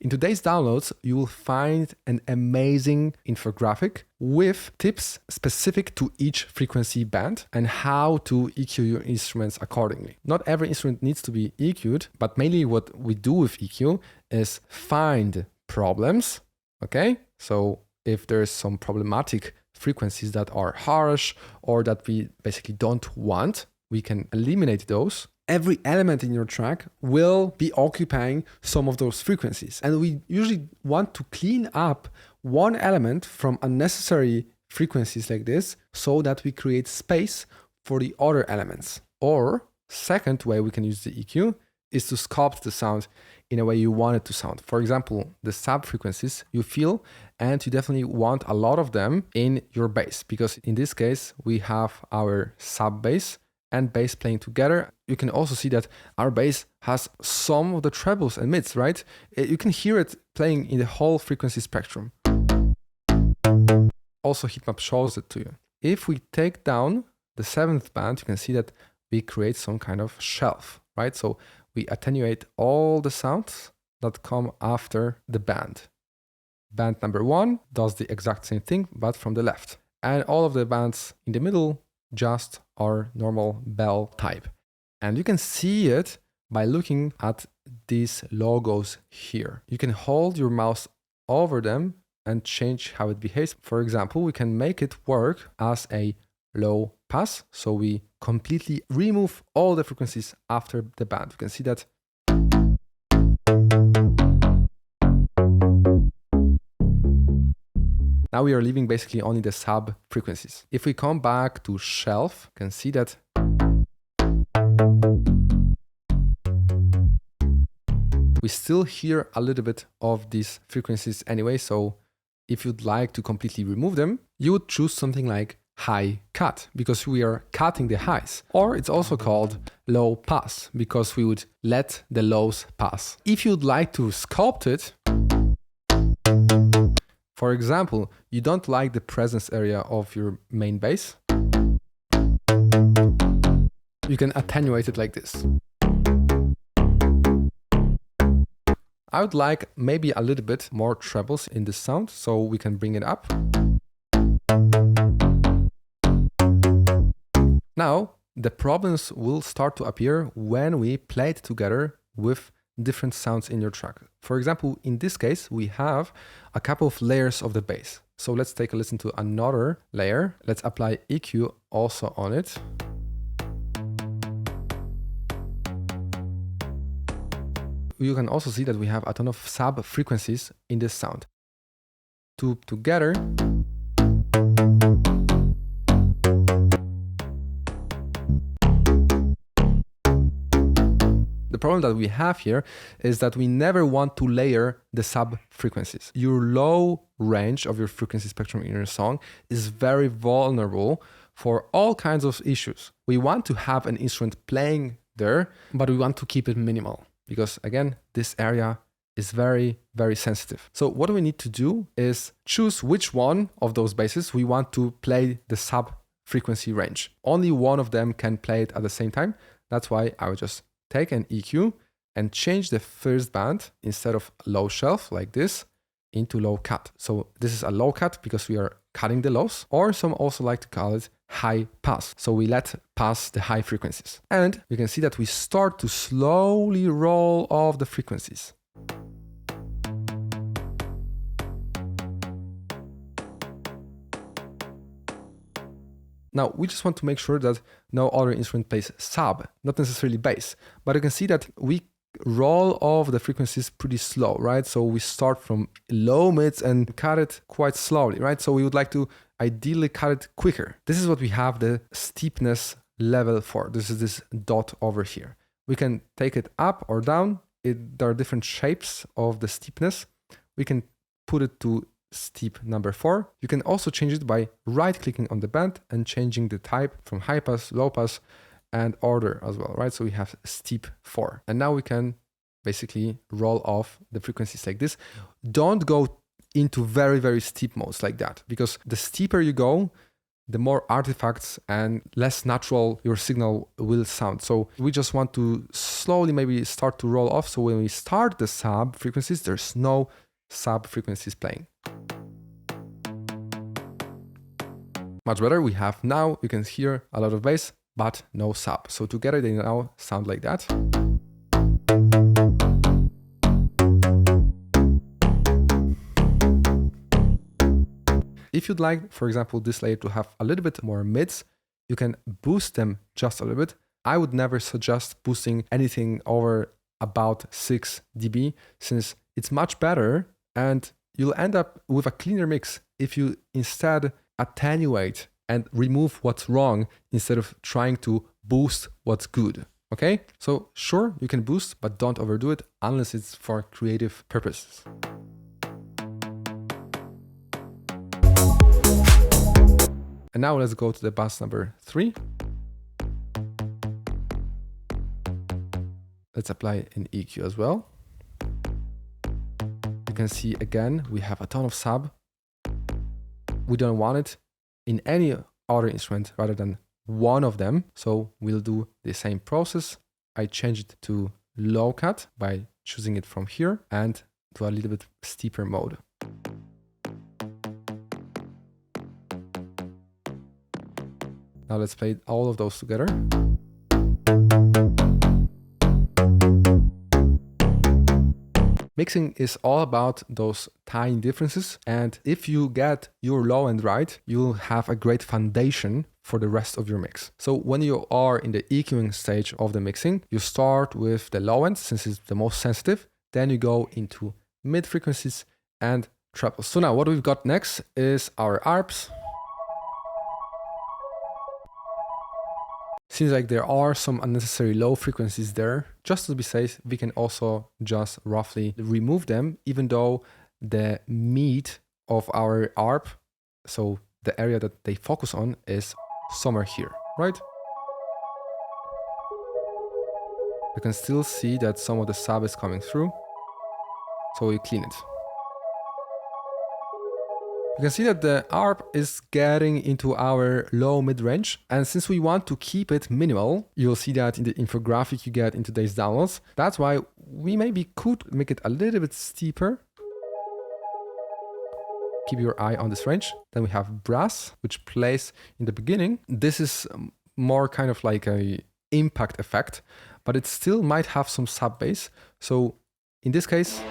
In today's downloads, you will find an amazing infographic with tips specific to each frequency band and how to EQ your instruments accordingly. Not every instrument needs to be EQ'd, but mainly what we do with EQ is find problems, okay? So if there's some problematic frequencies that are harsh or that we basically don't want, we can eliminate those. Every element in your track will be occupying some of those frequencies. And we usually want to clean up one element from unnecessary frequencies like this so that we create space for the other elements. Or second way we can use the EQ is to sculpt the sound in a way you want it to sound. For example, the sub frequencies you feel, and you definitely want a lot of them in your bass, because in this case we have our sub bass and bass playing together. You can also see that our bass has some of the trebles and mids, right? You can hear it playing in the whole frequency spectrum. Also, heatmap shows it to you. If we take down the 7th band, you can see that we create some kind of shelf, right? So we attenuate all the sounds that come after the band. Band number 1 does the exact same thing, but from the left. And all of the bands in the middle just our normal bell type. And you can see it by looking at these logos here. You can hold your mouse over them and change how it behaves. For example, we can make it work as a low pass. So we completely remove all the frequencies after the band. You can see that. Now we are leaving basically only the sub frequencies. If we come back to shelf, you can see that we still hear a little bit of these frequencies anyway. So if you'd like to completely remove them, you would choose something like high cut, because we are cutting the highs. Or it's also called low pass, because we would let the lows pass. If you'd like to sculpt it, for example, you don't like the presence area of your main bass, you can attenuate it like this. I would like maybe a little bit more trebles in this sound, so we can bring it up. Now, the problems will start to appear when we play it together with different sounds in your track. For example, in this case, we have a couple of layers of the bass. So let's take a listen to another layer. Let's apply EQ also on it. You can also see that we have a ton of sub frequencies in this sound. Two together. The problem that we have here is that we never want to layer the sub frequencies. Your low range of your frequency spectrum in your song is very vulnerable for all kinds of issues. We want to have an instrument playing there, but we want to keep it minimal because, again, this area is very, very sensitive. So what we need to do is choose which one of those basses we want to play the sub frequency range. Only one of them can play it at the same time. That's why I would just take an EQ and change the first band instead of low shelf like this into low cut. So this is a low cut because we are cutting the lows, or some also like to call it high pass. So we let pass the high frequencies. And you can see that we start to slowly roll off the frequencies. Now, we just want to make sure that no other instrument plays sub, not necessarily bass. But you can see that we roll off the frequencies pretty slow, right? So we start from low mids and cut it quite slowly, right? So we would like to ideally cut it quicker. This is what we have the steepness level for. This is this dot over here. We can take it up or down. There are different shapes of the steepness. We can put it to steep number 4. You can also change it by right-clicking on the band and changing the type from high pass, low pass, and order as well, right? So we have steep 4. And now we can basically roll off the frequencies like this. Don't go into very, very steep modes like that, because the steeper you go, the more artifacts and less natural your signal will sound. So we just want to slowly maybe start to roll off. So when we start the sub frequencies, there's no sub frequencies playing. Much better. We have now, you can hear a lot of bass, but no sub. So together they now sound like that. If you'd like, for example, this layer to have a little bit more mids, you can boost them just a little bit. I would never suggest boosting anything over about 6 dB, since it's much better and you'll end up with a cleaner mix if you instead attenuate and remove what's wrong instead of trying to boost what's good. Okay? So sure, you can boost, but don't overdo it unless it's for creative purposes. And now let's go to the bass number 3. Let's apply an EQ as well. You can see again, we have a ton of sub. We don't want it in any other instrument rather than one of them. So we'll do the same process. I change it to low cut by choosing it from here and to a little bit steeper mode. Now let's play all of those together. Mixing is all about those tiny differences, and if you get your low end right, you'll have a great foundation for the rest of your mix. So when you are in the EQing stage of the mixing, you start with the low end since it's the most sensitive, then you go into mid frequencies and trebles. So now what we've got next is our ARPs. Seems like there are some unnecessary low frequencies there. Just to be safe, we can also just roughly remove them, even though the meat of our ARP, so the area that they focus on, is somewhere here, right? You can still see that some of the sub is coming through, so we clean it. You can see that the ARP is getting into our low mid range, and since we want to keep it minimal, you'll see that in the infographic you get in today's downloads. That's why we maybe could make it a little bit steeper. Keep your eye on this range. Then we have brass, which plays in the beginning. This is more kind of like a impact effect, but it still might have some sub bass. So In this case,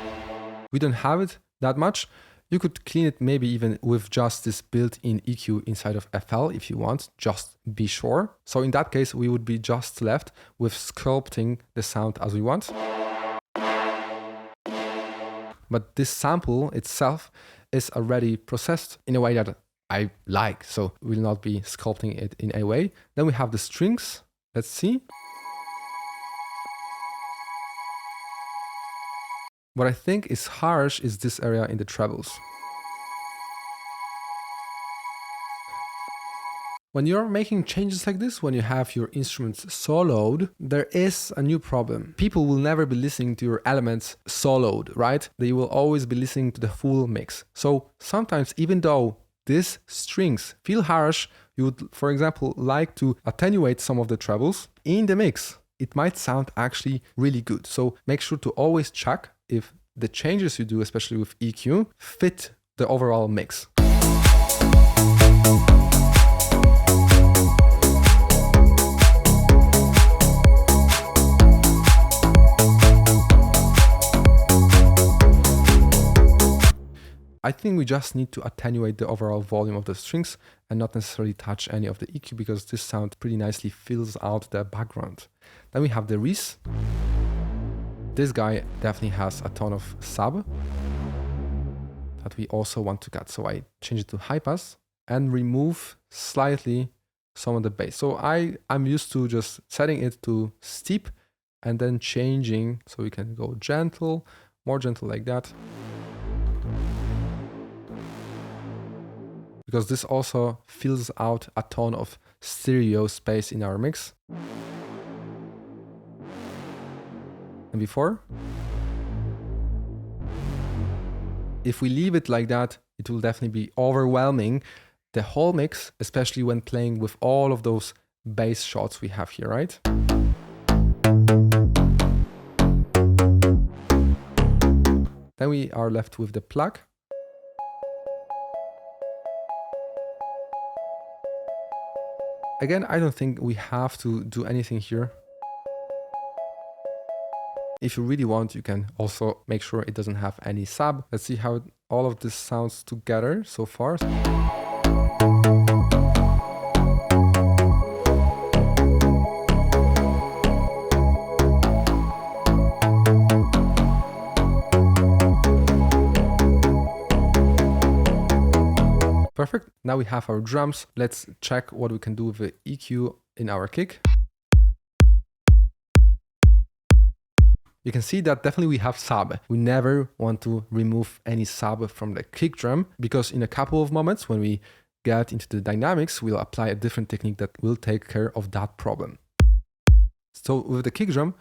we don't have it that much. You could clean it maybe even with just this built-in EQ inside of FL if you want, just be sure. So in that case, we would be just left with sculpting the sound as we want. But this sample itself is already processed in a way that I like, so we'll not be sculpting it in a way. Then we have the strings. Let's see. What I think is harsh is this area in the trebles. When you're making changes like this, when you have your instruments soloed, there is a new problem. People will never be listening to your elements soloed, right? They will always be listening to the full mix. So sometimes, even though these strings feel harsh, you would, for example, like to attenuate some of the trebles in the mix. It might sound actually really good. So make sure to always check if the changes you do, especially with EQ, fit the overall mix. I think we just need to attenuate the overall volume of the strings and not necessarily touch any of the EQ, because this sound pretty nicely fills out the background. Then we have the Reese. This guy definitely has a ton of sub that we also want to cut. So I change it to high pass and remove slightly some of the bass. So I'm used to just setting it to steep and then changing, so we can go gentle, more gentle like that. Because this also fills out a ton of stereo space in our mix. And before, if we leave it like that, it will definitely be overwhelming the whole mix, especially when playing with all of those bass shots we have here, right? Then we are left with the plug. Again, I don't think we have to do anything here. If you really want, you can also make sure it doesn't have any sub. Let's see how all of this sounds together so far. Perfect. Now we have our drums. Let's check what we can do with the EQ in our kick. You can see that definitely we have sub. We never want to remove any sub from the kick drum, because in a couple of moments when we get into the dynamics, we'll apply a different technique that will take care of that problem. So with the kick drum,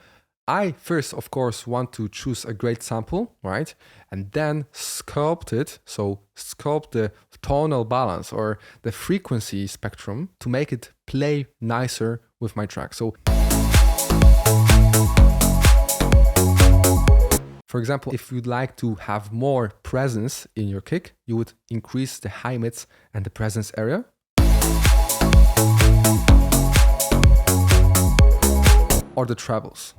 I first, of course, want to choose a great sample, right? And then sculpt it. So sculpt the tonal balance or the frequency spectrum to make it play nicer with my track. So for example, if you'd like to have more presence in your kick, you would increase the high mids and the presence area. Or the trebles.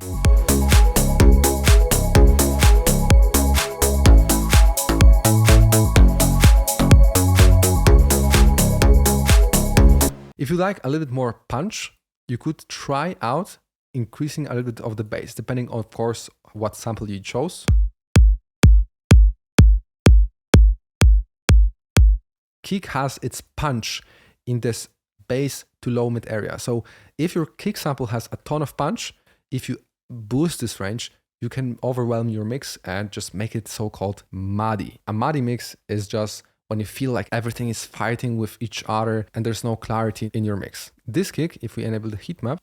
If you like a little bit more punch, you could try out increasing a little bit of the bass, depending on, of course, what sample you chose. Kick has its punch in this bass to low mid area. So if your kick sample has a ton of punch, if you boost this range, you can overwhelm your mix and just make it so-called muddy. A muddy mix is just when you feel like everything is fighting with each other and there's no clarity in your mix. This kick, if we enable the heat map,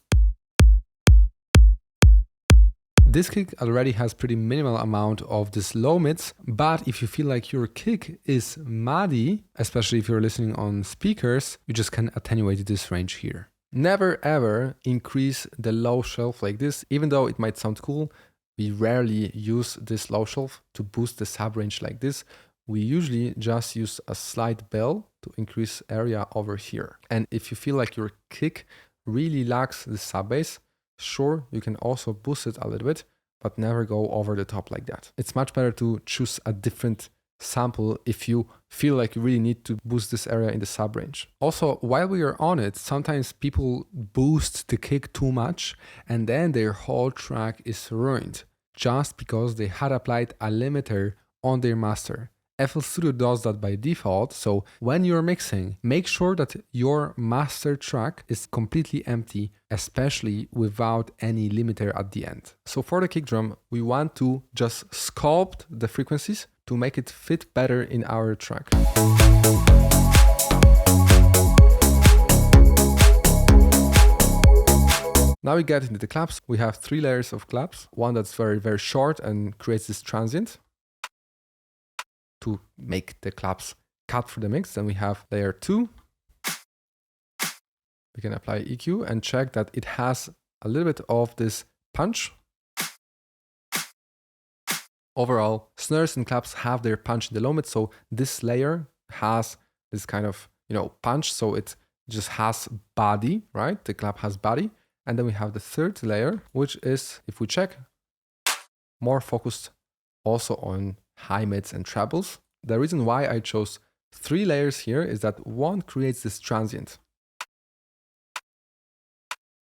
this kick already has pretty minimal amount of this low mids, but if you feel like your kick is muddy, especially if you're listening on speakers, you just can attenuate this range here. Never ever increase the low shelf like this, even though it might sound cool. We rarely use this low shelf to boost the sub range like this. We usually just use a slight bell to increase area over here. And if you feel like your kick really lacks the sub bass, sure, you can also boost it a little bit, but never go over the top like that. It's much better to choose a different sample if you feel like you really need to boost this area in the sub range. Also, while we are on it, sometimes people boost the kick too much and then their whole track is ruined just because they had applied a limiter on their master. FL Studio does that by default, so when you're mixing, make sure that your master track is completely empty, especially without any limiter at the end. So for the kick drum, we want to just sculpt the frequencies to make it fit better in our track. Now we get into the claps. We have 3 layers of claps. One that's very, very short and creates this transient to make the claps cut for the mix. Then we have layer 2. We can apply EQ and check that it has a little bit of this punch. Overall, snares and claps have their punch in the low mid, so this layer has this kind of, punch, so it just has body, right? The clap has body. And then we have the 3rd layer, which is, if we check, more focused also on high mids and trebles. The reason why I chose 3 layers here is that one creates this transient,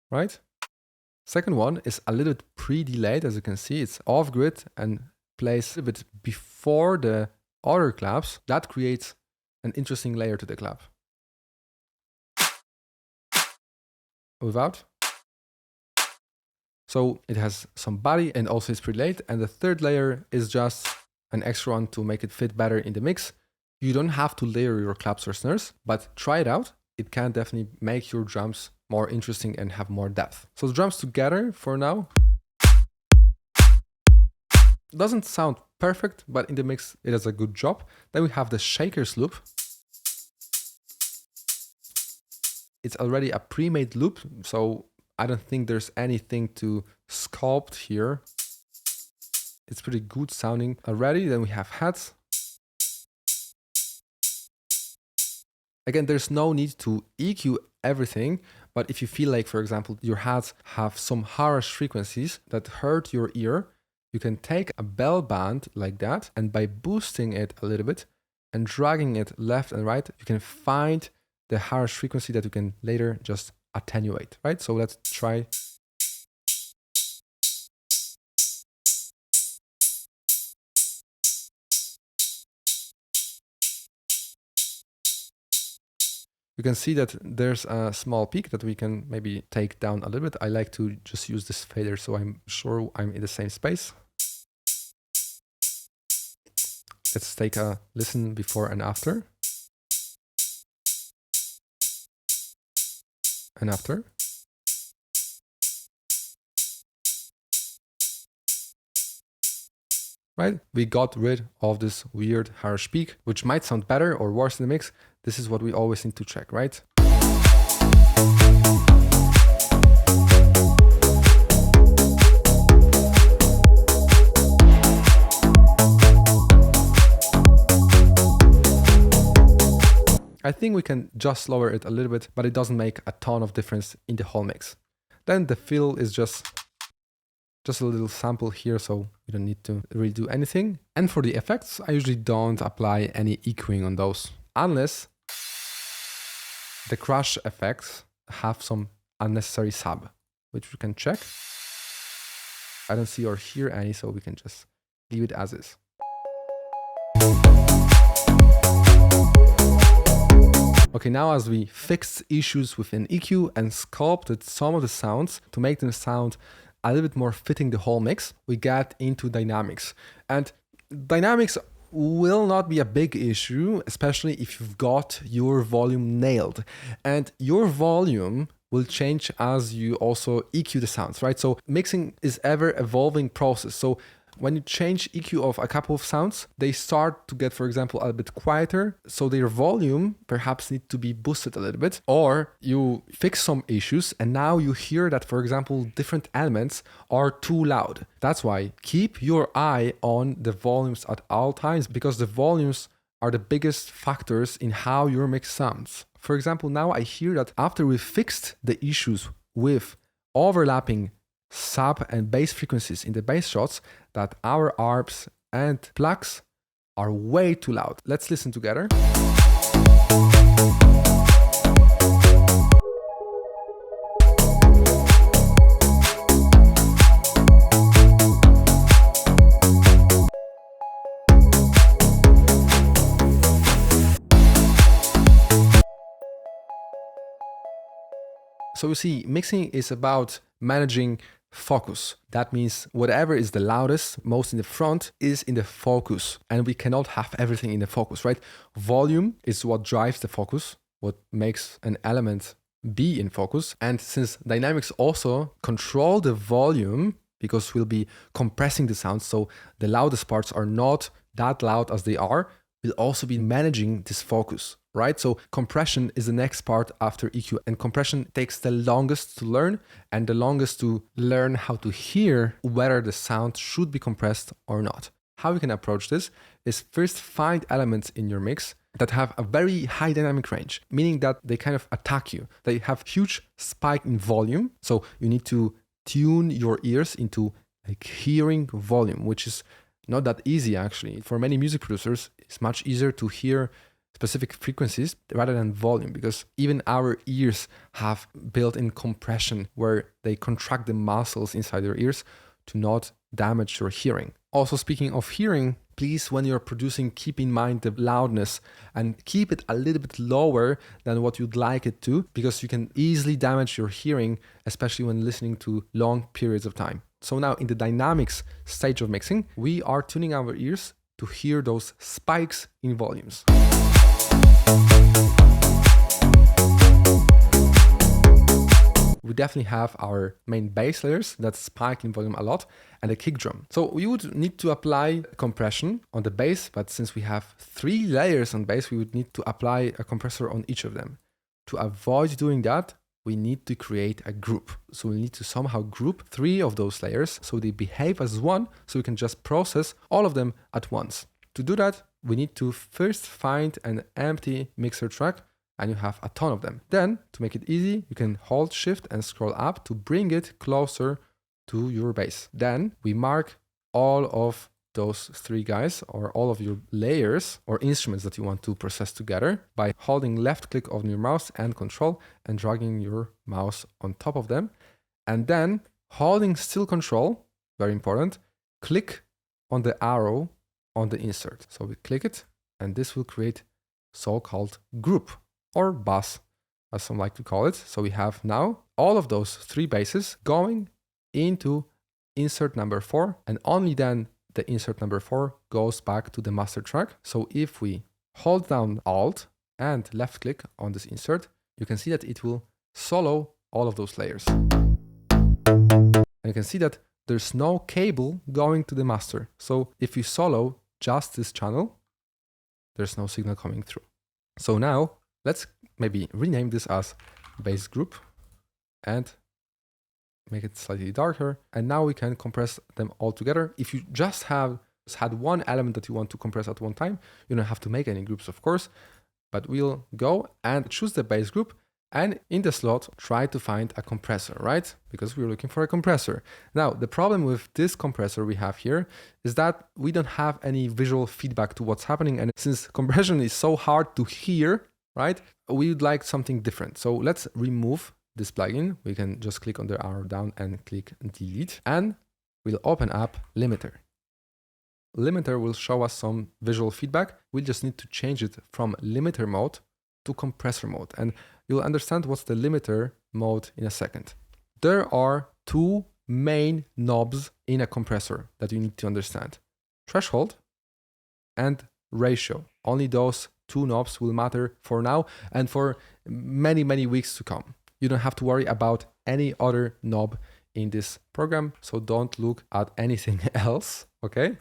right? Second one is a little bit pre-delayed, as you can see, it's off grid and plays a bit before the other claps. That creates an interesting layer to the clap. Without. So it has some body and also it's pre-delayed. And the 3rd layer is just an extra one to make it fit better in the mix. You don't have to layer your claps or snares, but try it out. It can definitely make your drums more interesting and have more depth. So the drums together for now. Doesn't sound perfect, but in the mix it does a good job. Then we have the shakers loop. It's already a pre-made loop, so I don't think there's anything to sculpt here. It's pretty good sounding already. Then we have hats. Again, there's no need to EQ everything, but if you feel like, for example, your hats have some harsh frequencies that hurt your ear, you can take a bell band like that, and by boosting it a little bit and dragging it left and right, you can find the harsh frequency that you can later just attenuate, right? So let's try. You can see that there's a small peak that we can maybe take down a little bit. I like to just use this fader so I'm sure I'm in the same space. Let's take a listen before and after. And after. Right? We got rid of this weird harsh peak, which might sound better or worse in the mix. This is what we always need to check, right? I think we can just lower it a little bit, but it doesn't make a ton of difference in the whole mix. Then the fill is just a little sample here, so you don't need to really do anything. And for the effects, I usually don't apply any EQing on those, unless the crash effects have some unnecessary sub, which we can check. I don't see or hear any, so we can just leave it as is. Okay, now as we fixed issues within EQ and sculpted some of the sounds to make them sound a little bit more fitting the whole mix, we get into dynamics. And dynamics will not be a big issue, especially if you've got your volume nailed. And your volume will change as you also EQ the sounds, right? So mixing is ever evolving process. So when you change EQ of a couple of sounds, they start to get, for example, a bit quieter. So their volume perhaps need to be boosted a little bit, or you fix some issues and now you hear that, for example, different elements are too loud. That's why keep your eye on the volumes at all times, because the volumes are the biggest factors in how your mix sounds. For example, now I hear that after we fixed the issues with overlapping sub and bass frequencies in the bass shots that our arps and plugs are way too loud. Let's listen together. So you see, mixing is about managing focus. That means whatever is the loudest, most in the front, is in the focus. And we cannot have everything in the focus, right? Volume is what drives the focus, what makes an element be in focus. And since dynamics also control the volume, because we'll be compressing the sound, so the loudest parts are not that loud as they are, we'll also be managing this focus, right? So compression is the next part after EQ, and compression takes the longest to learn and the longest to learn how to hear whether the sound should be compressed or not. How you can approach this is first find elements in your mix that have a very high dynamic range, meaning that they kind of attack you. They have huge spike in volume. So you need to tune your ears into like hearing volume, which is not that easy actually. For many music producers, it's much easier to hear specific frequencies rather than volume, because even our ears have built-in compression where they contract the muscles inside your ears to not damage your hearing. Also, speaking of hearing, please, when you're producing, keep in mind the loudness and keep it a little bit lower than what you'd like it to, because you can easily damage your hearing, especially when listening to long periods of time. So now in the dynamics stage of mixing, we are tuning our ears to hear those spikes in volumes. We definitely have our main bass layers that spike in volume a lot and a kick drum. So we would need to apply compression on the bass, but since we have 3 layers on bass, we would need to apply a compressor on each of them. To avoid doing that, we need to create a group. So we need to somehow group 3 of those layers so they behave as one, so we can just process all of them at once. To do that, we need to first find an empty mixer track, and you have a ton of them. Then, to make it easy, you can hold shift and scroll up to bring it closer to your bass. Then we mark all of those 3 guys or all of your layers or instruments that you want to process together by holding left click on your mouse and control and dragging your mouse on top of them. And then holding still control, very important, click on the arrow on the insert. So we click it and this will create so-called group or bus, as some like to call it. So we have now all of those 3 basses going into insert number 4, and only then the insert number 4 goes back to the master track. So if we hold down Alt and left click on this insert, you can see that it will solo all of those layers. And you can see that there's no cable going to the master. So if you solo just this channel, there's no signal coming through. So now let's maybe rename this as bass group and make it slightly darker. And now we can compress them all together. If you just had one element that you want to compress at one time, you don't have to make any groups, of course, but we'll go and choose the bass group and in the slot, try to find a compressor, right? Because we're looking for a compressor. Now, the problem with this compressor we have here is that we don't have any visual feedback to what's happening. And since compression is so hard to hear, right? We would like something different. So let's remove this plugin. We can just click on the arrow down and click delete, and we'll open up limiter. Limiter will show us some visual feedback. We just need to change it from limiter mode to compressor mode. And you'll understand what's the limiter mode in a second. There are 2 main knobs in a compressor that you need to understand: threshold and ratio. Only those 2 knobs will matter for now and for many, many weeks to come. You don't have to worry about any other knob in this program, so don't look at anything else, okay?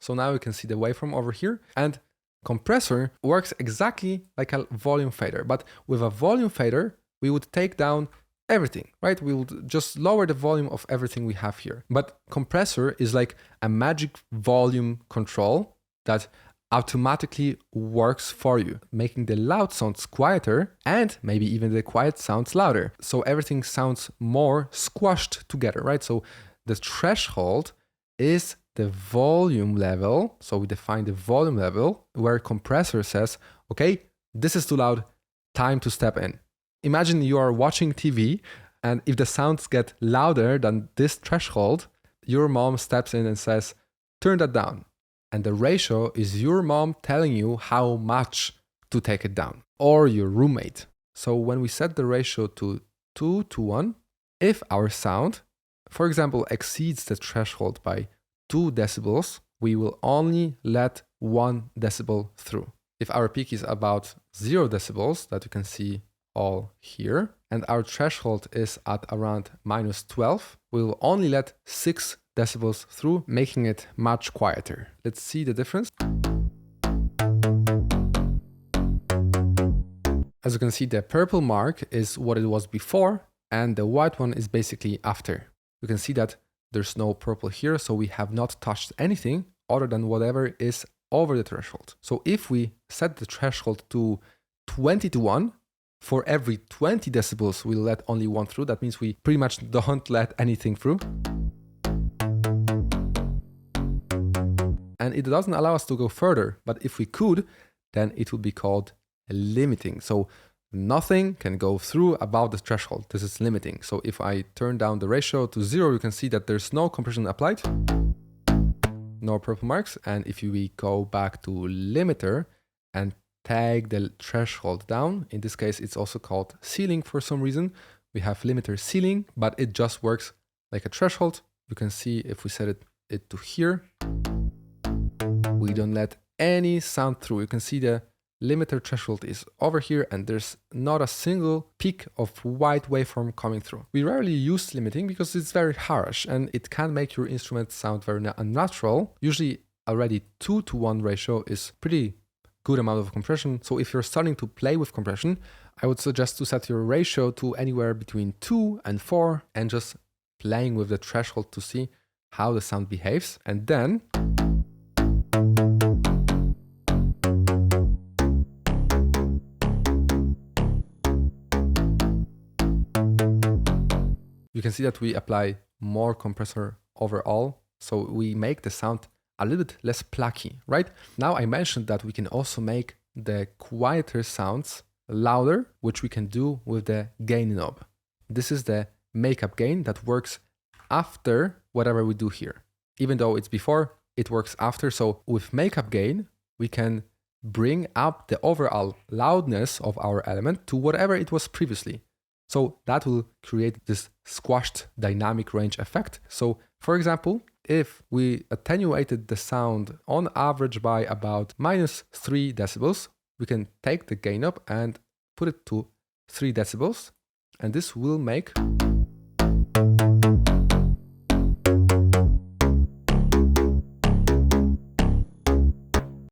So now you can see the waveform over here, and compressor works exactly like a volume fader, but with a volume fader, we would take down everything, right? We would just lower the volume of everything we have here. But compressor is like a magic volume control that automatically works for you, making the loud sounds quieter and maybe even the quiet sounds louder. So everything sounds more squashed together, right? So the threshold is the volume level. So we define the volume level where compressor says, okay, this is too loud, time to step in. Imagine you are watching TV, and if the sounds get louder than this threshold, your mom steps in and says, turn that down. And the ratio is your mom telling you how much to take it down, or your roommate. So when we set the ratio to 2 to 1, if our sound, for example, exceeds the threshold by 2 decibels, we will only let 1 decibel through. If our peak is about 0 decibels, that you can see all here, and our threshold is at around -12, we will only let 6 decibels through, making it much quieter. Let's see the difference. As you can see, the purple mark is what it was before, and the white one is basically after. You can see that there's no purple here, so we have not touched anything other than whatever is over the threshold. So if we set the threshold to 20 to 1, for every 20 decibels, we'll let only 1 through. That means we pretty much don't let anything through. And it doesn't allow us to go further, but if we could, then it would be called limiting. So nothing can go through above the threshold. This is limiting. So if I turn down the ratio to 0, you can see that there's no compression applied, no purple marks. And if we go back to limiter and take the threshold down, in this case, it's also called ceiling for some reason. We have limiter ceiling, but it just works like a threshold. You can see if we set it to here, we don't let any sound through. You can see the limiter threshold is over here and there's not a single peak of white waveform coming through. We rarely use limiting because it's very harsh and it can make your instrument sound very unnatural. Usually already 2 to 1 ratio is pretty good amount of compression. So if you're starting to play with compression, I would suggest to set your ratio to anywhere between 2 and 4 and just playing with the threshold to see how the sound behaves. And then you can see that we apply more compressor overall. So we make the sound a little bit less plucky, right? Now I mentioned that we can also make the quieter sounds louder, which we can do with the gain knob. This is the makeup gain that works after whatever we do here. Even though it's before, it works after. So with makeup gain, we can bring up the overall loudness of our element to whatever it was previously. So that will create this squashed dynamic range effect. So for example, if we attenuated the sound on average by about -3 decibels, we can take the gain up and put it to 3 decibels. And this will make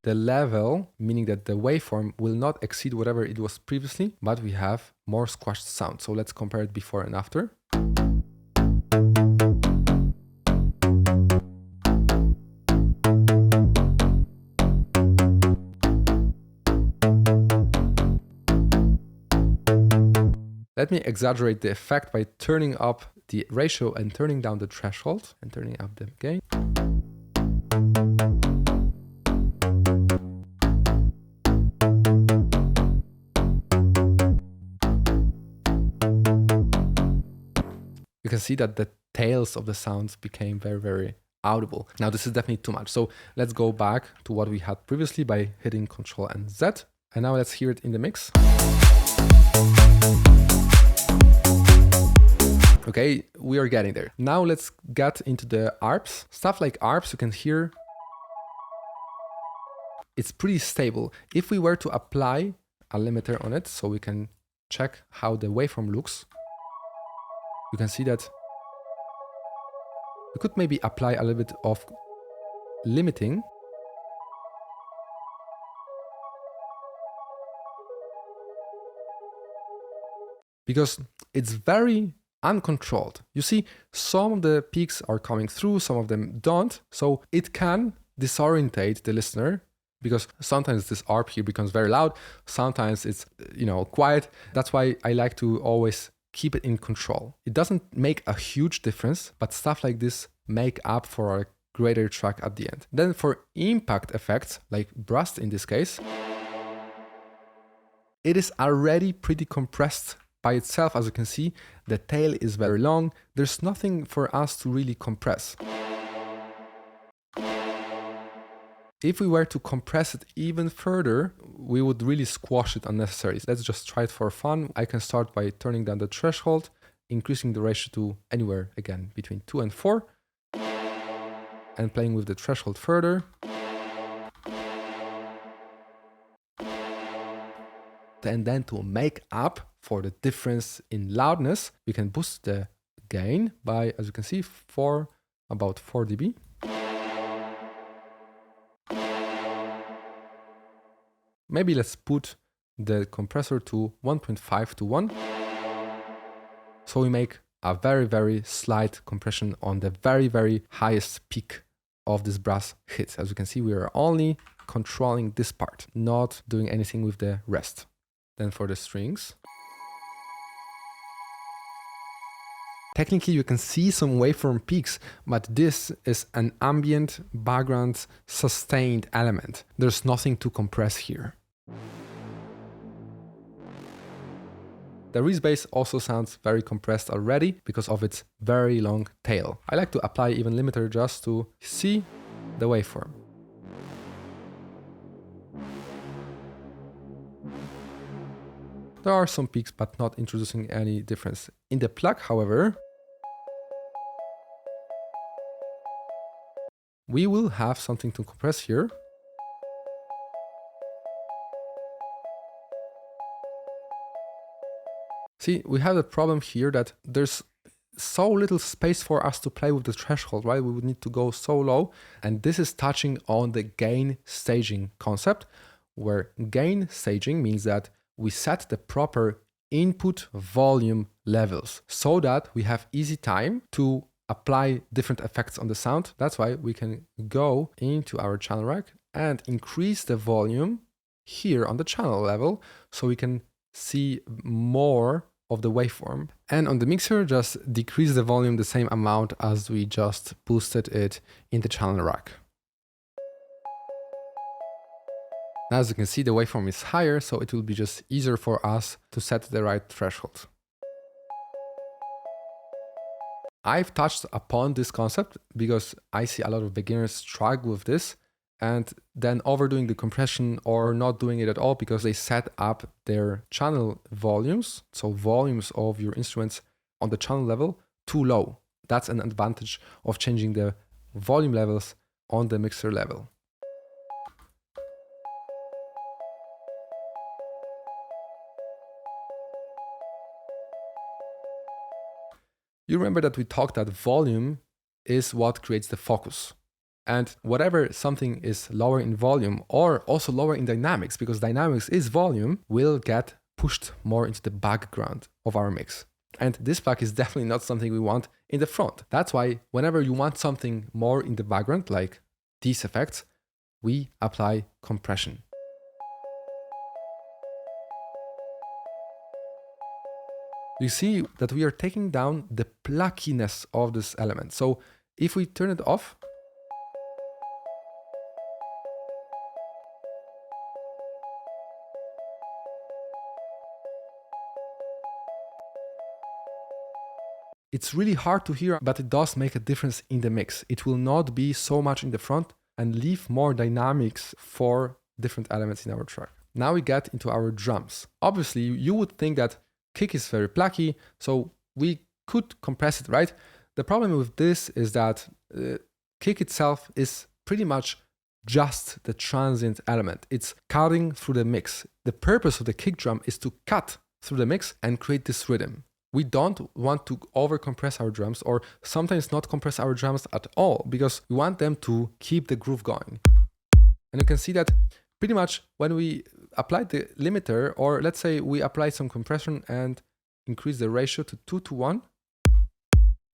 the level, meaning that the waveform will not exceed whatever it was previously, but we have more squashed sound. So let's compare it before and after. Let me exaggerate the effect by turning up the ratio and turning down the threshold and turning up the gain. You can see that the tails of the sounds became very, very audible. Now this is definitely too much. So let's go back to what we had previously by hitting Ctrl and Z. And now let's hear it in the mix. Okay, we are getting there. Now let's get into the ARPs. Stuff like ARPs, you can hear it's pretty stable. If we were to apply a limiter on it, so we can check how the waveform looks, you can see that we could maybe apply a little bit of limiting. Because it's very uncontrolled. You see, some of the peaks are coming through, some of them don't. So it can disorientate the listener because sometimes this ARP here becomes very loud, sometimes it's, quiet. That's why I like to always keep it in control. It doesn't make a huge difference, but stuff like this make up for a greater track at the end. Then for impact effects, like brass in this case, it is already pretty compressed by itself. As you can see, the tail is very long. There's nothing for us to really compress. If we were to compress it even further, we would really squash it unnecessarily. Let's just try it for fun. I can start by turning down the threshold, increasing the ratio to anywhere, again, between 2 and 4, and playing with the threshold further. And then to make up for the difference in loudness, we can boost the gain by, as you can see, about 4 dB. Maybe let's put the compressor to 1.5 to 1. So we make a very, very slight compression on the very, very highest peak of this brass hit. As you can see, we are only controlling this part, not doing anything with the rest. Then for the strings, technically you can see some waveform peaks, but this is an ambient background sustained element. There's nothing to compress here. The Reese bass also sounds very compressed already because of its very long tail. I like to apply even limiter just to see the waveform. There are some peaks, but not introducing any difference. In the plug, however, we will have something to compress here. See, we have the problem here that there's so little space for us to play with the threshold, right? We would need to go so low. And this is touching on the gain staging concept, where gain staging means that we set the proper input volume levels so that we have easy time to apply different effects on the sound. That's why we can go into our channel rack and increase the volume here on the channel level so we can see more of the waveform. And on the mixer, just decrease the volume the same amount as we just boosted it in the channel rack. Now, as you can see, the waveform is higher, so it will be just easier for us to set the right threshold. I've touched upon this concept because I see a lot of beginners struggle with this and then overdoing the compression or not doing it at all because they set up their channel volumes, so volumes of your instruments on the channel level, too low. That's an advantage of changing the volume levels on the mixer level. You remember that we talked that volume is what creates the focus. And whatever something is lower in volume or also lower in dynamics, because dynamics is volume, will get pushed more into the background of our mix. And this plug is definitely not something we want in the front. That's why whenever you want something more in the background, like these effects, we apply compression. You see that we are taking down the pluckiness of this element. So if we turn it off, it's really hard to hear, but it does make a difference in the mix. It will not be so much in the front and leave more dynamics for different elements in our track. Now we get into our drums. Obviously, you would think that kick is very plucky, so we could compress it, right? The problem with this is that kick itself is pretty much just the transient element. It's cutting through the mix. The purpose of the kick drum is to cut through the mix and create this rhythm. We don't want to over-compress our drums or sometimes not compress our drums at all because we want them to keep the groove going. And you can see that pretty much when we apply the limiter, or let's say we apply some compression and increase the ratio to 2 to 1,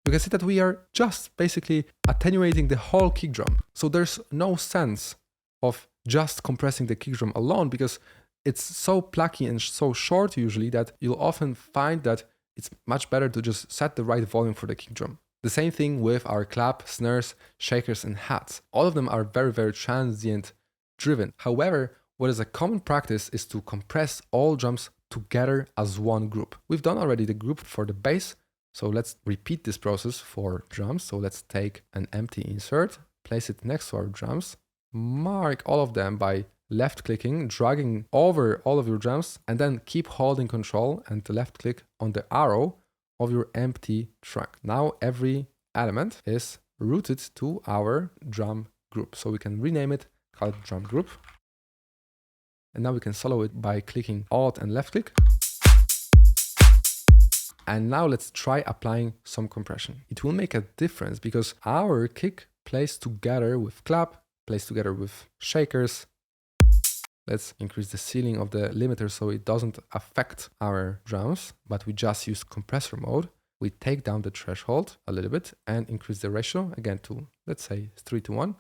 you can see that we are just basically attenuating the whole kick drum. So there's no sense of just compressing the kick drum alone, because it's so plucky and so short usually that you'll often find that it's much better to just set the right volume for the kick drum. The same thing with our clap, snares, shakers, and hats. All of them are very, very transient driven. However, what is a common practice is to compress all drums together as one group. We've done already the group for the bass, so let's repeat this process for drums. So let's take an empty insert, place it next to our drums, mark all of them by left clicking, dragging over all of your drums, and then keep holding control and left click on the arrow of your empty track. Now every element is routed to our drum group. So we can rename it, call it drum group. And now we can solo it by clicking Alt and left click. And now let's try applying some compression. It will make a difference because our kick plays together with clap, plays together with shakers. Let's increase the ceiling of the limiter so it doesn't affect our drums, but we just use compressor mode. We take down the threshold a little bit and increase the ratio again to, let's say, 3:1.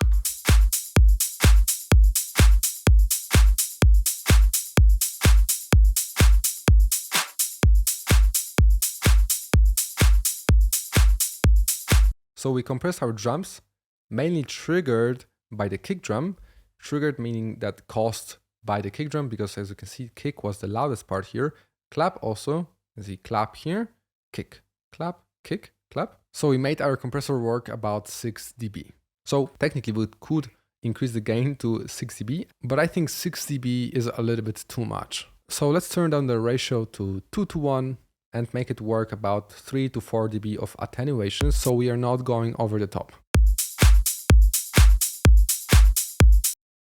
So we compress our drums, mainly triggered by the kick drum. Triggered meaning that caused by the kick drum, because as you can see, kick was the loudest part here. Clap also, as you clap here, kick, clap, kick, clap. So we made our compressor work about 6 dB. So technically we could increase the gain to 6 dB, but I think 6 dB is a little bit too much. So let's turn down the ratio to 2:1 and make it work about 3 to 4 dB of attenuation, so we are not going over the top.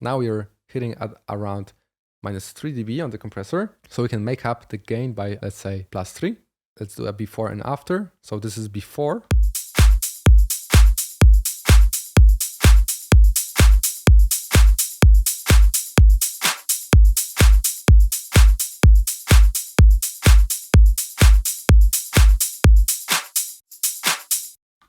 Now we are hitting at around -3 dB on the compressor, so we can make up the gain by, let's say, +3. Let's do a before and after. So this is before.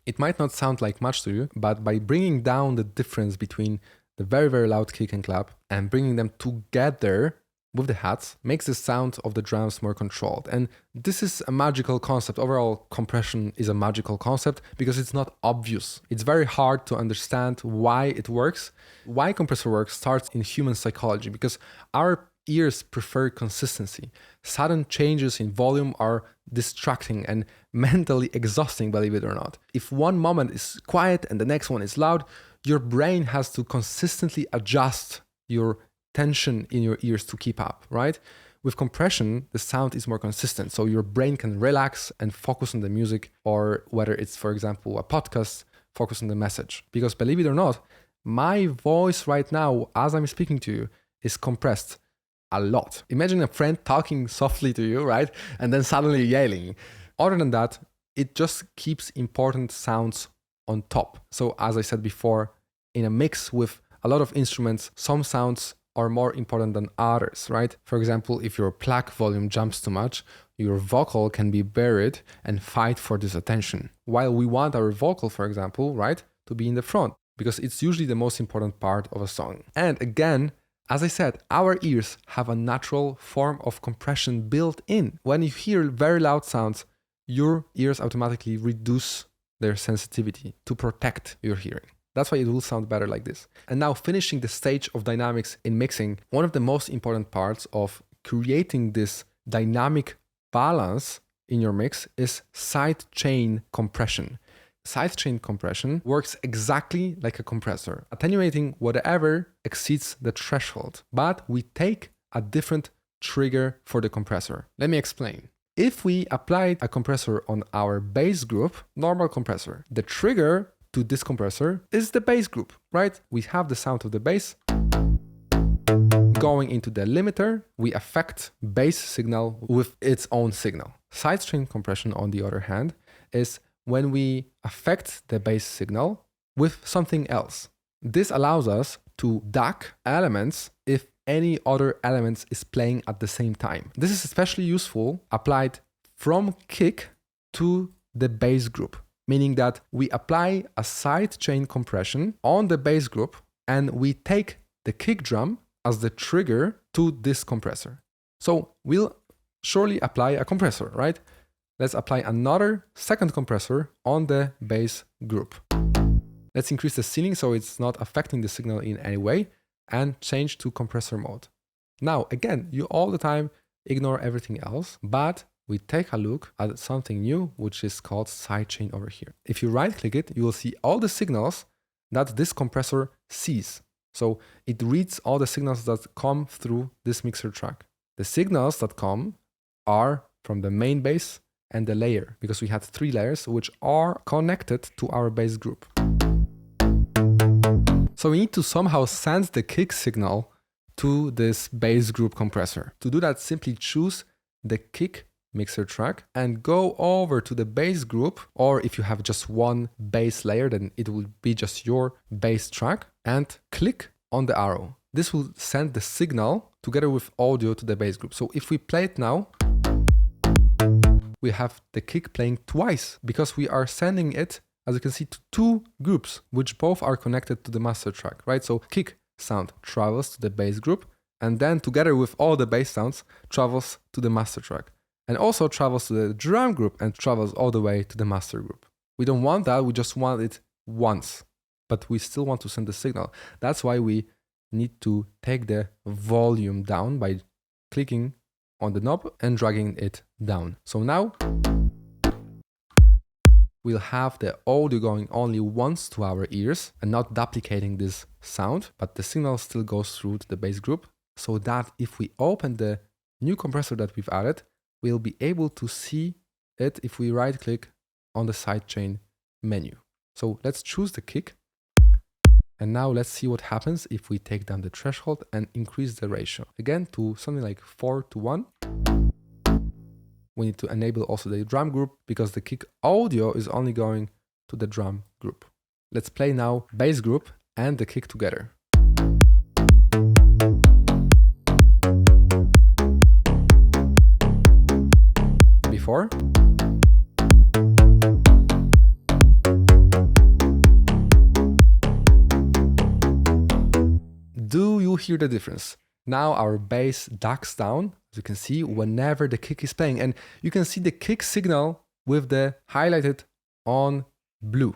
It might not sound like much to you, but by bringing down the difference between the very, very loud kick and clap and bringing them together with the hats makes the sound of the drums more controlled. And this is a magical concept. Overall, compression is a magical concept because it's not obvious. It's very hard to understand why it works. Why compressor works starts in human psychology, because our ears prefer consistency. Sudden changes in volume are distracting and mentally exhausting, believe it or not. If one moment is quiet and the next one is loud, your brain has to consistently adjust your tension in your ears to keep up, right? With compression, the sound is more consistent, so your brain can relax and focus on the music, or whether it's, for example, a podcast, focus on the message. Because believe it or not, my voice right now, as I'm speaking to you, is compressed a lot. Imagine a friend talking softly to you, right? And then suddenly yelling. Other than that, it just keeps important sounds on top. So as I said before, in a mix with a lot of instruments, some sounds are more important than others, right? For example, if your pluck volume jumps too much, your vocal can be buried and fight for this attention. While we want our vocal, for example, right, to be in the front, because it's usually the most important part of a song. And again, as I said, our ears have a natural form of compression built in. When you hear very loud sounds, your ears automatically reduce their sensitivity to protect your hearing. That's why it will sound better like this. And now finishing the stage of dynamics in mixing, one of the most important parts of creating this dynamic balance in your mix is sidechain compression. Sidechain compression works exactly like a compressor, attenuating whatever exceeds the threshold, but we take a different trigger for the compressor. Let me explain. If we applied a compressor on our bass group, normal compressor, the trigger to this compressor is the bass group, right? We have the sound of the bass going into the limiter. We affect bass signal with its own signal. Sidechain compression, on the other hand, is when we affect the bass signal with something else. This allows us to duck elements if any other elements is playing at the same time. This is especially useful applied from kick to the bass group, meaning that we apply a sidechain compression on the bass group and we take the kick drum as the trigger to this compressor. So we'll surely apply a compressor, right? Let's apply another second compressor on the bass group. Let's increase the ceiling so it's not affecting the signal in any way and change to compressor mode. Now, again, you all the time ignore everything else, but we take a look at something new, which is called Sidechain over here. If you right click it, you will see all the signals that this compressor sees. So it reads all the signals that come through this mixer track. The signals that come are from the main bass and the layer, because we had 3 layers which are connected to our bass group. So we need to somehow send the kick signal to this bass group compressor. To do that, simply choose the kick mixer track and go over to the bass group, or if you have just one bass layer, then it will be just your bass track, and click on the arrow. This will send the signal together with audio to the bass group. So if we play it now, we have the kick playing twice because we are sending it, as you can see, to 2 groups, which both are connected to the master track, right? So kick sound travels to the bass group, and then together with all the bass sounds travels to the master track, and also travels to the drum group and travels all the way to the master group. We don't want that, we just want it once, but we still want to send the signal. That's why we need to take the volume down by clicking on the knob and dragging it down. So now we'll have the audio going only once to our ears and not duplicating this sound, but the signal still goes through to the bass group, so that if we open the new compressor that we've added, we'll be able to see it if we right click on the sidechain menu. So let's choose the kick. And now let's see what happens if we take down the threshold and increase the ratio. Again, to something like 4:1. We need to enable also the drum group because the kick audio is only going to the drum group. Let's play now bass group and the kick together. Before. Do you hear the difference? Now our bass ducks down, as you can see, whenever the kick is playing. And you can see the kick signal with the highlighted on blue,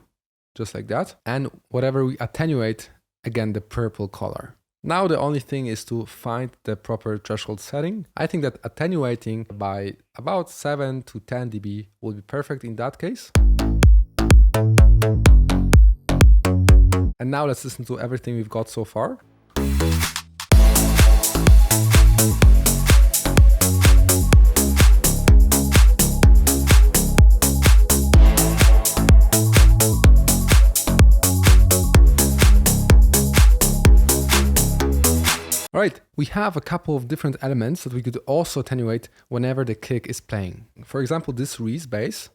just like that. And whatever we attenuate, again, the purple color. Now the only thing is to find the proper threshold setting. I think that attenuating by about 7 to 10 dB will be perfect in that case. And now let's listen to everything we've got so far. Alright, we have a couple of different elements that we could also attenuate whenever the kick is playing. For example, this Reese bass,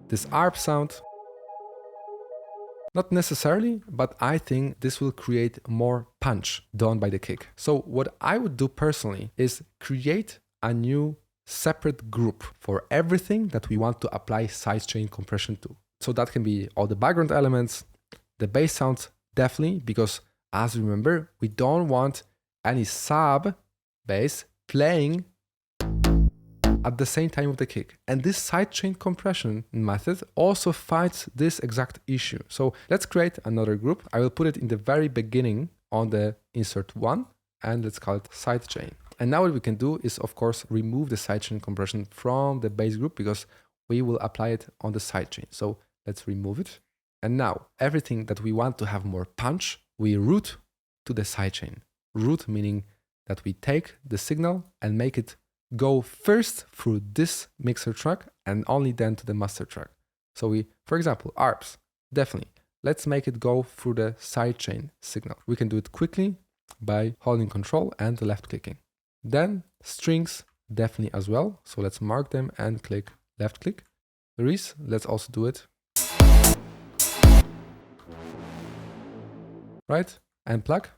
this ARP sound. Not necessarily, but I think this will create more punch done by the kick. So what I would do personally is create a new separate group for everything that we want to apply sidechain compression to. So that can be all the background elements, the bass sounds, definitely, because as you remember, we don't want any sub bass playing at the same time with the kick. And this sidechain compression method also fights this exact issue. So let's create another group. I will put it in the very beginning on the insert 1, and let's call it sidechain. And now what we can do is, of course, remove the sidechain compression from the bass group because we will apply it on the sidechain. So let's remove it. And now everything that we want to have more punch, we route to the sidechain. Route meaning that we take the signal and make it go first through this mixer track and only then to the master track. So we, for example, ARPs, definitely, let's make it go through the sidechain signal. We can do it quickly by holding Control and left clicking. Then strings, definitely as well. So let's mark them and click left click. Reese, let's also do it. Right? And plug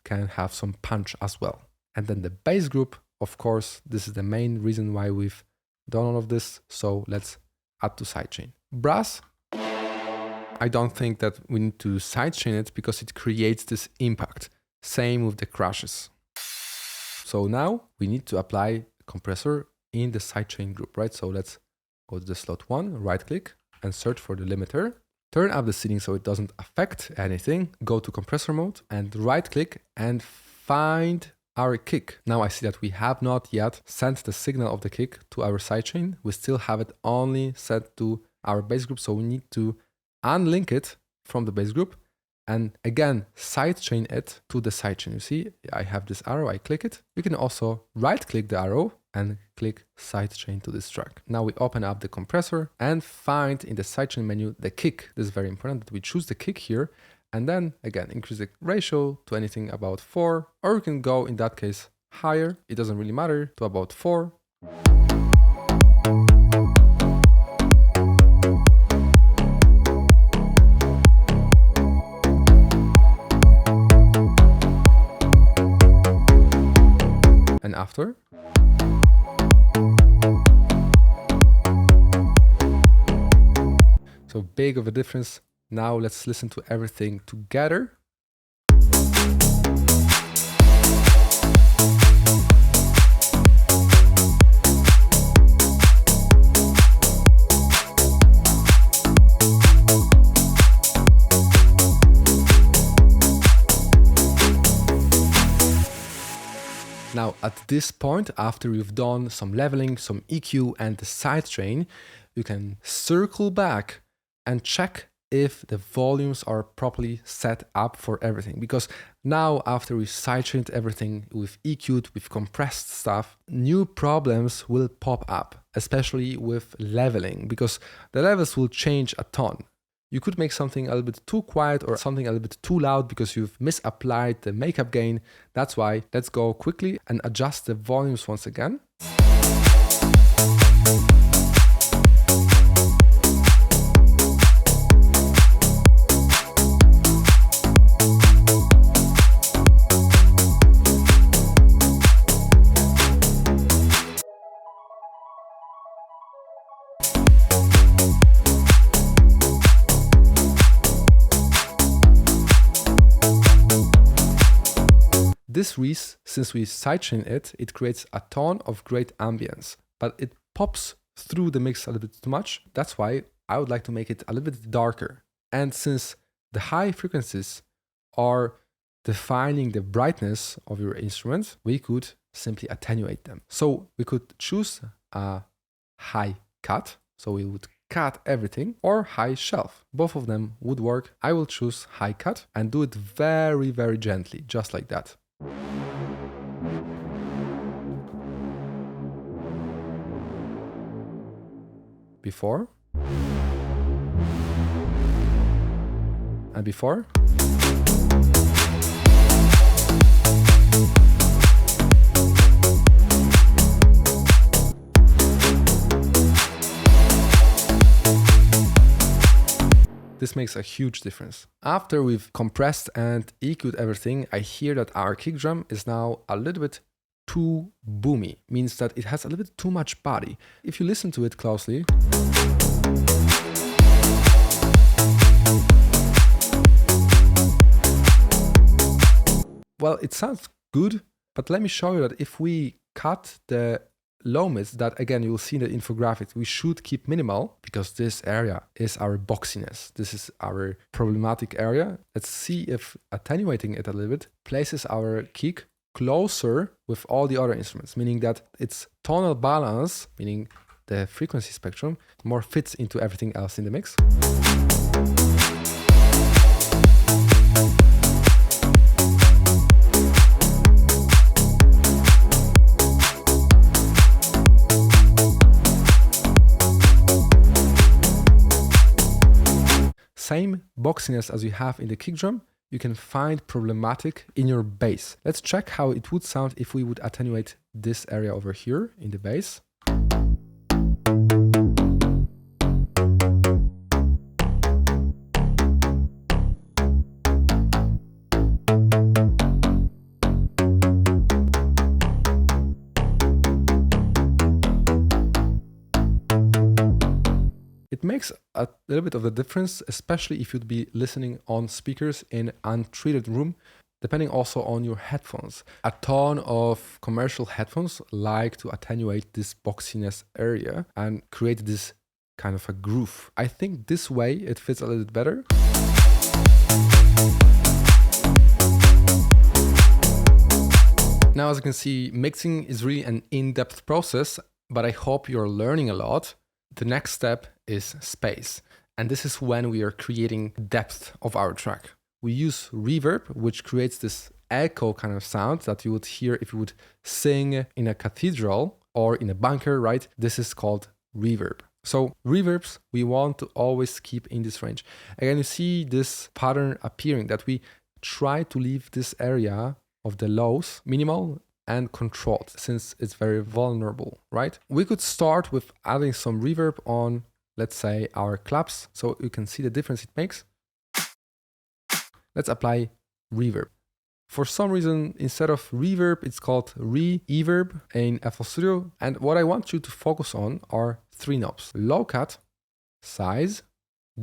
can have some punch as well. And then the bass group, of course, this is the main reason why we've done all of this. So let's add to sidechain. Brass, I don't think that we need to sidechain it because it creates this impact. Same with the crashes. So now we need to apply a compressor in the sidechain group, right? So let's go to the slot 1, right click and search for the limiter. Turn up the settings so it doesn't affect anything. Go to compressor mode and right click and find our kick. Now I see that we have not yet sent the signal of the kick to our sidechain. We still have it only set to our bass group. So we need to unlink it from the bass group and again sidechain it to the sidechain. You see, I have this arrow, I click it. You can also right click the arrow and click sidechain to this track. Now we open up the compressor and find in the sidechain menu the kick. This is very important that we choose the kick here. And then again, increase the ratio to anything about 4, or you can go in that case higher. It doesn't really matter, to about 4. And after. So big of a difference. Now let's listen to everything together. Now at this point, after you've done some leveling, some EQ and the sidechain, you can circle back and check if the volumes are properly set up for everything. Because now after we sidechained everything, we've EQ'd, we've compressed stuff, new problems will pop up, especially with leveling, because the levels will change a ton. You could make something a little bit too quiet or something a little bit too loud because you've misapplied the makeup gain. That's why let's go quickly and adjust the volumes once again. This Reese, since we sidechain it, it creates a ton of great ambience, but it pops through the mix a little bit too much. That's why I would like to make it a little bit darker. And since the high frequencies are defining the brightness of your instrument, we could simply attenuate them. So we could choose a high cut. So we would cut everything, or high shelf. Both of them would work. I will choose high cut and do it very, very gently, just like that. Before. And before. This makes a huge difference. After we've compressed and EQ'd everything, I hear that our kick drum is now a little bit too boomy. Means that it has a little bit too much body. If you listen to it closely, well, it sounds good, but let me show you that if we cut the low mids, that again you will see in the infographic, we should keep minimal because this area is our boxiness. This is our problematic area. Let's see if attenuating it a little bit places our kick closer with all the other instruments, meaning that its tonal balance, meaning the frequency spectrum, more fits into everything else in the mix. Same boxiness as you have in the kick drum, you can find problematic in your bass. Let's check how it would sound if we would attenuate this area over here in the bass. It makes a little bit of a difference, especially if you'd be listening on speakers in untreated room, depending also on your headphones. A ton of commercial headphones like to attenuate this boxiness area and create this kind of a groove. I think this way it fits a little bit better. Now, as you can see, mixing is really an in-depth process, but I hope you're learning a lot. The next step is space, and this is when we are creating depth of our track. We use reverb, which creates this echo kind of sound that you would hear if you would sing in a cathedral or in a bunker, right? This is called reverb. So reverbs, we want to always keep in this range. Again, you see this pattern appearing that we try to leave this area of the lows minimal and controlled, since it's very vulnerable, right? We could start with adding some reverb on, let's say, our claps, so you can see the difference it makes. Let's apply reverb. For some reason, instead of reverb, it's called re-everb in FL Studio. And what I want you to focus on are 3 knobs: low cut, size,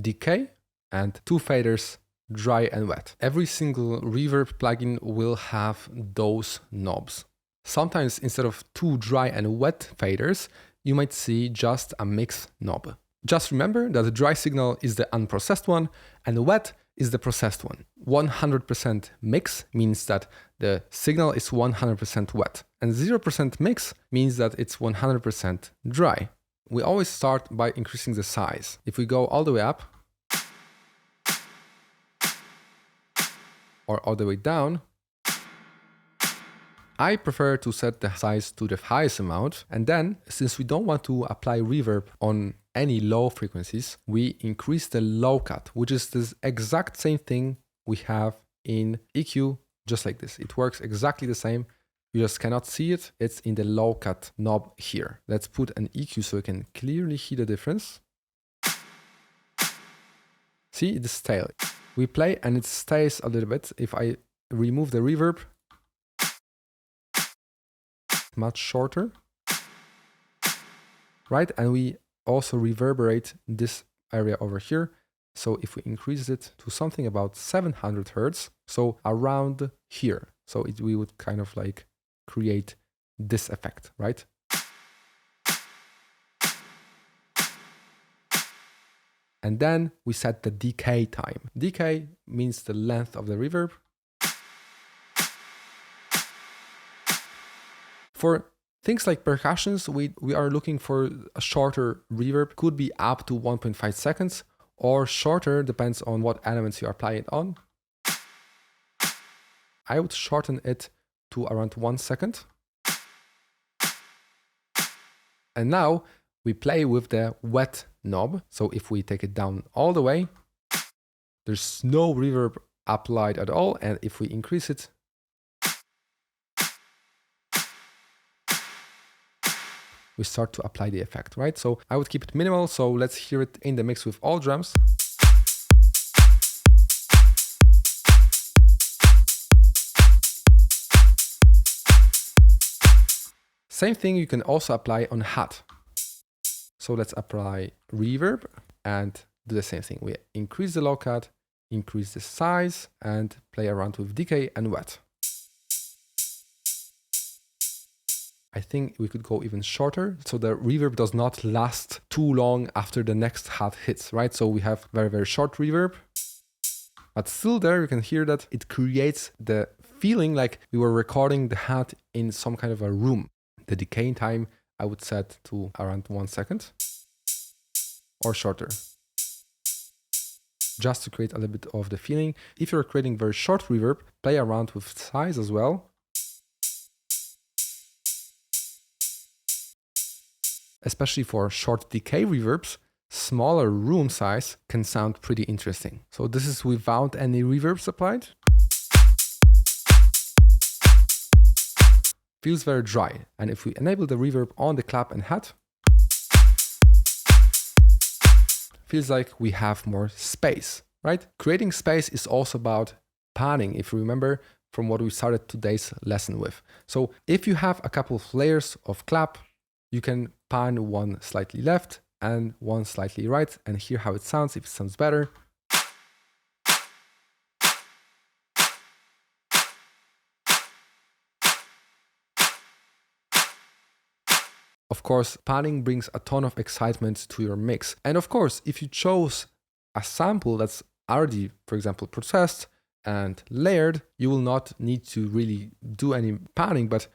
decay, and 2 faders, dry and wet. Every single reverb plugin will have those knobs. Sometimes instead of 2 dry and wet faders, you might see just a mix knob. Just remember that the dry signal is the unprocessed one and the wet is the processed one. 100% mix means that the signal is 100% wet, and 0% mix means that it's 100% dry. We always start by increasing the size. If we go all the way up or all the way down, I prefer to set the size to the highest amount, and then, since we don't want to apply reverb on any low frequencies, we increase the low cut, which is this exact same thing we have in EQ, just like this. It works exactly the same. You just cannot see it. It's in the low cut knob here. Let's put an EQ so you can clearly hear the difference. See, it's stale. We play and it stays a little bit. If I remove the reverb, much shorter, right? And we also reverberate this area over here. So if we increase it to something about 700 Hertz, so around here, so we would kind of like create this effect, right? And then we set the decay time. Decay means the length of the reverb. For things like percussions, we are looking for a shorter reverb. Could be up to 1.5 seconds or shorter, depends on what elements you are applying it on. I would shorten it to around 1 second. And now we play with the wet knob. So if we take it down all the way, there's no reverb applied at all. And if we increase it, we start to apply the effect, right? So I would keep it minimal. So let's hear it in the mix with all drums. Same thing you can also apply on hat. So let's apply reverb and do the same thing. We increase the low cut, increase the size, and play around with decay and wet. I think we could go even shorter, so the reverb does not last too long after the next hat hits, right? So we have very, very short reverb, but still there you can hear that it creates the feeling like we were recording the hat in some kind of a room. The decay time I would set to around 1 second or shorter, just to create a little bit of the feeling. If you're creating very short reverb, play around with size as well. Especially for short decay reverbs, smaller room size can sound pretty interesting. So this is without any reverbs applied. Feels very dry. And if we enable the reverb on the clap and hat, feels like we have more space, right? Creating space is also about panning, if you remember from what we started today's lesson with. So if you have a couple of layers of clap, you can pan one slightly left and one slightly right, and hear how it sounds, if it sounds better. Of course, panning brings a ton of excitement to your mix. And of course, if you chose a sample that's already, for example, processed and layered, you will not need to really do any panning, but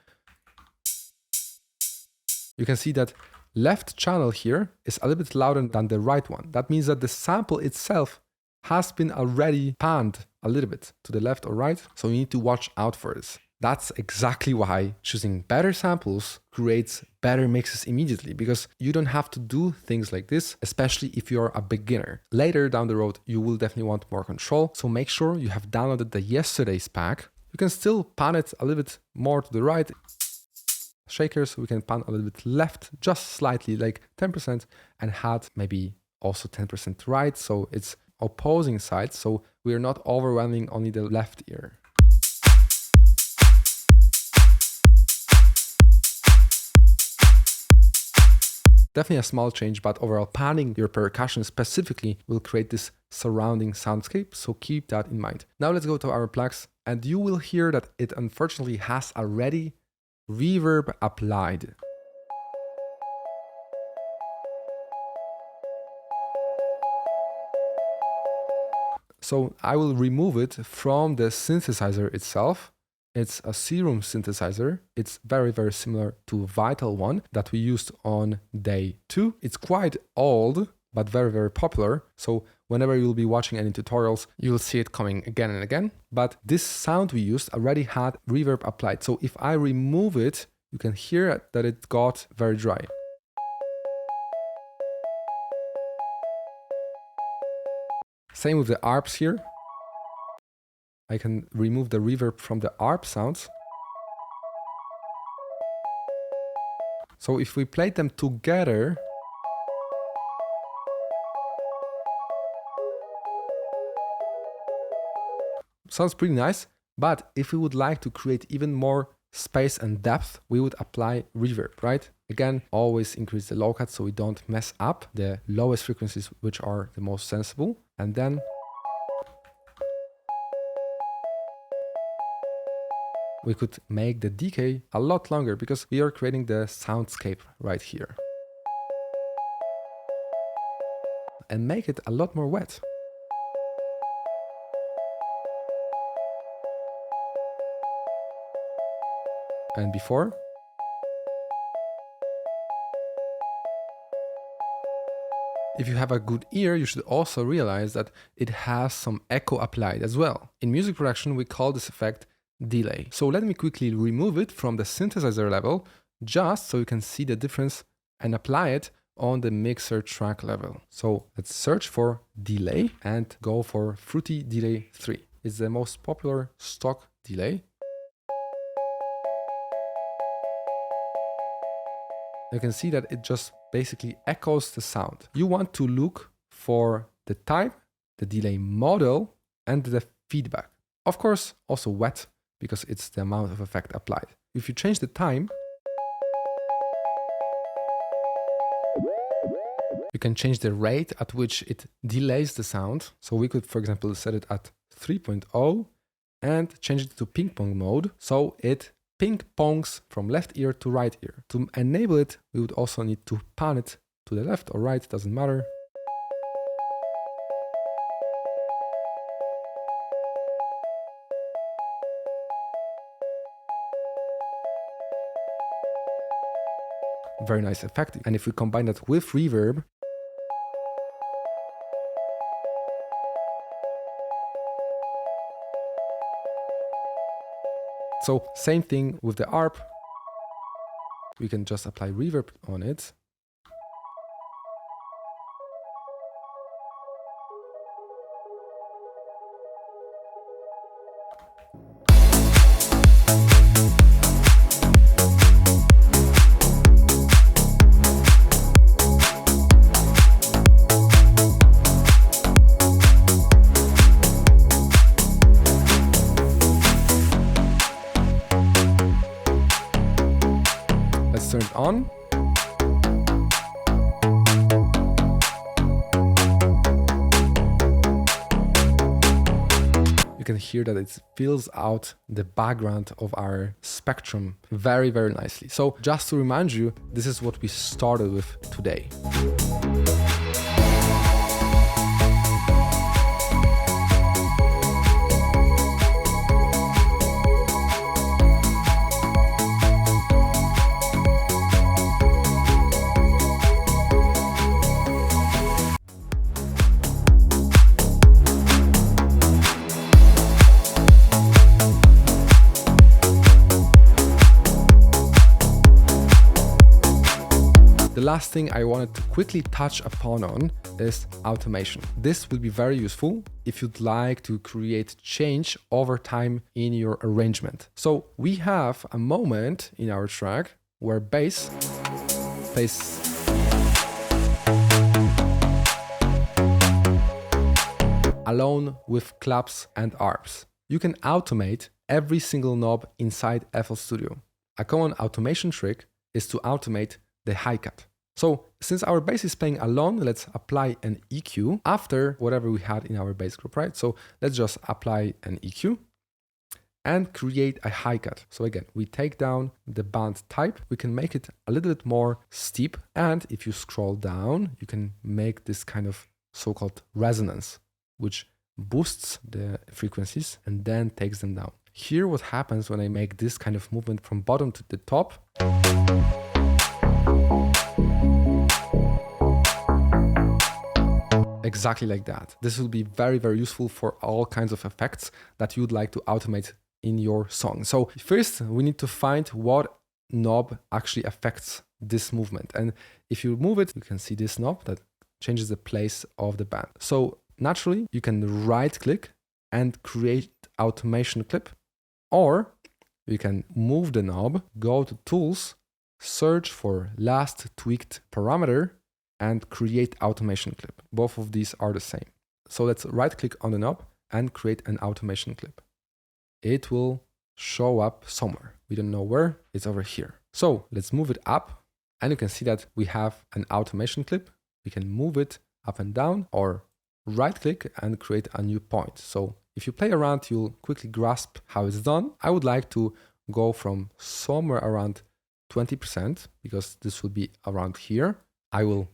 you can see that left channel here is a little bit louder than the right one. That means that the sample itself has been already panned a little bit to the left or right, so you need to watch out for this. That's exactly why choosing better samples creates better mixes immediately, because you don't have to do things like this, especially if you're a beginner. Later down the road, you will definitely want more control, so make sure you have downloaded the yesterday's pack. You can still pan it a little bit more to the right. Shakers, we can pan a little bit left, just slightly, like 10%, and add maybe also 10% right, so it's opposing sides, so we're not overwhelming only the left ear. Definitely a small change, but overall panning your percussion specifically will create this surrounding soundscape, so keep that in mind. Now let's go to our plugs, and you will hear that it unfortunately has already reverb applied. So I will remove it from the synthesizer itself. It's a Serum synthesizer. It's very, very similar to V.O.C.A.L one that we used on day 2. It's quite old, but very, very popular. So whenever you'll be watching any tutorials, you'll see it coming again and again. But this sound we used already had reverb applied. So if I remove it, you can hear that it got very dry. Same with the ARPs here. I can remove the reverb from the ARP sounds. So if we play them together, sounds pretty nice, but if we would like to create even more space and depth, we would apply reverb, right? Again, always increase the low cut so we don't mess up the lowest frequencies, which are the most sensible. And then we could make the decay a lot longer because we are creating the soundscape right here. And make it a lot more wet. And before. If you have a good ear, you should also realize that it has some echo applied as well. In music production, we call this effect delay. So let me quickly remove it from the synthesizer level, just so you can see the difference and apply it on the mixer track level. So let's search for delay and go for Fruity Delay 3. It's the most popular stock delay. You can see that it just basically echoes the sound. You want to look for the type, the delay model, and the feedback. Of course, also wet, because it's the amount of effect applied. If you change the time, you can change the rate at which it delays the sound. So we could, for example, set it at 3.0 and change it to ping pong mode, so it ping pongs from left ear to right ear. To enable it, we would also need to pan it to the left or right, doesn't matter. Very nice effect. And if we combine that with reverb, so same thing with the ARP, we can just apply reverb on it. Turn it on. can hear that it fills out the background of our spectrum very, very nicely. So just to remind you, this is what we started with today. The last thing I wanted to quickly touch upon is automation. This will be very useful if you'd like to create change over time in your arrangement. So we have a moment in our track where bass plays alone with claps and arps. You can automate every single knob inside FL Studio. A common automation trick is to automate the hi-cut. So since our bass is playing alone, let's apply an EQ after whatever we had in our bass group, right? So let's just apply an EQ and create a hi-cut. So again, we take down the band type, we can make it a little bit more steep. And if you scroll down, you can make this kind of so-called resonance, which boosts the frequencies and then takes them down. Here, what happens when I make this kind of movement from bottom to the top, exactly like that. This will be very, very useful for all kinds of effects that you'd like to automate in your song. So first, we need to find what knob actually affects this movement. And if you move it, you can see this knob that changes the place of the band. So naturally, you can right click and create automation clip, or you can move the knob, go to tools, search for last tweaked parameter, and create automation clip. Both of these are the same. So let's right click on the knob and create an automation clip. It will show up somewhere. We don't know where, it's over here. So let's move it up and you can see that we have an automation clip. We can move it up and down or right click and create a new point. So if you play around, you'll quickly grasp how it's done. I would like to go from somewhere around 20% because this will be around here. I will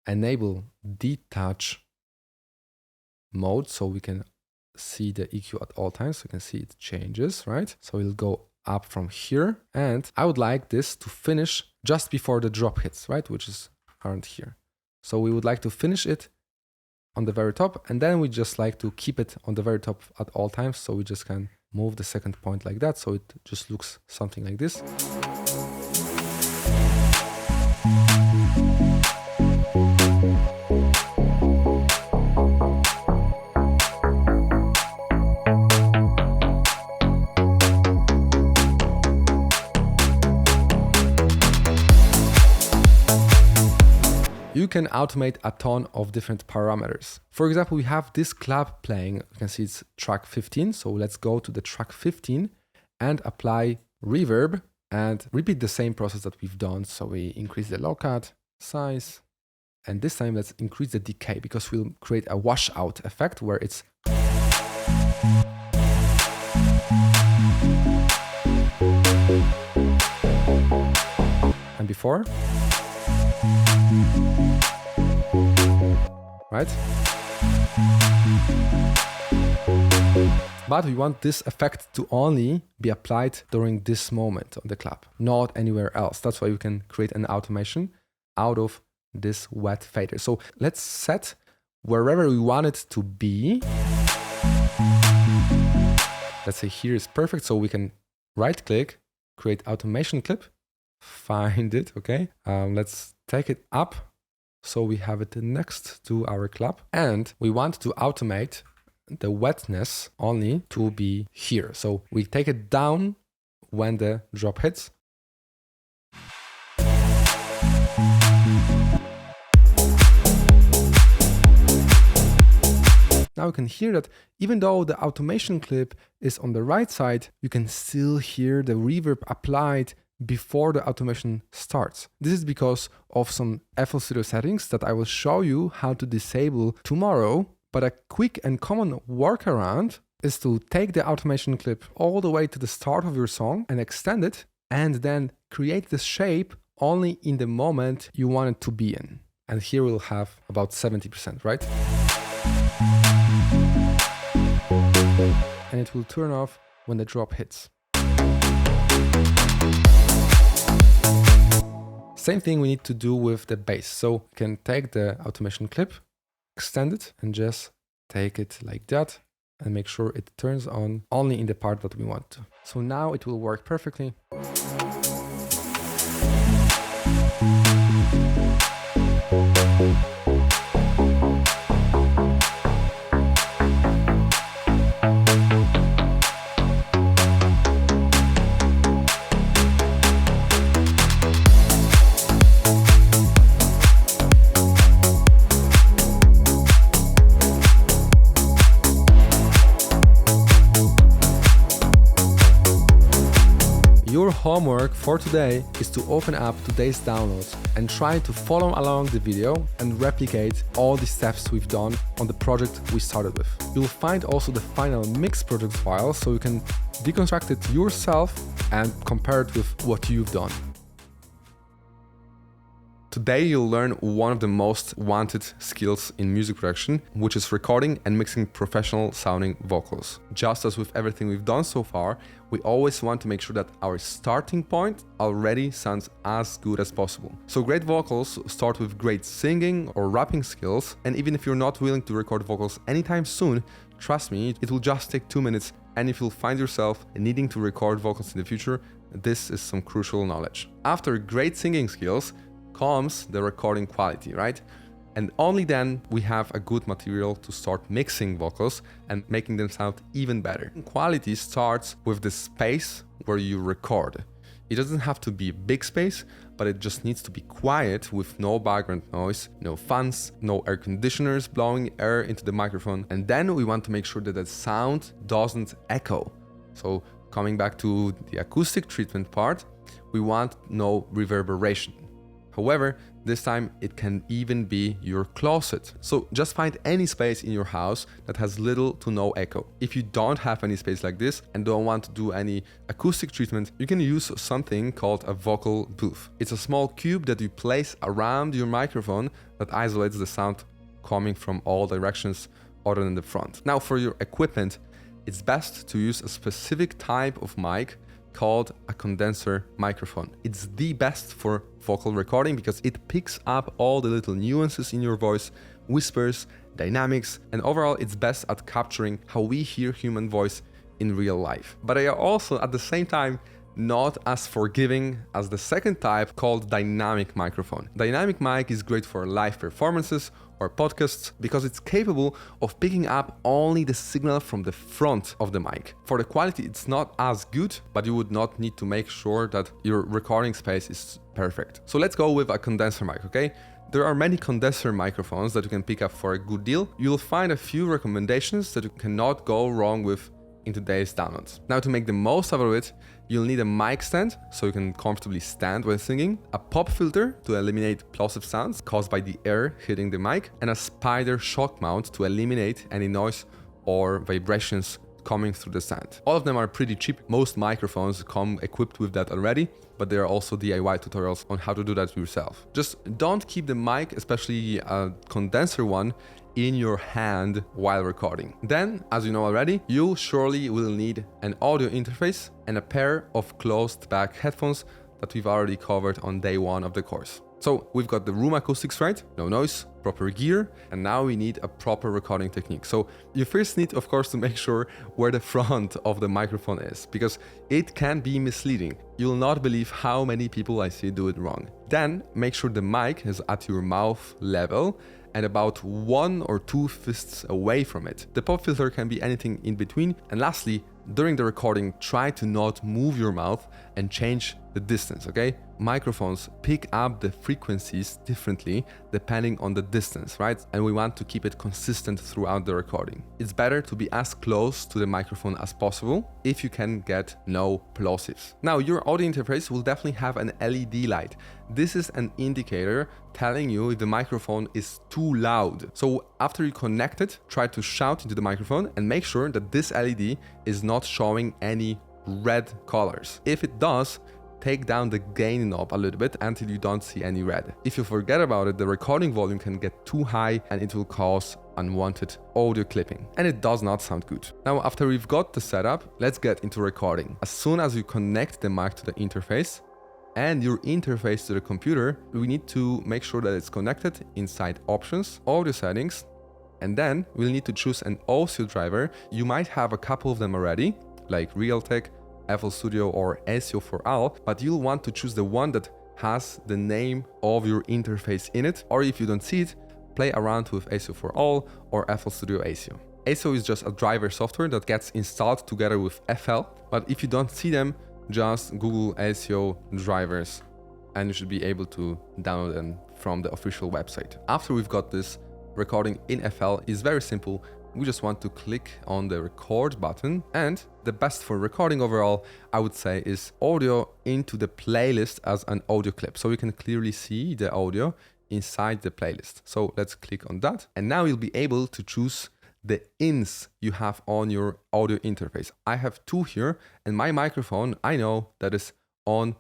enable detach mode so we can see the EQ at all times. So you can see it changes, right? So it'll go up from here. And I would like this to finish just before the drop hits, right? Which is around here. So we would like to finish it on the very top. And then we just like to keep it on the very top at all times. So we just can move the second point like that. So it just looks something like this. You can automate a ton of different parameters. For example, we have this clap playing. You can see it's track 15. So let's go to the track 15 and apply reverb and repeat the same process that we've done. So we increase the low cut size. And this time let's increase the decay because we'll create a washout effect where it's and before. Right? But we want this effect to only be applied during this moment on the clap, not anywhere else. That's why we can create an automation out of this wet fader. So let's set wherever we want it to be. Let's say here is perfect. So we can right click, create automation clip, find it, okay? Let's take it up. So we have it next to our clap and we want to automate the wetness only to be here. So we take it down when the drop hits. Now you can hear that even though the automation clip is on the right side, you can still hear the reverb applied before the automation starts. This is because of some FL Studio settings that I will show you how to disable tomorrow. But a quick and common workaround is to take the automation clip all the way to the start of your song and extend it, and then create this shape only in the moment you want it to be in. And here we'll have about 70%, right? And it will turn off when the drop hits. Same thing we need to do with the bass. So you can take the automation clip, extend it, and just take it like that, and make sure it turns on only in the part that we want to. So now it will work perfectly. Your homework for today is to open up today's downloads and try to follow along the video and replicate all the steps we've done on the project we started with. You'll find also the final mix project file so you can deconstruct it yourself and compare it with what you've done. Today you'll learn one of the most wanted skills in music production, which is recording and mixing professional sounding vocals. Just as with everything we've done so far, we always want to make sure that our starting point already sounds as good as possible. So great vocals start with great singing or rapping skills, and even if you're not willing to record vocals anytime soon, trust me, it will just take 2 minutes, and if you'll find yourself needing to record vocals in the future, this is some crucial knowledge. After great singing skills comes the recording quality, right? And only then we have a good material to start mixing vocals and making them sound even better. Quality starts with the space where you record. It doesn't have to be a big space, but it just needs to be quiet with no background noise, no fans, no air conditioners blowing air into the microphone. And then we want to make sure that the sound doesn't echo. So coming back to the acoustic treatment part, we want no reverberation. However, this time it can even be your closet. So just find any space in your house that has little to no echo. If you don't have any space like this and don't want to do any acoustic treatment, you can use something called a vocal booth. It's a small cube that you place around your microphone that isolates the sound coming from all directions other than the front. Now for your equipment, it's best to use a specific type of mic called a condenser microphone. It's the best for vocal recording because it picks up all the little nuances in your voice, whispers, dynamics, and overall it's best at capturing how we hear human voice in real life. But they are also at the same time not as forgiving as the second type called dynamic microphone. Dynamic mic is great for live performances or podcasts because it's capable of picking up only the signal from the front of the mic. For the quality, it's not as good, but you would not need to make sure that your recording space is perfect. So let's go with a condenser mic, okay? There are many condenser microphones that you can pick up for a good deal. You'll find a few recommendations that you cannot go wrong with in today's downloads. Now to make the most out of it, you'll need a mic stand so you can comfortably stand when singing, a pop filter to eliminate plosive sounds caused by the air hitting the mic, and a spider shock mount to eliminate any noise or vibrations coming through the stand. All of them are pretty cheap. Most microphones come equipped with that already, but there are also DIY tutorials on how to do that yourself. Just don't keep the mic, especially a condenser one, in your hand while recording. Then, as you know already, you surely will need an audio interface and a pair of closed back headphones that we've already covered on day one of the course. So we've got the room acoustics right, no noise, proper gear, and now we need a proper recording technique. So you first need, of course, to make sure where the front of the microphone is, because it can be misleading. You'll not believe how many people I see do it wrong. Then make sure the mic is at your mouth level and about 1 or 2 fists away from it. The pop filter can be anything in between. And lastly, during the recording, try to not move your mouth and change the the distance, okay? Microphones pick up the frequencies differently depending on the distance, right? And we want to keep it consistent throughout the recording. It's better to be as close to the microphone as possible if you can get no plosives. Now, your audio interface will definitely have an LED light. This is an indicator telling you if the microphone is too loud. So after you connect it, try to shout into the microphone and make sure that this LED is not showing any red colors. If it does, take down the gain knob a little bit until you don't see any red. If you forget about it, the recording volume can get too high and it will cause unwanted audio clipping, and it does not sound good. Now, after we've got the setup, let's get into recording. As soon as you connect the mic to the interface and your interface to the computer, we need to make sure that it's connected inside Options, Audio Settings, and then we'll need to choose an audio driver. You might have a couple of them already, like Realtek, FL Studio or V.O.C.A.L, but you'll want to choose the one that has the name of your interface in it, or if you don't see it, play around with V.O.C.A.L or FL Studio ASIO. ASIO is just a driver software that gets installed together with FL, but if you don't see them, just Google ASIO drivers and you should be able to download them from the official website. After we've got this recording in FL, it's very simple. We just want to click on the record button, and the best for recording overall, I would say, is audio into the playlist as an audio clip. So you can clearly see the audio inside the playlist. So let's click on that. And now you'll be able to choose the ins you have on your audio interface. I have two here, and my microphone, I know that is on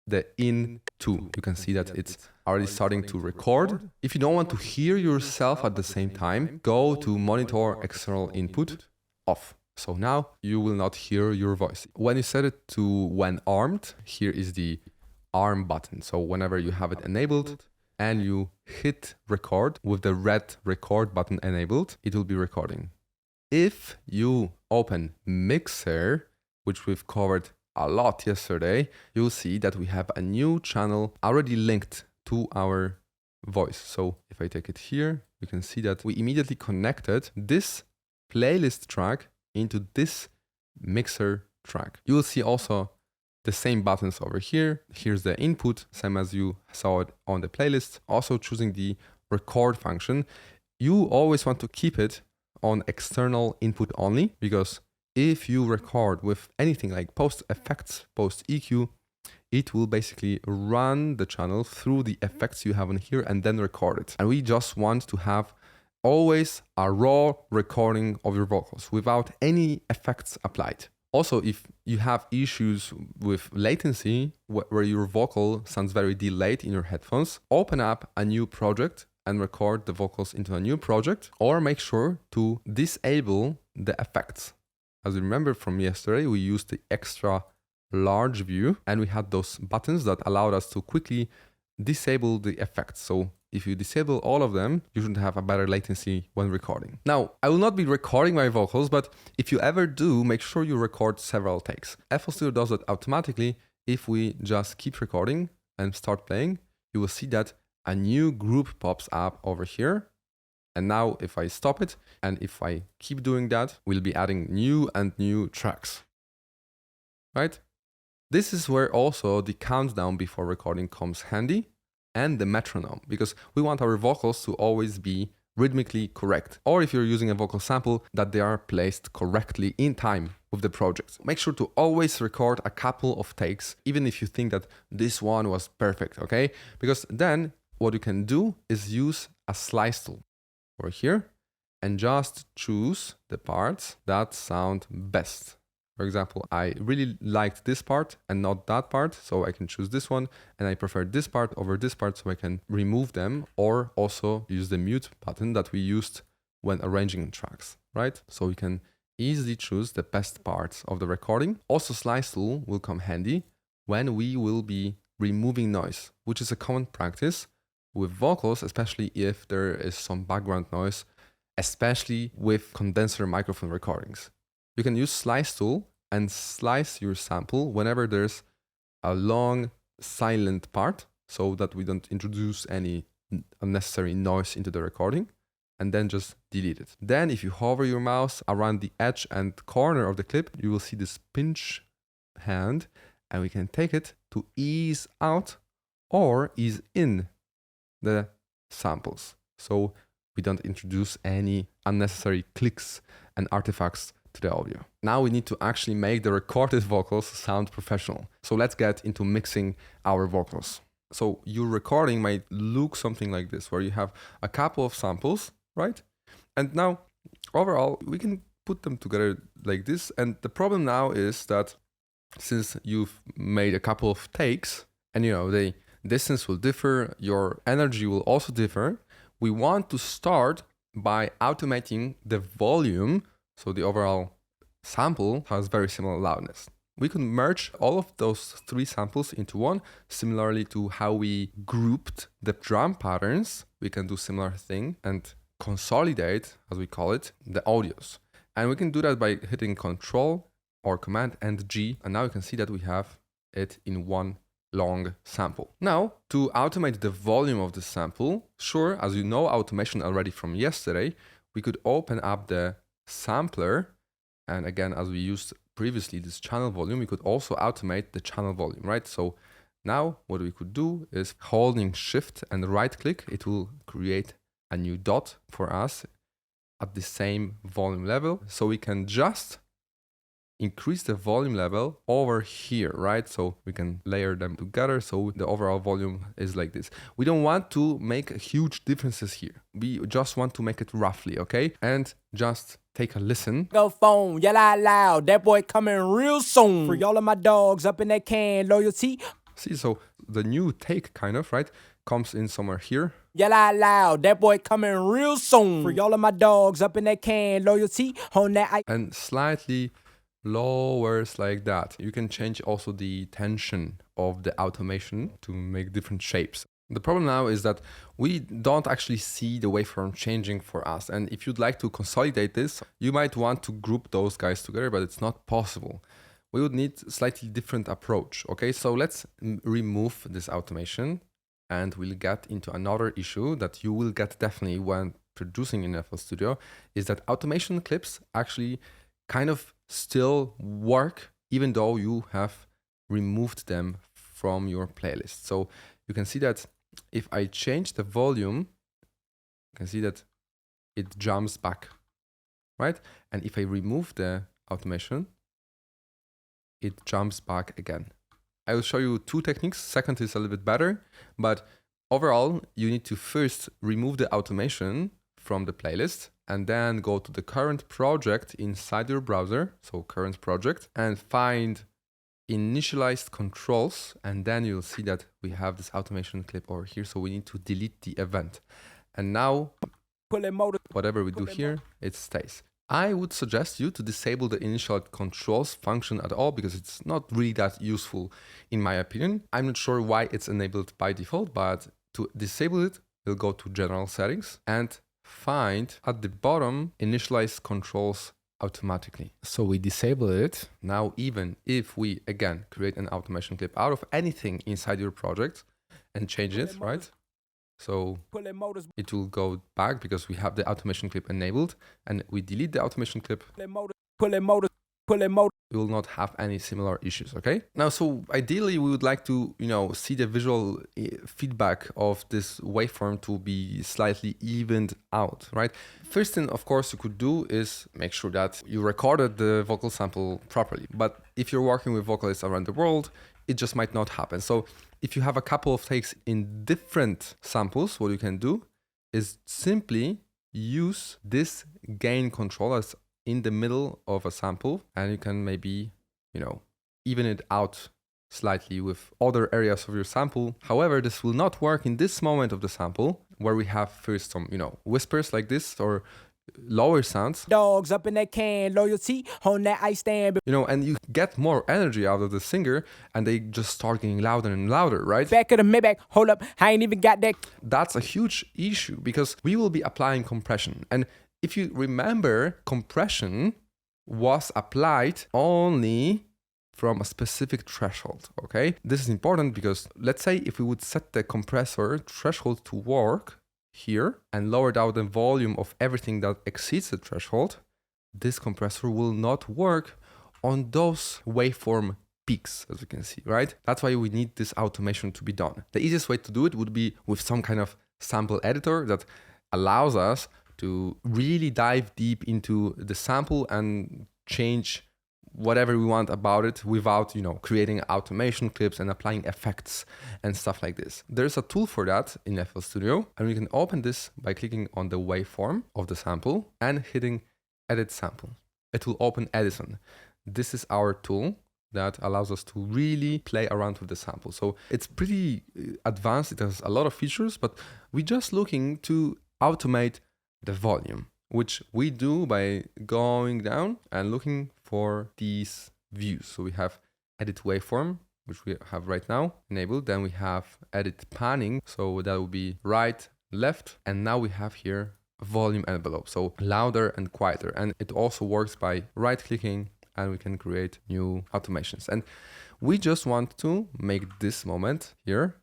the in 2. You can see that it's already starting to record. If you don't want to hear yourself at the same time, go to Monitor External Input, off. So now you will not hear your voice. When you set it to when armed, here is the arm button. So whenever you have it enabled and you hit record with the red record button enabled, it will be recording. If you open Mixer, which we've covered a lot yesterday, you'll see that we have a new channel already linked to our voice. So if I take it here, you can see that we immediately connected this playlist track into this mixer track. You will see also the same buttons over here. Here's the input, same as you saw it on the playlist. Also choosing the record function. You always want to keep it on external input only, because if you record with anything like post effects, post EQ, it will basically run the channel through the effects you have on here and then record it. And we just want to have always a raw recording of your vocals without any effects applied. Also, if you have issues with latency, where your vocal sounds very delayed in your headphones, open up a new project and record the vocals into a new project, or make sure to disable the effects. As you remember from yesterday, we used the extra large view and we had those buttons that allowed us to quickly disable the effects. So if you disable all of them, you should have a better latency when recording. Now, I will not be recording my vocals, but if you ever do, make sure you record several takes. FL Studio does that automatically. If we just keep recording and start playing, you will see that a new group pops up over here. And now if I stop it, and if I keep doing that, we'll be adding new and new tracks, right? This is where also the countdown before recording comes handy, and the metronome, because we want our vocals to always be rhythmically correct. Or if you're using a vocal sample, that they are placed correctly in time with the project. Make sure to always record a couple of takes, even if you think that this one was perfect, okay? Because then what you can do is use a slice tool over here and just choose the parts that sound best. For example, I really liked this part and not that part, so I can choose this one, and I prefer this part over this part, so I can remove them, or also use the mute button that we used when arranging tracks, right? So we can easily choose the best parts of the recording. Also, slice tool will come handy when we will be removing noise, which is a common practice with vocals, especially if there is some background noise, especially with condenser microphone recordings. You can use slice tool and slice your sample whenever there's a long silent part, so that we don't introduce any unnecessary noise into the recording, and then just delete it. Then if you hover your mouse around the edge and corner of the clip, you will see this pinch hand, and we can take it to ease out or ease in the samples. So we don't introduce any unnecessary clicks and artifacts to the audio. Now we need to actually make the recorded vocals sound professional. So let's get into mixing our vocals. So your recording might look something like this, where you have a couple of samples, right? And now overall, we can put them together like this. And the problem now is that since you've made a couple of takes and the distance will differ, your energy will also differ, we want to start by automating the volume. So the overall sample has very similar loudness. We can merge all of those three samples into one, similarly to how we grouped the drum patterns. We can do similar thing and consolidate, as we call it, the audios. And we can do that by hitting Control or Command and G. And now you can see that we have it in one long sample. Now, to automate the volume of the sample, sure, as you know automation already from yesterday, we could open up the sampler. And again, as we used previously this channel volume, we could also automate the channel volume, right? So now what we could do is holding Shift and right click, it will create a new dot for us at the same volume level. So we can just increase the volume level over here, right? So we can layer them together. So the overall volume is like this. We don't want to make huge differences here. We just want to make it roughly, okay? And just take a listen. Go phone, yell out loud, that boy coming real soon. For y'all of my dogs up in that can, loyalty. See, so the new take kind of, right, comes in somewhere here. Yell out loud, that boy coming real soon. For y'all of my dogs up in that can, loyalty on that. And slightly lowers like that. You can change also the tension of the automation to make different shapes. The problem now is that we don't actually see the waveform changing for us. And if you'd like to consolidate this, you might want to group those guys together, but it's not possible. We would need a slightly different approach. Okay, so let's remove this automation and we'll get into another issue that you will get definitely when producing in FL Studio, is that automation clips actually kind of still work even though you have removed them from your playlist. So you can see that if I change the volume, you can see that it jumps back, right? And if I remove the automation, it jumps back again. I will show you two techniques. Second is a little bit better, but overall, you need to first remove the automation from the playlist and then go to the current project inside your browser, so current project, and find initialized controls, and then you'll see that we have this automation clip over here, so we need to delete the event. And now, whatever we do here, it stays. I would suggest you to disable the initial controls function at all because it's not really that useful in my opinion. I'm not sure why it's enabled by default, but to disable it, we'll go to General Settings and find at the bottom initialize controls automatically. So we disable it. Now, even if we again create an automation clip out of anything inside your project and change it, right? So it will go back because we have the automation clip enabled, and we delete the automation clip. We will not have any similar issues, okay? Now, so ideally we would like to, see the visual feedback of this waveform to be slightly evened out, right? First thing, of course, you could do is make sure that you recorded the vocal sample properly. But if you're working with vocalists around the world, it just might not happen. So if you have a couple of takes in different samples, what you can do is simply use this gain control as in the middle of a sample, and you can maybe, even it out slightly with other areas of your sample. However, this will not work in this moment of the sample where we have first some, whispers like this or lower sounds. Dogs up in that can, loyalty on that I stand. And you get more energy out of the singer and they just start getting louder and louder, right? Back of the Maybach, hold up, I ain't even got that. That's a huge issue because we will be applying compression. And if you remember, compression was applied only from a specific threshold, okay? This is important because let's say if we would set the compressor threshold to work here and lower down the volume of everything that exceeds the threshold, this compressor will not work on those waveform peaks, as you can see, right? That's why we need this automation to be done. The easiest way to do it would be with some kind of sample editor that allows us to really dive deep into the sample and change whatever we want about it without, creating automation clips and applying effects and stuff like this. There's a tool for that in FL Studio, and we can open this by clicking on the waveform of the sample and hitting Edit Sample. It will open Edison. This is our tool that allows us to really play around with the sample. So it's pretty advanced. It has a lot of features, but we're just looking to automate the volume, which we do by going down and looking for these views. So we have edit waveform, which we have right now enabled. Then we have edit panning. So that will be right, left. And now we have here volume envelope. So louder and quieter. And it also works by right clicking, and we can create new automations. And we just want to make this moment here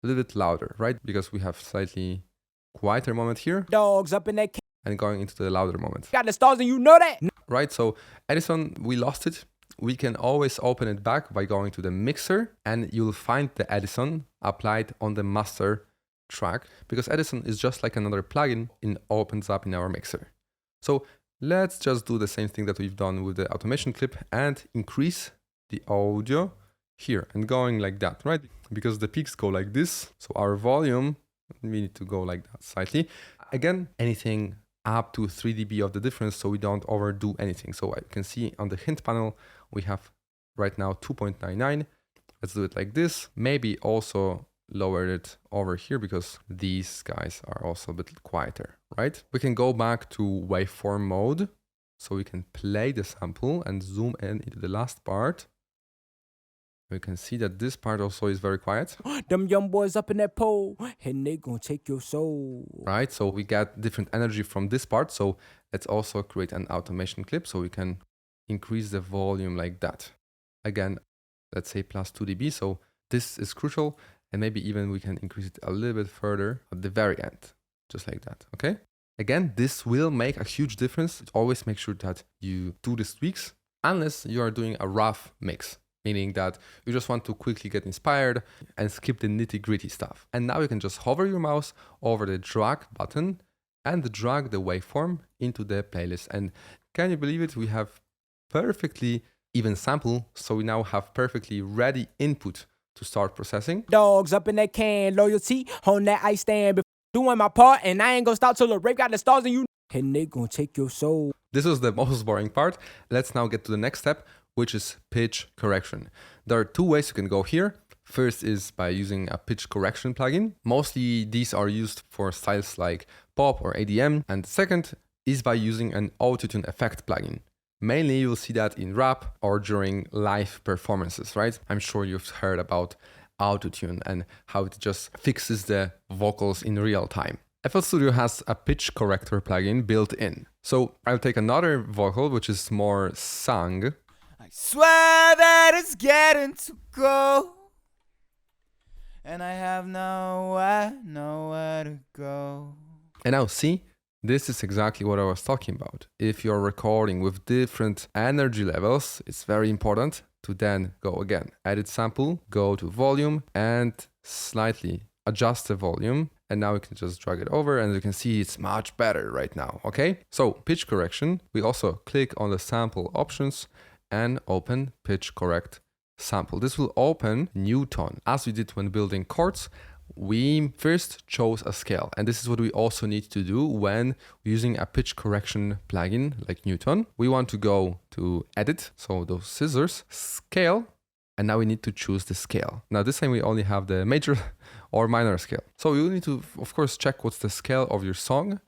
a little bit louder, right? Because we have slightly quieter moment here. Dogs up in that And going into the louder moment. got the stars and you know that. Right, so Edison, we lost it. We can always open it back by going to the mixer, and you'll find the Edison applied on the master track, because Edison is just like another plugin and opens up in our mixer. So let's just do the same thing that we've done with the automation clip and increase the audio here and going like that, right? Because the peaks go like this. So our volume, we need to go like that slightly. Again, anything up to 3 dB of the difference, so we don't overdo anything. So you can see on the hint panel, we have right now 2.99. Let's do it like this. Maybe also lower it over here because these guys are also a bit quieter, right? We can go back to waveform mode, so we can play the sample and zoom in into the last part. We can see that this part also is very quiet. Them young boys up in that pole, and they gonna take your soul. Right, so we get different energy from this part. So let's also create an automation clip so we can increase the volume like that. Again, let's say plus 2 dB. So this is crucial, and maybe even we can increase it a little bit further at the very end, just like that, okay? Again, this will make a huge difference. Always make sure that you do these tweaks, unless you are doing a rough mix, meaning that you just want to quickly get inspired and skip the nitty-gritty stuff. And now you can just hover your mouse over the drag button and drag the waveform into the playlist. And can you believe it? We have perfectly even sample, so we now have perfectly ready input to start processing. Dogs up in that can, loyalty on that ice stand. Doing my part, and I ain't gonna stop till the rape got the stars and you. And they gonna take your soul. This was the most boring part. Let's now get to the next step, which is pitch correction. There are two ways you can go here. First is by using a pitch correction plugin. Mostly these are used for styles like pop or EDM. And second is by using an autotune effect plugin. Mainly you'll see that in rap or during live performances, right? I'm sure you've heard about autotune and how it just fixes the vocals in real time. FL Studio has a pitch corrector plugin built in. So I'll take another vocal, which is more sung. I swear that it's getting to go, and I have nowhere to go. And now see, this is exactly what I was talking about. If you're recording with different energy levels, it's very important to then go again, edit sample, go to volume and slightly adjust the volume. And now we can just drag it over and you can see it's much better right now, okay? So pitch correction, we also click on the sample options and open pitch correct sample. This will open new tone. As we did when building chords, we first chose a scale. And this is what we also need to do when using a pitch correction plugin like Newton. We want to go to edit, so those scissors, scale, and now we need to choose the scale. Now this time we only have the major or minor scale. So you need to, of course, check what's the scale of your song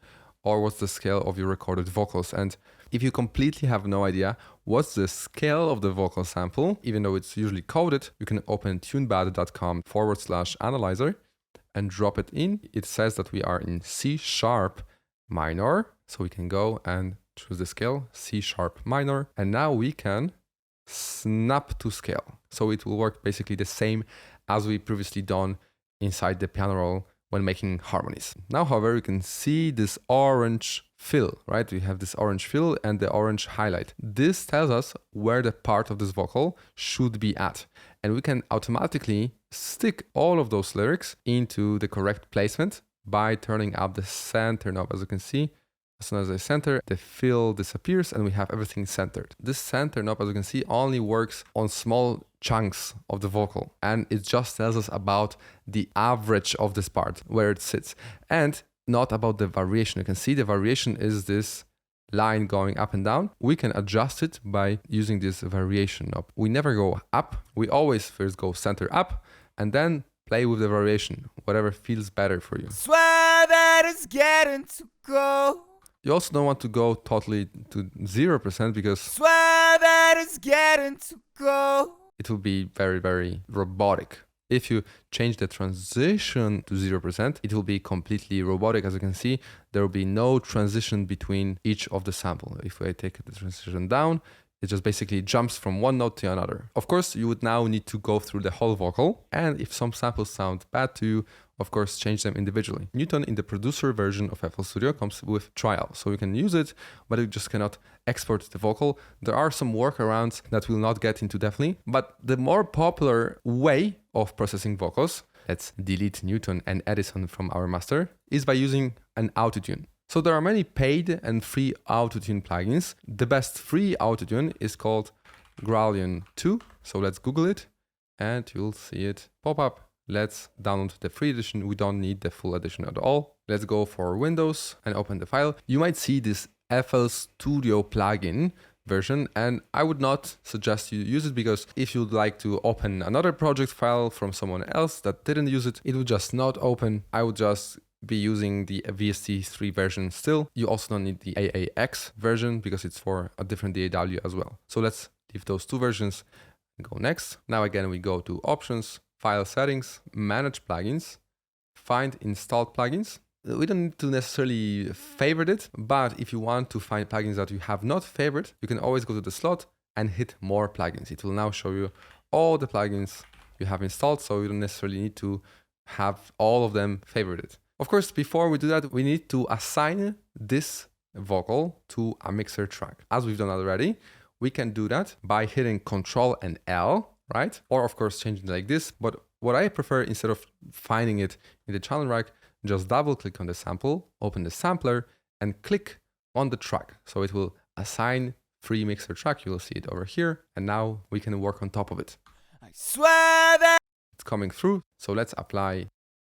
or what's the scale of your recorded vocals. And if you completely have no idea what's the scale of the vocal sample, even though it's usually coded, you can open tunebad.com/analyzer and drop it in. It says that we are in C# minor. So we can go and choose the scale, C# minor. And now we can snap to scale. So it will work basically the same as we previously done inside the piano roll when making harmonies. Now, however, you can see this orange fill, right? We have this orange fill and the orange highlight. This tells us where the part of this vocal should be at. And we can automatically stick all of those lyrics into the correct placement by turning up the center knob. As you can see, as soon as I center, the fill disappears and we have everything centered. This center knob, as you can see, only works on small chunks of the vocal, and it just tells us about the average of this part, where it sits, and not about the variation. You can see the variation is this line going up and down. We can adjust it by using this variation knob. We never go up. We always first go center up and then play with the variation, whatever feels better for you. Swear that it's getting to go. You also don't want to go totally to 0% because Swear that it's getting to go. it will be very, very robotic. If you change the transition to 0%, it will be completely robotic. As you can see, there will be no transition between each of the sample. If I take the transition down, it just basically jumps from one note to another. Of course, you would now need to go through the whole vocal, and if some samples sound bad to you, of course, change them individually. Newton in the producer version of FL Studio comes with trial, so you can use it, but you just cannot export the vocal. There are some workarounds that we'll not get into definitely, but the more popular way of processing vocals, let's delete Newton and Edison from our master, is by using an autotune. So there are many paid and free autotune plugins. The best free autotune is called Gralion 2. So let's Google it and you'll see it pop up. Let's download the free edition. We don't need the full edition at all. Let's go for Windows and open the file. You might see this FL Studio plugin version, and I would not suggest you use it because if you'd like to open another project file from someone else that didn't use it, it would just not open. I would just be using the VST3 version still. You also don't need the AAX version because it's for a different DAW as well. So let's leave those two versions and go next. Now again, we go to Options, File Settings, Manage Plugins, Find Installed Plugins. We don't need to necessarily favorite it, but if you want to find plugins that you have not favored, you can always go to the slot and hit More Plugins. It will now show you all the plugins you have installed, so you don't necessarily need to have all of them favorited. Of course, before we do that, we need to assign this vocal to a mixer track. As we've done already, we can do that by hitting Ctrl and L, right? Or of course, changing it like this. But what I prefer, instead of finding it in the channel rack, just double click on the sample, open the sampler and click on the track. So it will assign free mixer track. You will see it over here. And now we can work on top of it. I swear that it's coming through. So let's apply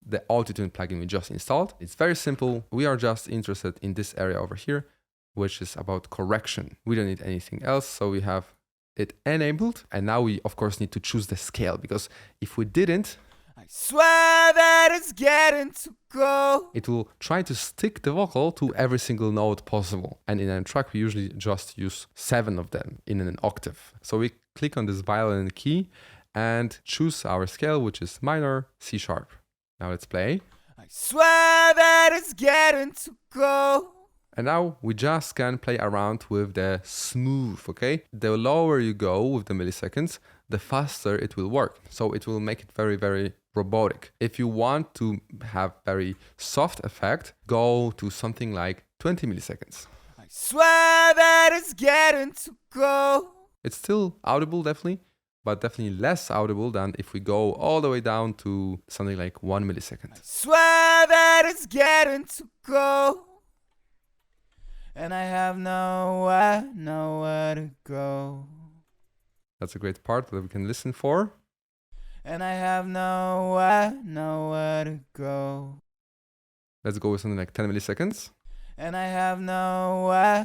the autotune plugin we just installed. It's very simple. We are just interested in this area over here, which is about correction. We don't need anything else. So we have it enabled. And now we, of course, need to choose the scale, because if we didn't, I swear that it's getting to go. It will try to stick the vocal to every single note possible. And in a track, we usually just use 7 of them in an octave. So we click on this violin key and choose our scale, which is minor C sharp. Now let's play. I swear that it's getting to go. And now we just can play around with the smooth, okay? The lower you go with the milliseconds, the faster it will work. So it will make it very, very robotic. If you want to have very soft effect, go to something like 20 milliseconds. I swear that it's getting to go. It's still audible, definitely, but definitely less audible than if we go all the way down to something like 1 millisecond. I swear that it's getting to go. And I have nowhere to go. That's a great part that we can listen for. And I have nowhere to go. Let's go with something like 10 milliseconds. And I have nowhere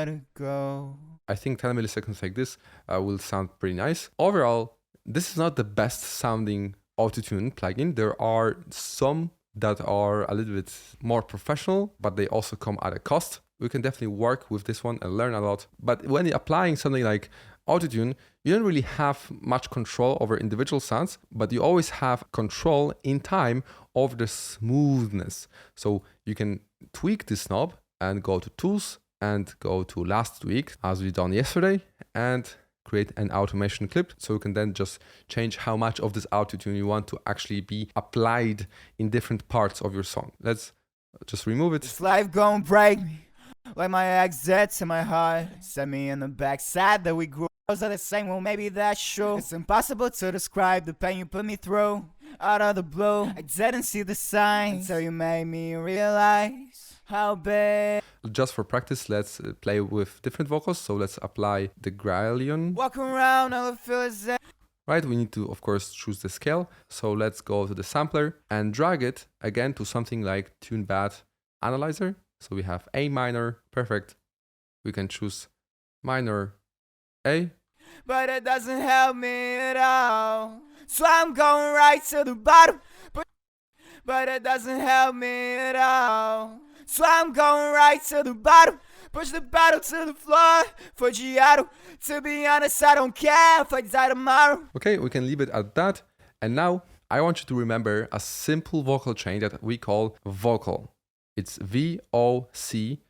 to go. I think 10 milliseconds like this will sound pretty nice. Overall, this is not the best sounding autotune plugin. There are some that are a little bit more professional, but they also come at a cost. We can definitely work with this one and learn a lot. But when you're applying something like autotune, you don't really have much control over individual sounds, but you always have control in time over the smoothness. So you can tweak this knob and go to Tools and go to Last Tweak, as we done yesterday, and create an automation clip, so you can then just change how much of this autotune you want to actually be applied in different parts of your song. Let's just remove it. This life gon' break me, like my exits in my heart. Set me in the backside that we grew. Those are the same, well maybe that's true. It's impossible to describe the pain you put me through. Out of the blue, I didn't see the signs until you made me realize how big. Just for practice, let's play with different vocals. So let's apply the Gralion. Walk around, all I feel is that. Right, we need to, of course, choose the scale. So let's go to the sampler and drag it again to something like TuneBat Analyzer. So we have A minor, perfect. We can choose minor A. But it doesn't help me at all. So I'm going right to the bottom. But it doesn't help me at all. So I'm going right to the bottom. Push the battle to the floor for G.O.A.L. To be honest, I don't care if I die tomorrow. Okay, we can leave it at that. And now I want you to remember a simple vocal chain that we call V.O.C.A.L. It's V.O.C.A.L.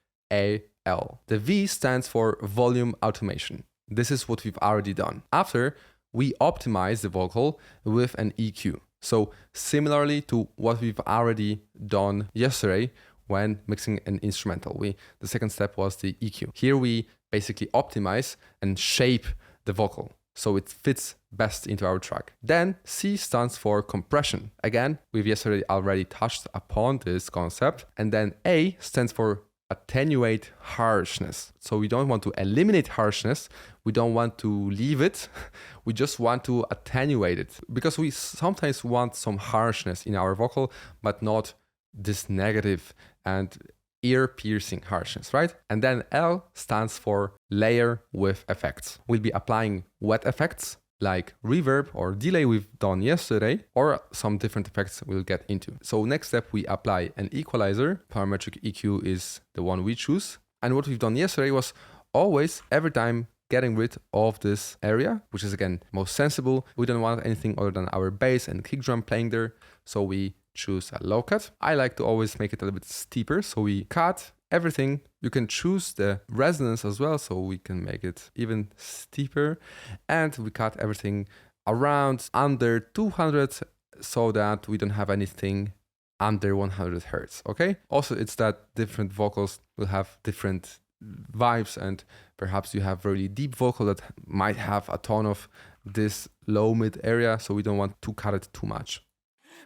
The V stands for volume automation. This is what we've already done. After, we optimize the vocal with an EQ. So similarly to what we've already done yesterday when mixing an instrumental. The second step was the EQ. Here we basically optimize and shape the vocal so it fits best into our track. Then C stands for compression. Again, we've yesterday already touched upon this concept. And then A stands for attenuate harshness. So we don't want to eliminate harshness. We don't want to leave it. We just want to attenuate it because we sometimes want some harshness in our vocal, but not this negative and ear-piercing harshness, right? And then L stands for layer with effects. We'll be applying wet effects like reverb or delay we've done yesterday, or some different effects we'll get into. So next step, we apply an equalizer. Parametric EQ is the one we choose. And what we've done yesterday was always, every time, getting rid of this area, which is again most sensible. We don't want anything other than our bass and kick drum playing there. So we choose a low cut. I like to always make it a little bit steeper. So we cut everything. You can choose the resonance as well. So we can make it even steeper. And we cut everything around under 200 so that we don't have anything under 100 hertz. Okay. Also, it's that different vocals will have different vibes, and perhaps you have really deep vocal that might have a ton of this low mid area. So we don't want to cut it too much.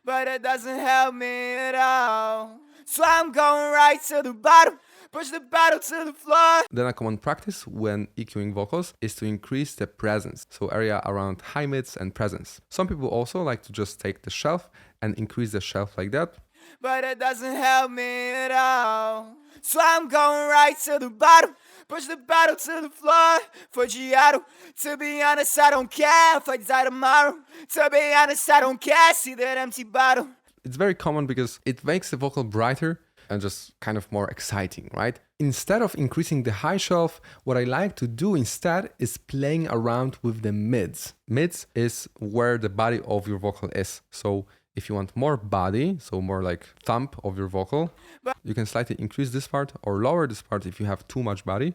But it doesn't help me at all. So I'm going right to the bottom, push the battle to the floor. Then a common practice when EQing vocals is to increase the presence, so area around high mids and presence. Some people also like to just take the shelf and increase the shelf like that. But it doesn't help me at all. So I'm going right to the bottom, push the battle to the floor for G.O.A.L. To be honest, I don't care if I die tomorrow. To be honest, I don't care, see that empty bottle. It's very common because it makes the vocal brighter and just kind of more exciting, right? Instead of increasing the high shelf, what I like to do instead is playing around with the mids. Mids is where the body of your vocal is. So if you want more body, so more like thump of your vocal, you can slightly increase this part or lower this part if you have too much body.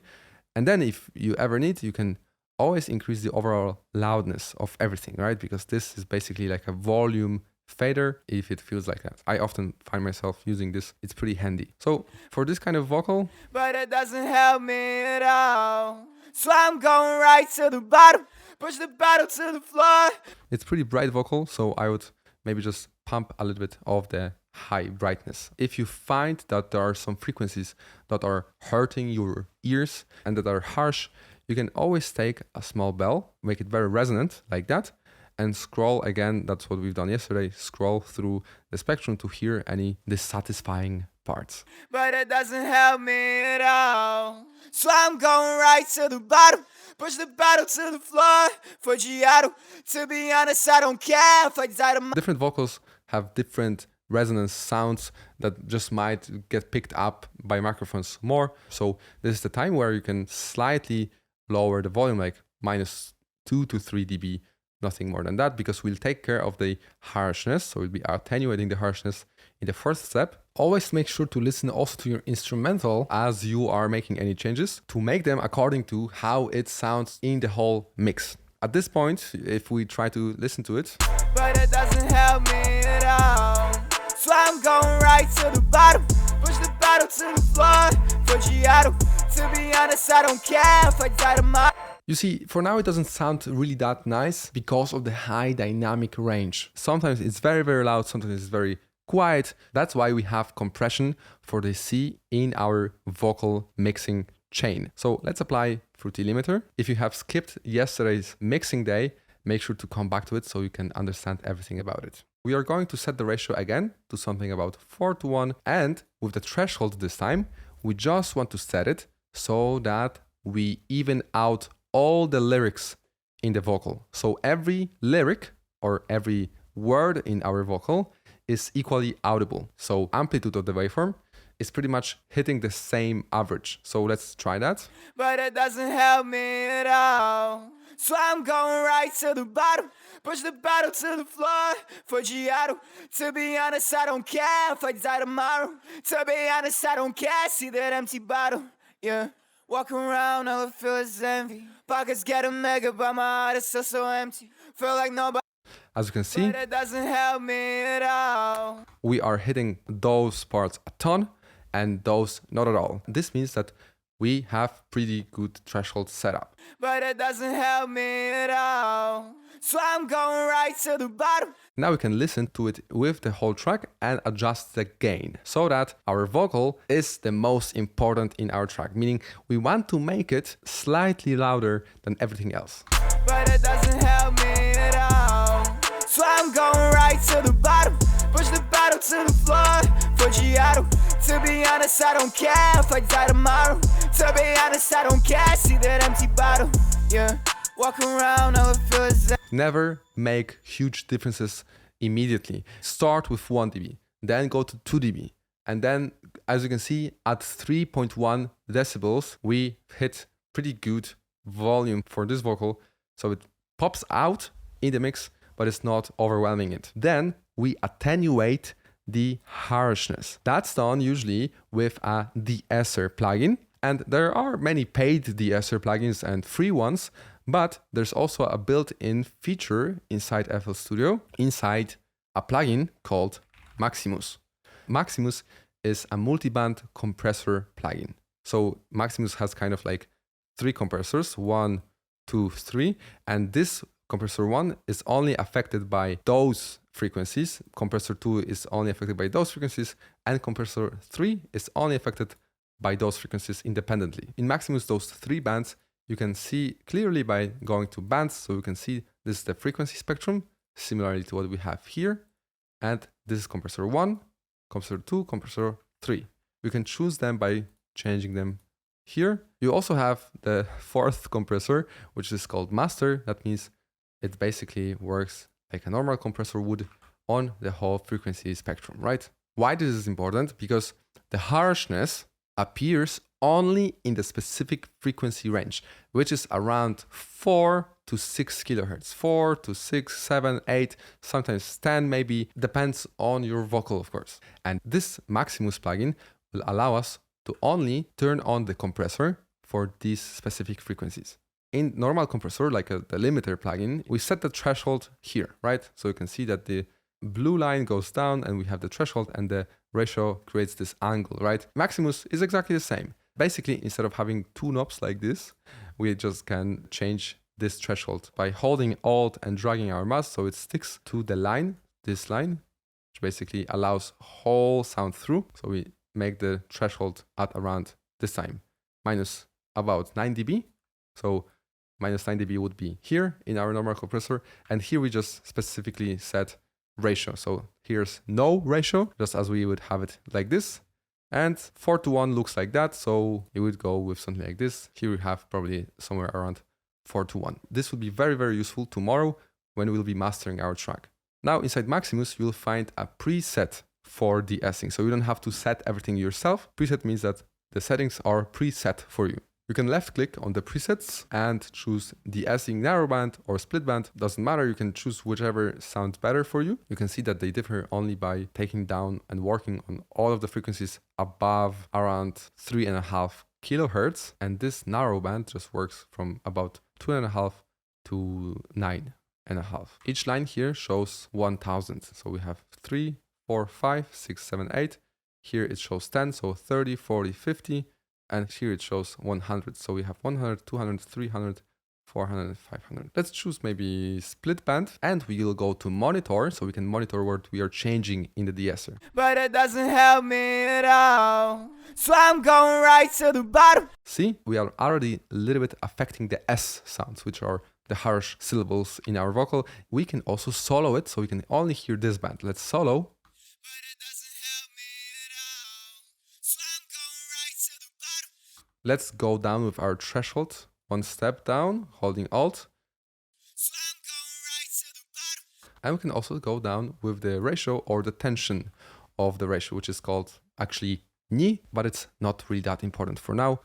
And then if you ever need, you can always increase the overall loudness of everything, right? Because this is basically like a volume fader if it feels like that. I often find myself using this. It's pretty handy. So for this kind of vocal, but it doesn't help me at all. So I'm going right to the bottom, push the battle to the floor. It's pretty bright vocal, so I would maybe just pump a little bit of the high brightness. If you find that there are some frequencies that are hurting your ears and that are harsh, you can always take a small bell, make it very resonant like that, and scroll again. That's what we've done yesterday. Scroll through the spectrum to hear any dissatisfying parts. But it doesn't help me at all. So I'm going right to the bottom, push the battle to the floor for G.O.A.L. To be honest, I don't care if I die tomorrow. Different vocals have different resonance sounds that just might get picked up by microphones more. So this is the time where you can slightly lower the volume, like -2 to 3 dB, nothing more than that, because we'll take care of the harshness. So we'll be attenuating the harshness in the first step. Always make sure to listen also to your instrumental as you are making any changes to make them according to how it sounds in the whole mix. At this point, if we try to listen to it, but it doesn't help me at all. So I'm going right to the bottom, push the bottle to the floor. For G.I.L. To be honest, I don't care if I die tomorrow. you see, for now it doesn't sound really that nice because of the high dynamic range. Sometimes it's very, very loud, sometimes it's very quiet. That's why we have compression for the C in our vocal mixing chain. So let's apply Fruity Limiter. If you have skipped yesterday's mixing day, make sure to come back to it so you can understand everything about it. We are going to set the ratio again to something about 4:1, and with the threshold this time, we just want to set it so that we even out all the lyrics in the vocal. So every lyric or every word in our vocal is equally audible. So amplitude of the waveform is pretty much hitting the same average. So let's try that. But it doesn't help me at all. So I'm going right to the bottom, push the bottle to the floor. For G.I.L. To be honest, I don't care if I die tomorrow. To be honest, I don't care. See that empty bottle, yeah. Walk around, all I feel is envy. Pockets get a mega, but my heart is still so empty. Feel like nobody. As you can see, But it doesn't help me at all. we are hitting those parts a ton and those not at all. This means that we have pretty good threshold setup. But it doesn't help me at all. So I'm going right to the bottom. Now we can listen to it with the whole track and adjust the gain so that our vocal is the most important in our track, meaning we want to make it slightly louder than everything else. But it doesn't help me at all. So I'm going right to the bottom, push the bottle to the floor. For G.I.L. To be honest, I don't care if I die tomorrow. To be honest, I don't care. See that empty bottle, yeah. Walk around, all I feel is Never make huge differences immediately. Start with 1 dB, then go to 2 dB. And then, as you can see, at 3.1 decibels, we hit pretty good volume for this vocal. So it pops out in the mix, but it's not overwhelming it. Then we attenuate the harshness. That's done usually with a De-esser plugin. And there are many paid De-esser plugins and free ones, but there's also a built-in feature inside FL Studio, inside a plugin called Maximus. Maximus is a multiband compressor plugin. So Maximus has kind of like 3 compressors, 1, 2, 3, and this compressor 1 is only affected by those frequencies, compressor 2 is only affected by those frequencies, and compressor 3 is only affected by those frequencies independently. In Maximus, those 3 bands you can see clearly by going to bands, so you can see this is the frequency spectrum, similarly to what we have here, and this is compressor 1, compressor 2, compressor 3. You can choose them by changing them here. You also have the 4th compressor, which is called master. That means it basically works like a normal compressor would on the whole frequency spectrum, right? Why this is important? Because the harshness appears only in the specific frequency range, which is around 4 to 6 kilohertz, 4 to 6, 7, 8, sometimes 10 maybe, depends on your vocal, of course. And this Maximus plugin will allow us to only turn on the compressor for these specific frequencies. In normal compressor, like the limiter plugin, we set the threshold here, right? So you can see that the blue line goes down and we have the threshold and the ratio creates this angle, right? Maximus is exactly the same. Basically, instead of having 2 knobs like this, we just can change this threshold by holding Alt and dragging our mouse so it sticks to the line, this line, which basically allows whole sound through. So we make the threshold at around this time, minus about 9 dB. So minus 9 dB would be here in our normal compressor. And here we just specifically set ratio. So here's no ratio, just as we would have it like this. And 4:1 looks like that. So it would go with something like this. Here we have probably somewhere around 4:1. This will be very, very useful tomorrow when we'll be mastering our track. Now inside Maximus, you'll find a preset for de-essing. So you don't have to set everything yourself. Preset means that the settings are preset for you. You can left click on the presets and choose de-essing narrowband or splitband. Doesn't matter, you can choose whichever sounds better for you. You can see that they differ only by taking down and working on all of the frequencies above around 3.5 kilohertz. And this narrowband just works from about 2.5 to 9.5. Each line here shows 1000. So we have 3, 4, 5, 6, 7, 8. Here it shows 10, so 30, 40, 50. And here it shows 100. So we have 100, 200, 300, 400, 500. Let's choose maybe split band and we'll go to monitor so we can monitor what we are changing in the de-esser. But it doesn't help me at all. So I'm going right to the bottom. See, we are already a little bit affecting the S sounds, which are the harsh syllables in our vocal. We can also solo it so we can only hear this band. Let's solo. Let's go down with our threshold, one step down, holding Alt. And we can also go down with the ratio or the tension of the ratio, which is called actually Ni, but it's not really that important for now.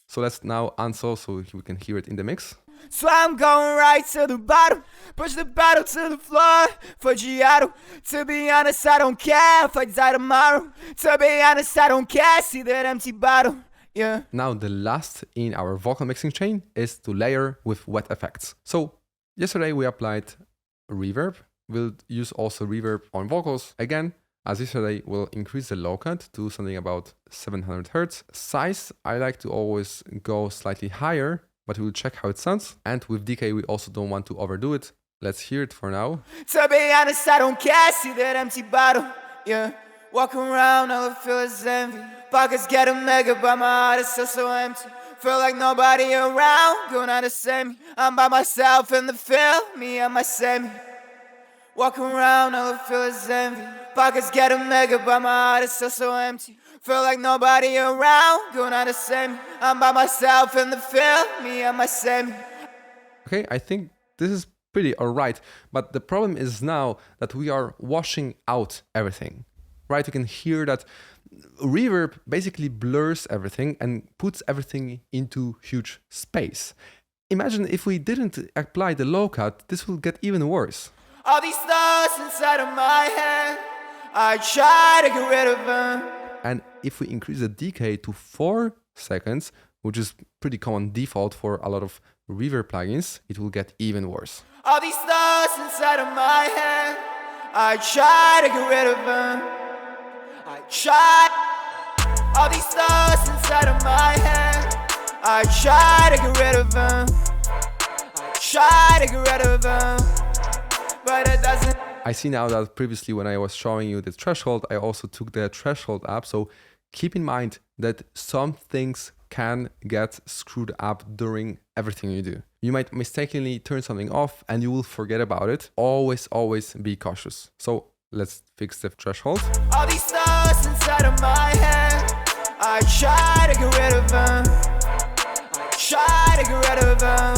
So let's now unsolo so we can hear it in the mix. So I'm going right to the bottom, push the bottle to the floor for Giotto. To be honest, I don't care if I die tomorrow. To be honest, I don't care, see that empty bottle, yeah. Now the last in our vocal mixing chain is to layer with wet effects. So yesterday we applied reverb. We'll use also reverb on vocals. Again, as yesterday, we'll increase the low cut to something about 700 Hertz. Size, I like to always go slightly higher, but we'll check how it sounds. And with decay, we also don't want to overdo it. Let's hear it for now. To be honest, I don't care, see that empty bottle, yeah. Walking around, all I feel is envy. Pockets get a mega, but my heart is still so empty. Feel like nobody around, going out to save me. I'm by myself in the field, me and my semi. Walking around, all I feel is envy. Pockets get a mega, but my heart is still so empty. Feel like nobody around, going out to save me. I'm by myself in the field, me and my semi. Okay, I think this is pretty alright, but the problem is now that we are washing out everything, right? You can hear that reverb basically blurs everything and puts everything into huge space. Imagine if we didn't apply the low cut, this will get even worse. All these thoughts inside of my head, I try to get rid of them. And if we increase the decay to 4 seconds, which is pretty common default for a lot of reverb plugins, it will get even worse. All these thoughts inside of my head, I try to get rid of them. I try. All these thoughts inside of my head, I try to get rid of them. I try to get rid of them, but it doesn't. I see now that previously when I was showing you the threshold, I also took the threshold up. So keep in mind that some things can get screwed up during everything you do. You might mistakenly turn something off and you will forget about it. Always, always be cautious. So let's fix the threshold. All these thoughts inside of my head, I try to get rid of them. I try to get rid of them,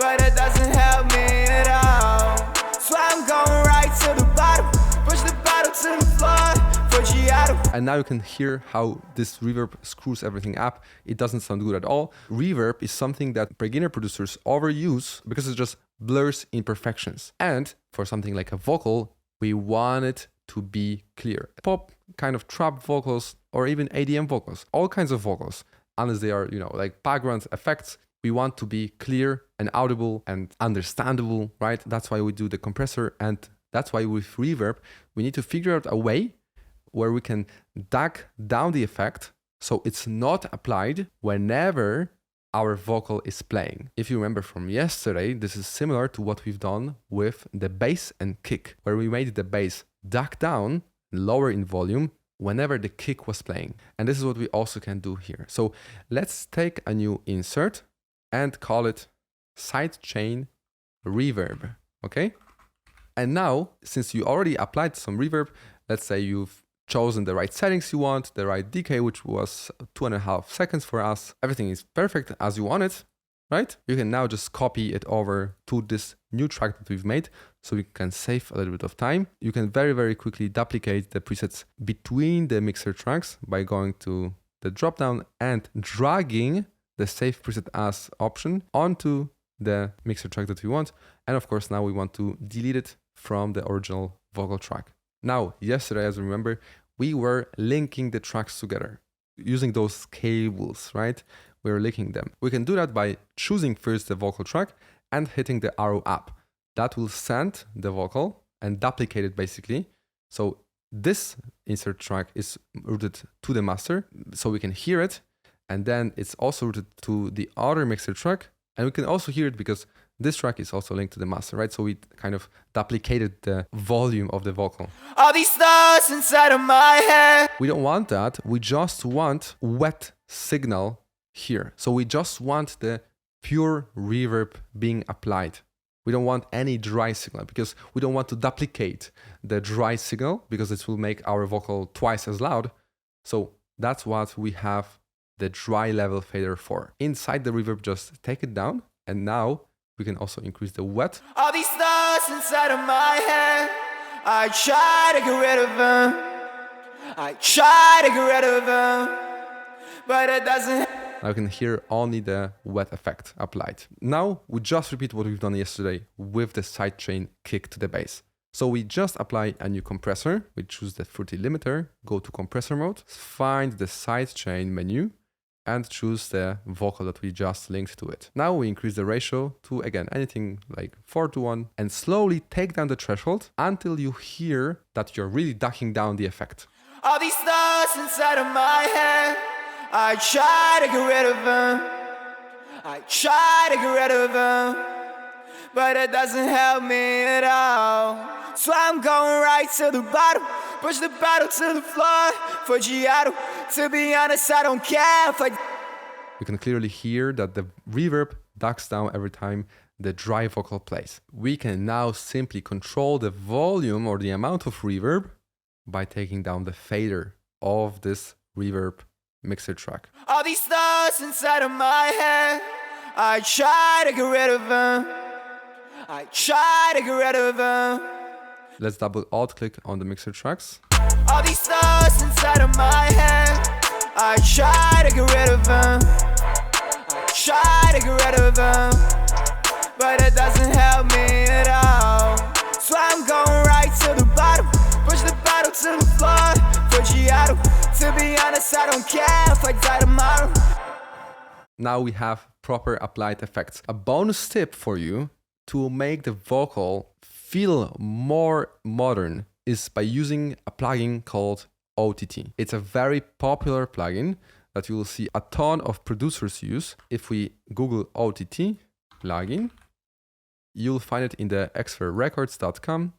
but it doesn't help me at all. So I'm going right to the bottom, push the bottle to the floor for Giotto. And now you can hear how this reverb screws everything up. It doesn't sound good at all. Reverb is something that beginner producers overuse because it just blurs imperfections. And for something like a vocal, we want it to be clear. Pop, kind of trap vocals, or even ADM vocals, all kinds of vocals, unless they are, like background effects, we want to be clear and audible and understandable, right? That's why we do the compressor, and that's why with reverb, we need to figure out a way where we can duck down the effect so it's not applied whenever our vocal is playing. If you remember from yesterday, this is similar to what we've done with the bass and kick, where we made the bass duck down, lower in volume, whenever the kick was playing. And this is what we also can do here. So let's take a new insert and call it Sidechain Reverb, okay? And now, since you already applied some reverb, let's say you've chosen the right settings you want, the right decay, which was 2.5 seconds for us. Everything is perfect as you want it. right? You can now just copy it over to this new track that we've made, so we can save a little bit of time. You can very, very quickly duplicate the presets between the mixer tracks by going to the dropdown and dragging the Save Preset As option onto the mixer track that we want. And of course, now we want to delete it from the original vocal track. Now, yesterday, as you remember, we were linking the tracks together using those cables, right? We were linking them. We can do that by choosing first the vocal track and hitting the arrow up. That will send the vocal and duplicate it basically. So this insert track is routed to the master, so we can hear it. And then it's also routed to the other mixer track. And we can also hear it because this track is also linked to the master, right? So we kind of duplicated the volume of the vocal. All these thoughts inside of my head. We don't want that. We just want wet signal here. So we just want the pure reverb being applied. We don't want any dry signal because we don't want to duplicate the dry signal because it will make our vocal twice as loud. So that's what we have the dry level fader for. Inside the reverb, just take it down. And now we can also increase the wet. All these thoughts inside of my head. I try to get rid of them. I try to get rid of them. But it doesn't. Now you can hear only the wet effect applied. Now we just repeat what we've done yesterday with the sidechain kick to the bass. So we just apply a new compressor. We choose the Fruity limiter, go to compressor mode, find the sidechain menu, and choose the vocal that we just linked to it. Now we increase the ratio to, again, anything like 4:1 and slowly take down the threshold until you hear that you're really ducking down the effect. All these thoughts inside of my head. I try to get rid of them. I try to get rid of them. But it doesn't help me at all. So I'm going right to the bottom. Push the battle to the floor for G.O.A.L. To be honest, I don't care if I... You can clearly hear that the reverb ducks down every time the dry vocal plays. We can now simply control the volume or the amount of reverb by taking down the fader of this reverb mixer track. All these thoughts inside of my head. I try to get rid of them. I try to get rid of them. Let's double alt click on the mixer tracks. All these thoughts inside of my head. I try to get rid of them. I try to get rid of them. But it doesn't help me at all. So I'm going right to the bottom. Push the battle to the floor for G.O.A.L. To be honest, I don't care if I die tomorrow. Now we have proper applied effects. A bonus tip for you to make the vocal feel more modern is by using a plugin called OTT. It's a very popular plugin that you will see a ton of producers use. If we Google OTT plugin, you'll find it in the xferrecords.com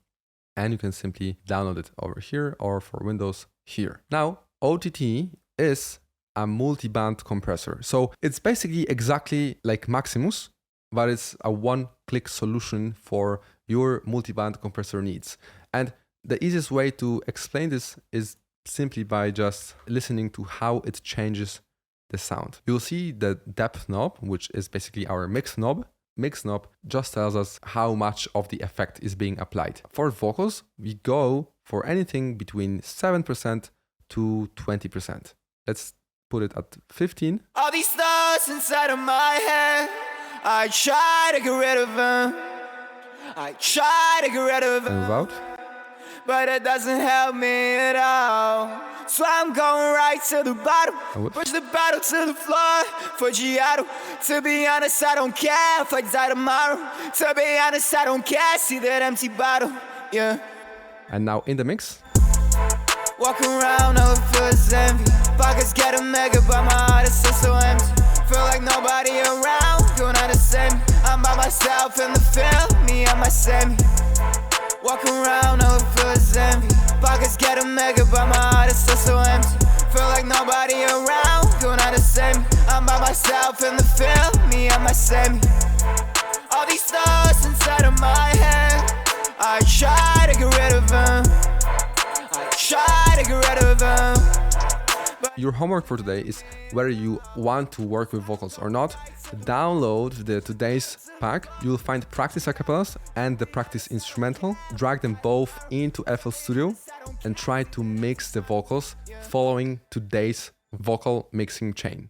and you can simply download it over here or for Windows here. Now, OTT is a multiband compressor. So it's basically exactly like Maximus, but it's a one-click solution for your multiband compressor needs. And the easiest way to explain this is simply by just listening to how it changes the sound. You'll see the depth knob, which is basically our mix knob. Mix knob just tells us how much of the effect is being applied. For vocals, we go for anything between 7% to 20%. Let's put it at 15. All these thoughts inside of my head. I try to get rid of them. I try to get rid of them. And without. But it doesn't help me at all. So I'm going right to the bottom. Push the battle to the floor for G.O.A.L. To be honest, I don't care if I die tomorrow. To be honest, I don't care. See that empty bottle, yeah. And now in the mix. Walking around, all I feel is envy. Pockets get a mega, but my heart is still so empty. Feel like nobody around, doing all the same. I'm by myself in the field, me and my semi. Walking around, all I feel is envy. Pockets get a mega, but my heart is still so empty. Feel like nobody around, doing all the same. I'm by myself in the field, me and my semi. All these thoughts inside of my head. I try to get rid of them. I try to get rid of them. your homework for today is whether you want to work with vocals or not. Download the today's pack. You'll find practice acapellas and the practice instrumental. Drag them both into FL Studio and try to mix the vocals following today's vocal mixing chain.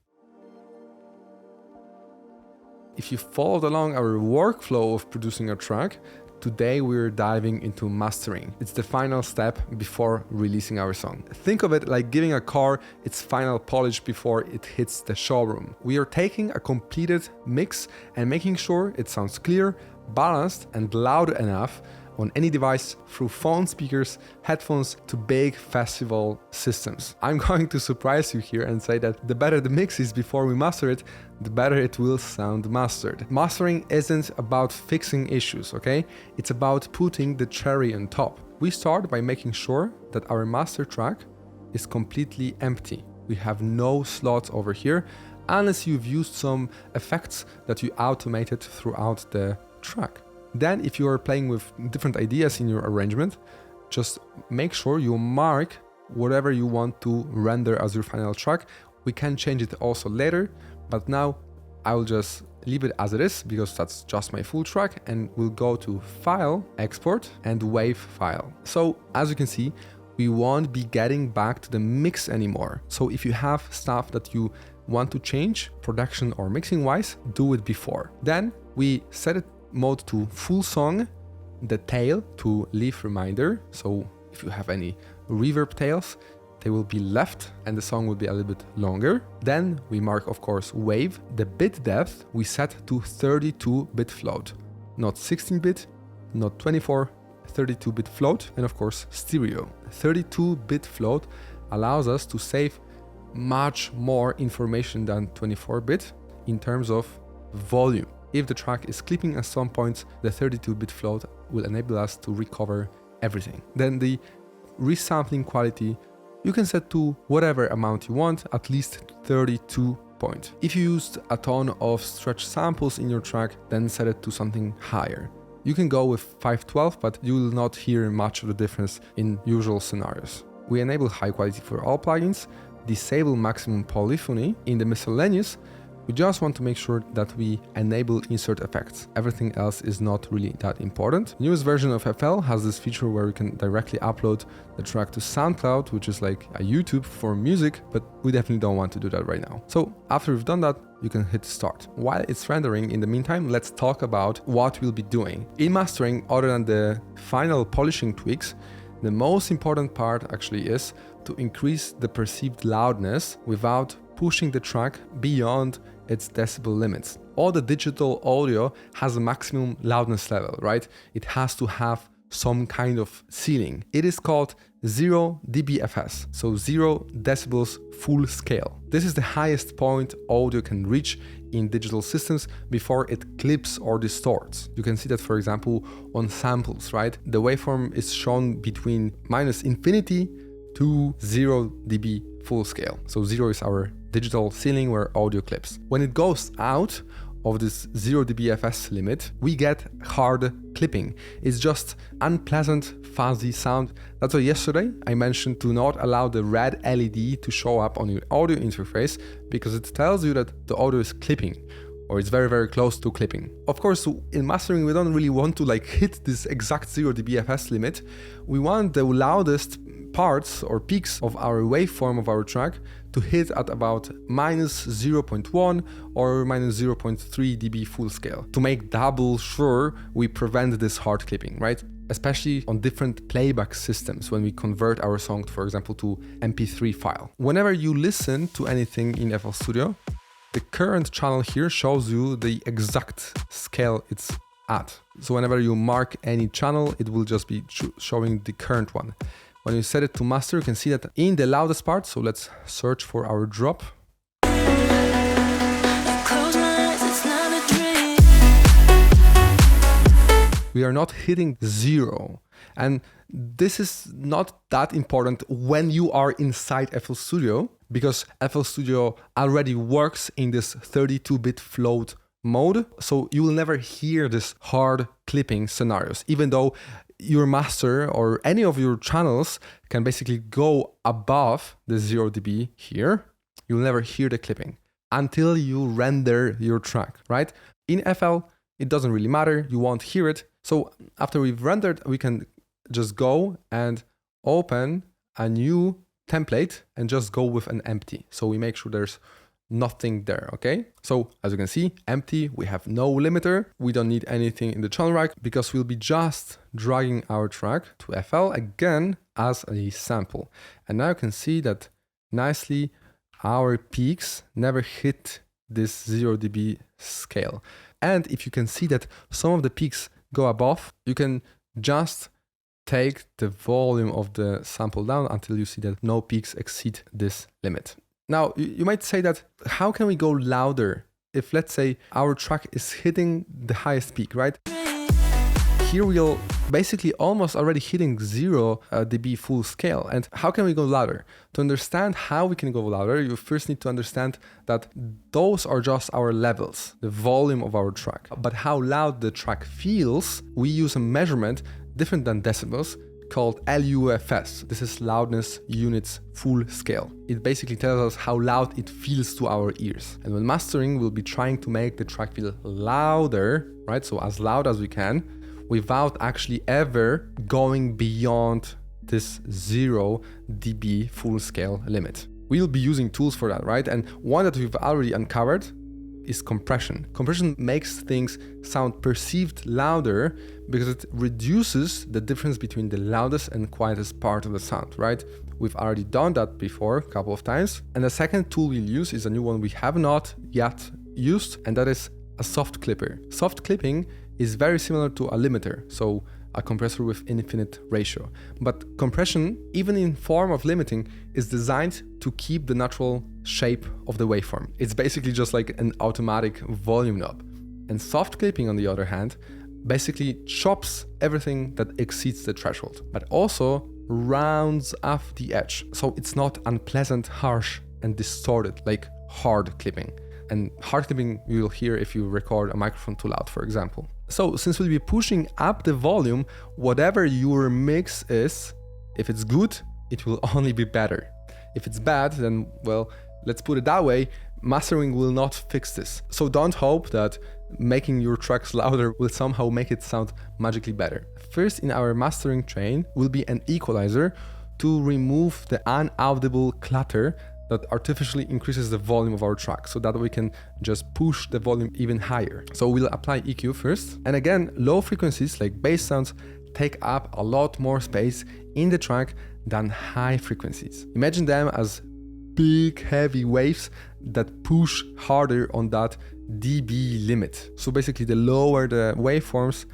If you followed along our workflow of producing a track, today we're diving into mastering. It's the final step before releasing our song. Think of it like giving a car its final polish before it hits the showroom. We are taking a completed mix and making sure it sounds clear, balanced, and loud enough on any device through phone speakers, headphones to big festival systems. I'm going to surprise you here and say that the better the mix is before we master it, the better it will sound mastered. Mastering isn't about fixing issues, okay? It's about putting the cherry on top. We start by making sure that our master track is completely empty. We have no slots over here unless you've used some effects that you automated throughout the track. Then if you are playing with different ideas in your arrangement, just make sure you mark whatever you want to render as your final track. We can change it also later, but now I will just leave it as it is because that's just my full track, and we'll go to File, Export, and Wave File. So as you can see, we won't be getting back to the mix anymore. So if you have stuff that you want to change, production or mixing wise, do it before. Then we set it mode to full song, the tail to leave reminder. So if you have any reverb tails, they will be left and the song will be a little bit longer. Then we mark, of course, wave. The bit depth we set to 32-bit float, not 16-bit, not 24, 32-bit float, and of course stereo. 32-bit float allows us to save much more information than 24-bit in terms of volume. If the track is clipping at some points, the 32-bit float will enable us to recover everything. Then the resampling quality, you can set to whatever amount you want, at least 32 point. If you used a ton of stretch samples in your track, then set it to something higher. You can go with 512, but you will not hear much of the difference in usual scenarios. We enable high quality for all plugins, disable maximum polyphony. In the miscellaneous, we just want to make sure that we enable insert effects. Everything else is not really that important. The newest version of FL has this feature where we can directly upload the track to SoundCloud, which is like a YouTube for music, but we definitely don't want to do that right now. So after we've done that, you can hit start. While it's rendering, in the meantime, let's talk about what we'll be doing. In mastering, other than the final polishing tweaks, the most important part actually is to increase the perceived loudness without pushing the track beyond its decibel limits. All the digital audio has a maximum loudness level, right? It has to have some kind of ceiling. It is called 0 dBFS, so 0 decibels full scale. This is the highest point audio can reach in digital systems before it clips or distorts. You can see that, for example, on samples, right? The waveform is shown between -infinity to 0 dB full scale. So 0 is our digital ceiling where audio clips. When it goes out of this 0 dBFS limit, we get hard clipping. It's just unpleasant, fuzzy sound. That's why yesterday I mentioned to not allow the red LED to show up on your audio interface, because it tells you that the audio is clipping or it's very, very close to clipping. Of course, in mastering, we don't really want to hit this exact 0 dBFS limit. We want the loudest parts or peaks of our waveform of our track to hit at about -0.1 or -0.3 dB full scale, to make double sure we prevent this hard clipping, right? Especially on different playback systems when we convert our song, for example, to MP3 file. Whenever you listen to anything in FL Studio, the current channel here shows you the exact scale it's at. So whenever you mark any channel, it will just be showing the current one. When you set it to master, you can see that in the loudest part, so let's search for our drop. We are not hitting 0. And this is not that important when you are inside FL Studio, because FL Studio already works in this 32-bit float mode, so you will never hear this hard clipping scenarios, even though your master or any of your channels can basically go above the 0 dB here. You'll never hear the clipping until you render your track, right? In FL, it doesn't really matter. You won't hear it. So after we've rendered, we can just go and open a new template and just go with an empty. So we make sure there's nothing there, okay? So as you can see, empty, we have no limiter. We don't need anything in the channel rack because we'll be just dragging our track to FL again as a sample. And now you can see that nicely our peaks never hit this 0 dB scale. And if you can see that some of the peaks go above, you can just take the volume of the sample down until you see that no peaks exceed this limit. Now, you might say that how can we go louder if, let's say, our track is hitting the highest peak, right? Here we're basically almost already hitting 0 dB full scale. And how can we go louder? To understand how we can go louder, you first need to understand that those are just our levels, the volume of our track. But how loud the track feels, we use a measurement different than decibels called LUFS. This is loudness units full scale. It basically tells us how loud it feels to our ears. And when mastering, we'll be trying to make the track feel louder, right? So as loud as we can, without actually ever going beyond this 0 dB full scale limit. We'll be using tools for that, right? And one that we've already uncovered is compression. Compression makes things sound perceived louder because it reduces the difference between the loudest and quietest part of the sound, right? We've already done that before a couple of times. And the second tool we'll use is a new one we have not yet used, and that is a soft clipper. Soft clipping is very similar to a limiter, so a compressor with infinite ratio. But compression, even in form of limiting, is designed to keep the natural shape of the waveform. It's basically just like an automatic volume knob. And soft clipping, on the other hand, basically chops everything that exceeds the threshold, but also rounds off the edge. So it's not unpleasant, harsh, and distorted like hard clipping. And hard clipping you will hear if you record a microphone too loud, for example. So since we'll be pushing up the volume, whatever your mix is, if it's good, it will only be better. If it's bad, then, well, let's put it that way, mastering will not fix this. So don't hope that making your tracks louder will somehow make it sound magically better. First in our mastering train will be an equalizer to remove the unaudible clutter that artificially increases the volume of our track so that we can just push the volume even higher. So we'll apply EQ first. And again, low frequencies like bass sounds take up a lot more space in the track than high frequencies. Imagine them as big heavy waves that push harder on that dB limit. So basically the lower the waveforms,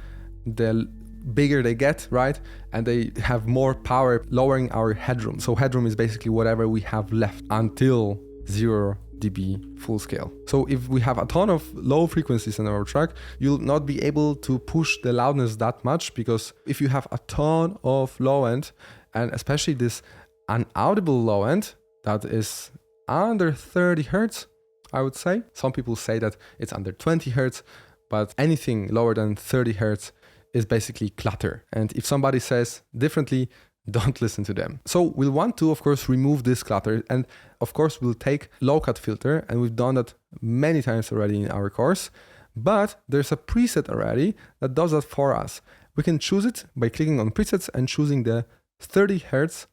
the bigger they get, right? And they have more power, lowering our headroom. So headroom is basically whatever we have left until 0 dB full scale. So if we have a ton of low frequencies in our track, you'll not be able to push the loudness that much, because if you have a ton of low end, and especially this unaudible low end that is under 30 Hertz, I would say. Some people say that it's under 20 Hertz, but anything lower than 30 Hertz is basically clutter. And if somebody says differently, don't listen to them. So we'll want to, of course, remove this clutter. And of course, we'll take low cut filter, and we've done that many times already in our course, but there's a preset already that does that for us. We can choose it by clicking on presets and choosing the 30 Hertz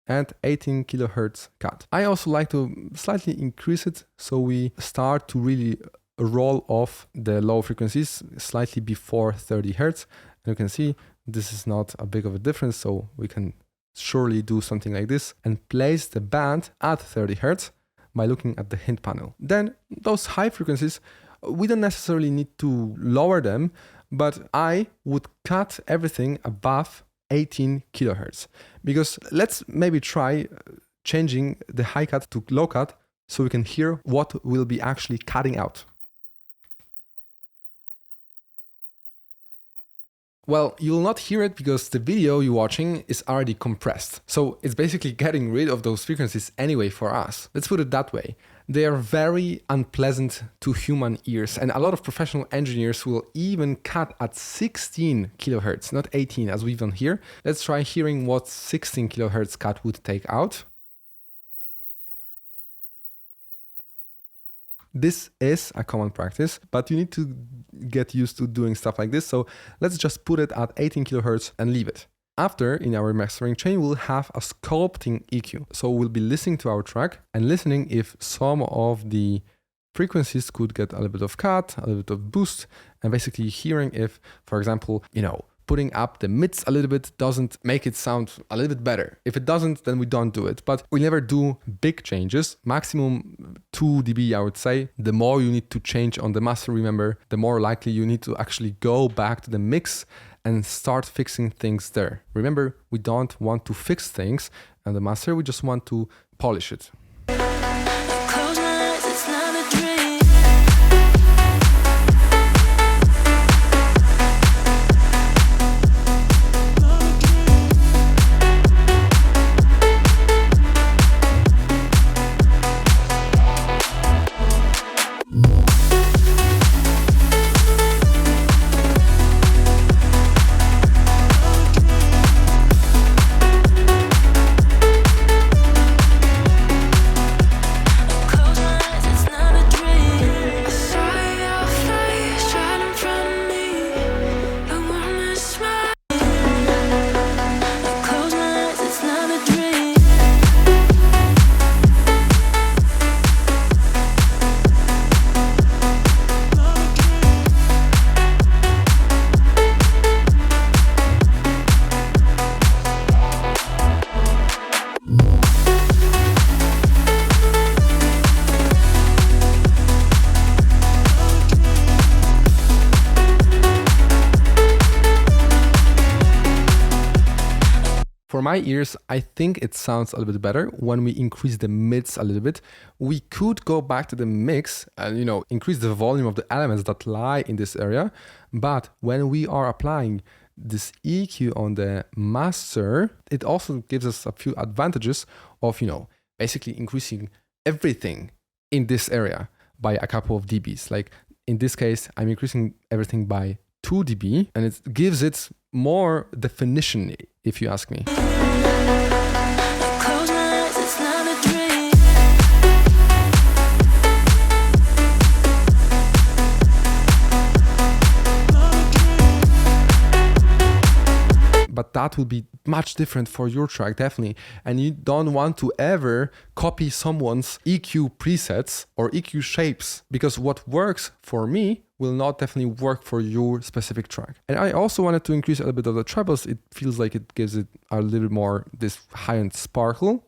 and 18 kilohertz cut. I also like to slightly increase it so we start to really roll off the low frequencies slightly before 30 Hertz. And you can see this is not a big of a difference, so we can surely do something like this and place the band at 30 Hertz by looking at the hint panel. Then those high frequencies, we don't necessarily need to lower them, but I would cut everything above 18 kilohertz, because let's maybe try changing the high cut to low cut so we can hear what we'll be actually cutting out. Well, you'll not hear it because the video you're watching is already compressed. So it's basically getting rid of those frequencies anyway for us. Let's put it that way. They are very unpleasant to human ears, and a lot of professional engineers will even cut at 16 kilohertz, not 18 as we've done here. Let's try hearing what 16 kilohertz cut would take out. This is a common practice, but you need to get used to doing stuff like this. So let's just put it at 18 kilohertz and leave it. After, in our mastering chain, we'll have a sculpting EQ. So we'll be listening to our track and listening if some of the frequencies could get a little bit of cut, a little bit of boost, and basically hearing if, for example, putting up the mids a little bit doesn't make it sound a little bit better. If it doesn't, then we don't do it. But we never do big changes. Maximum 2 dB, I would say. The more you need to change on the master, remember, the more likely you need to actually go back to the mix and start fixing things there. Remember, we don't want to fix things on the master, we just want to polish it. For my ears, I think it sounds a little bit better when we increase the mids a little bit. We could go back to the mix and, increase the volume of the elements that lie in this area. But when we are applying this EQ on the master, it also gives us a few advantages of, basically increasing everything in this area by a couple of dBs. Like in this case, I'm increasing everything by 2 dB, and it gives it more definition, if you ask me. But that will be much different for your track, definitely. And you don't want to ever copy someone's EQ presets or EQ shapes, because what works for me will not definitely work for your specific track. And I also wanted to increase a little bit of the trebles. It feels like it gives it a little more this high-end sparkle.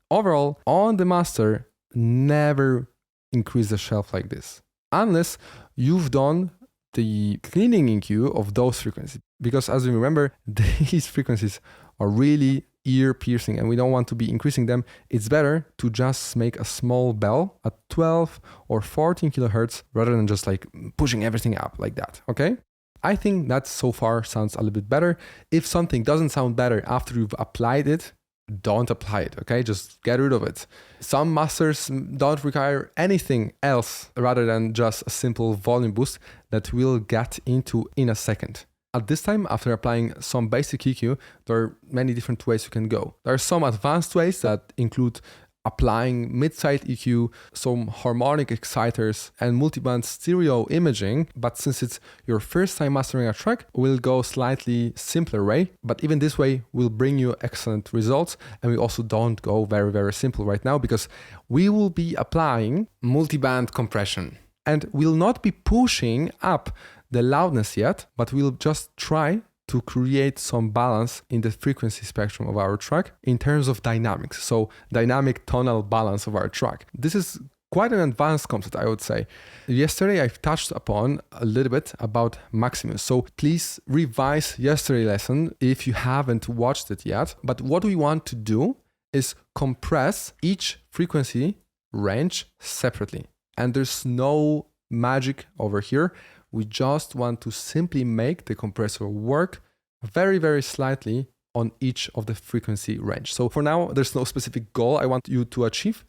Overall, on the master, never increase the shelf like this, unless you've done the cleaning EQ of those frequencies. Because as you remember, these frequencies are really ear piercing and we don't want to be increasing them. It's better to just make a small bell at 12 or 14 kilohertz rather than just like pushing everything up like that, okay? I think that so far sounds a little bit better. If something doesn't sound better after you've applied it, don't apply it, okay? Just get rid of it. Some masters don't require anything else rather than just a simple volume boost that we'll get into in a second. At this time, after applying some basic EQ, there are many different ways you can go. There are some advanced ways that include applying mid-side EQ, some harmonic exciters, and multiband stereo imaging. But since it's your first time mastering a track, we'll go slightly simpler way. But even this way will bring you excellent results. And we also don't go very, very simple right now because we will be applying multiband compression. And we'll not be pushing up the loudness yet, but we'll just try to create some balance in the frequency spectrum of our track in terms of dynamics. So dynamic tonal balance of our track. This is quite an advanced concept, I would say. Yesterday, I touched upon a little bit about Maximus. So please revise yesterday's lesson if you haven't watched it yet. But what we want to do is compress each frequency range separately. And there's no magic over here. We just want to simply make the compressor work very, very slightly on each of the frequency range. So for now, there's no specific goal I want you to achieve.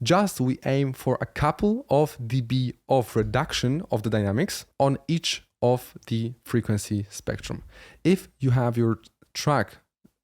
Just we aim for a couple of dB of reduction of the dynamics on each of the frequency spectrum. If you have your track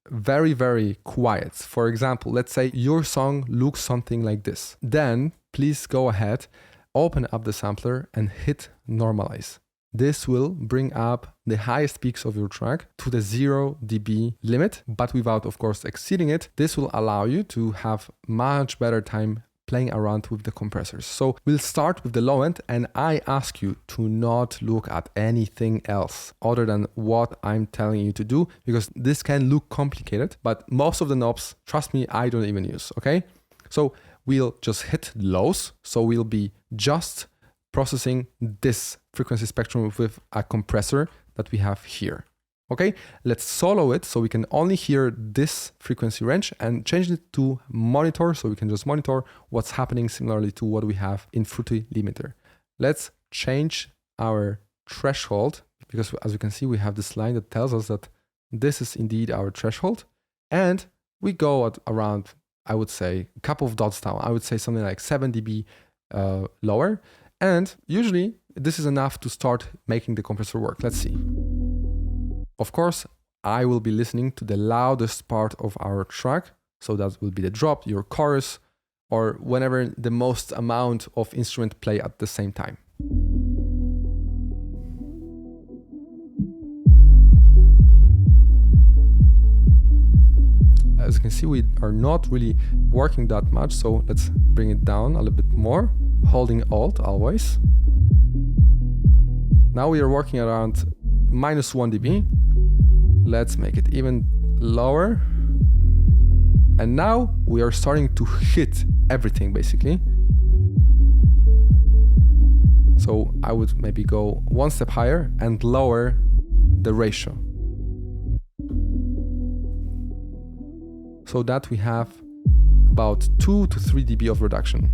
very, very quiet, for example, let's say your song looks something like this, then please go ahead, open up the sampler and hit normalize. This will bring up the highest peaks of your track to the 0 dB limit, but without, of course, exceeding it. This will allow you to have much better time playing around with the compressors. So we'll start with the low end, and I ask you to not look at anything else other than what I'm telling you to do, because this can look complicated, but most of the knobs, trust me, I don't even use, okay? So we'll just hit lows. So we'll be just processing this frequency spectrum with a compressor that we have here. Okay, let's solo it so we can only hear this frequency range and change it to monitor so we can just monitor what's happening similarly to what we have in Fruity Limiter. Let's change our threshold because as you can see, we have this line that tells us that this is indeed our threshold. And we go at around, I would say, a couple of dots down. I would say something like 7 dB lower. And usually this is enough to start making the compressor work. Let's see. Of course, I will be listening to the loudest part of our track. So that will be the drop, your chorus, or whenever the most amount of instrument play at the same time. As you can see, we are not really working that much. So let's bring it down a little bit more, holding Alt always. Now we are working around -1 dB. Let's make it even lower. And now we are starting to hit everything basically. So I would maybe go one step higher and lower the ratio, so that we have about 2 to 3 dB of reduction.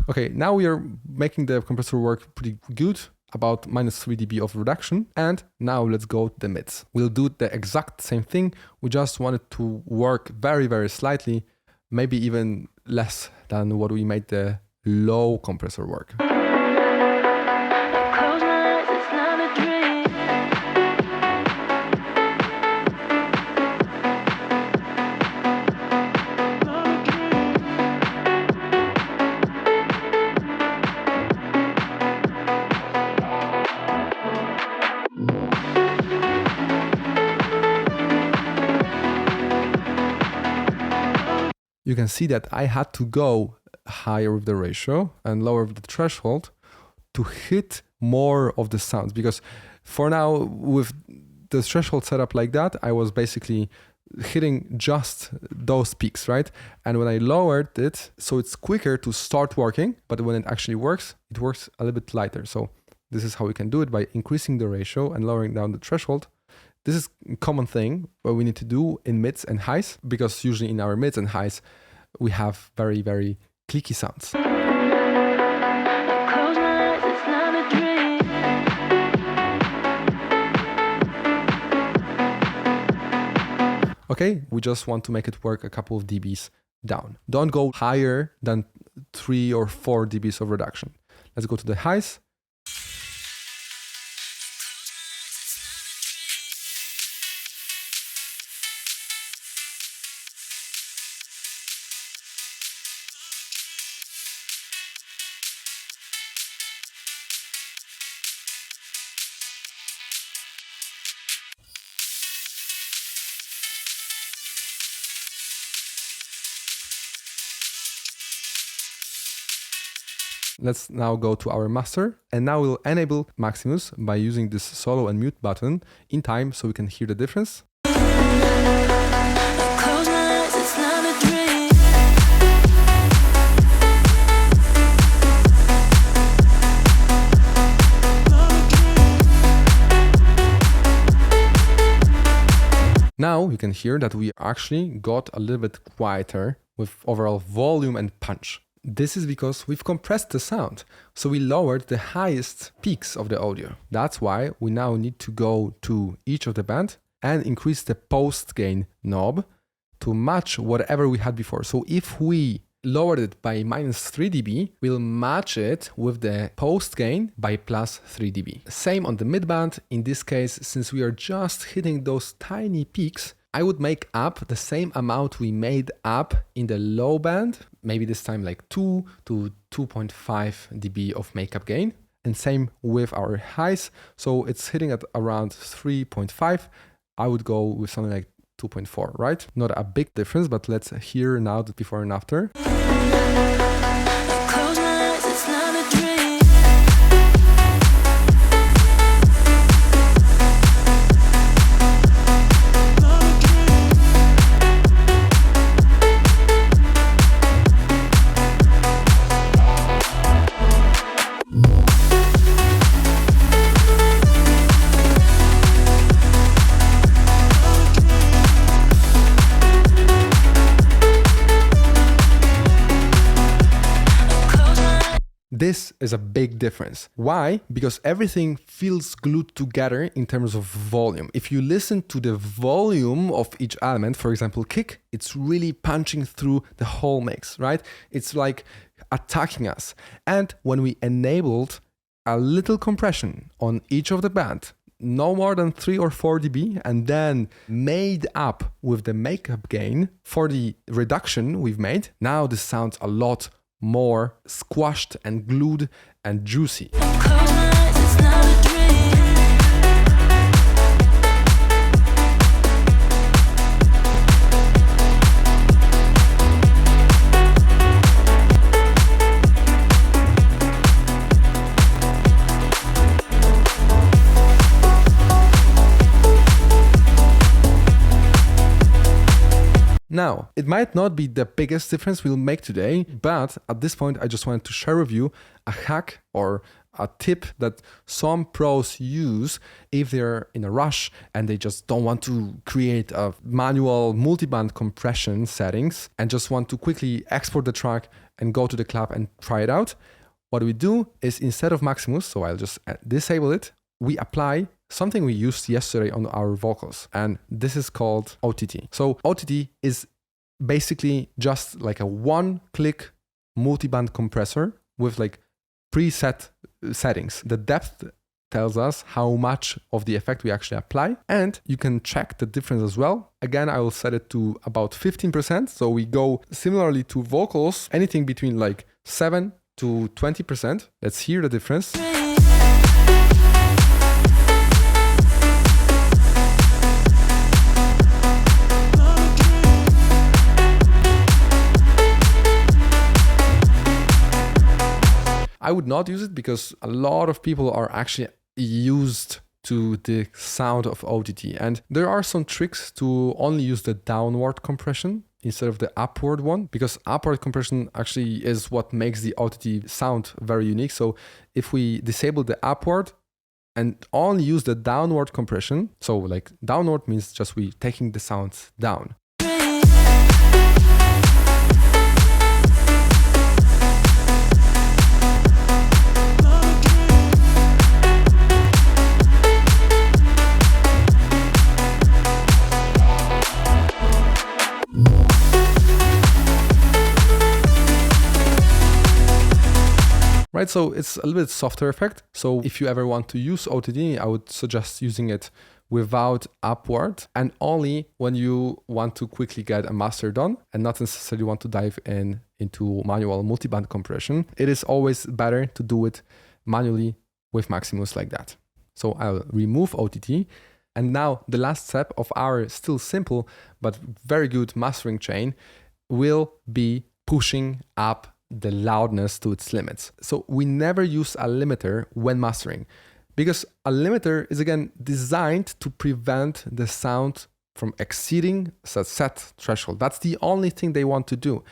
Okay, now we are making the compressor work pretty good, about -3 dB of reduction. And now let's go to the mids. We'll do the exact same thing. We just want it to work very, very slightly, maybe even less than what we made the low compressor work. You can see that I had to go higher with the ratio and lower with the threshold to hit more of the sounds, because for now with the threshold set up like that, I was basically hitting just those peaks, right? And when I lowered it, so it's quicker to start working, but when it actually works, it works a little bit lighter. So this is how we can do it, by increasing the ratio and lowering down the threshold. This is a common thing what we need to do in mids and highs, because usually in our mids and highs, we have very, very clicky sounds. Okay, we just want to make it work a couple of dBs down. Don't go higher than 3 or 4 dBs of reduction. Let's go to the highs. Let's now go to our master, and now we'll enable Maximus by using this solo and mute button in time so we can hear the difference. Now you can hear that we actually got a little bit quieter with overall volume and punch. This is because we've compressed the sound. So we lowered the highest peaks of the audio. That's why we now need to go to each of the band and increase the post gain knob to match whatever we had before. So if we lowered it by minus 3 dB, we'll match it with the post gain by plus 3 dB. Same on the mid band. In this case, since we are just hitting those tiny peaks, I would make up the same amount we made up in the low band, maybe this time like 2 to 2.5 dB of makeup gain. And same with our highs. So it's hitting at around 3.5. I would go with something like 2.4, right? Not a big difference, but let's hear now the before and after. This is a big difference. Why? Because everything feels glued together in terms of volume. If you listen to the volume of each element, for example, kick, it's really punching through the whole mix, right? It's like attacking us. And when we enabled a little compression on each of the band, no more than 3 or 4 dB, and then made up with the makeup gain for the reduction we've made, now this sounds a lot more squashed and glued and juicy. Now, it might not be the biggest difference we'll make today, but at this point, I just wanted to share with you a hack or a tip that some pros use if they're in a rush and they just don't want to create a manual multiband compression settings and just want to quickly export the track and go to the club and try it out. What we do is instead of Maximus, so I'll just disable it, we apply something we used yesterday on our vocals, and this is called OTT. So OTT is basically just like a one-click multiband compressor with like preset settings. The depth tells us how much of the effect we actually apply, and you can check the difference as well. Again, I will set it to about 15%. So we go similarly to vocals, anything between like 7 to 20%. Let's hear the difference. I would not use it because a lot of people are actually used to the sound of OTT. And there are some tricks to only use the downward compression instead of the upward one, because upward compression actually is what makes the OTT sound very unique. So if we disable the upward and only use the downward compression, so like downward means just we taking the sounds down. Right, so it's a little bit softer effect. So if you ever want to use OTT, I would suggest using it without upward and only when you want to quickly get a master done and not necessarily want to dive into manual multiband compression. It is always better to do it manually with Maximus like that. So I'll remove OTT. And now the last step of our still simple but very good mastering chain will be pushing up the loudness to its limits. So we never use a limiter when mastering, because a limiter is again designed to prevent the sound from exceeding a set threshold. That's the only thing they want to do.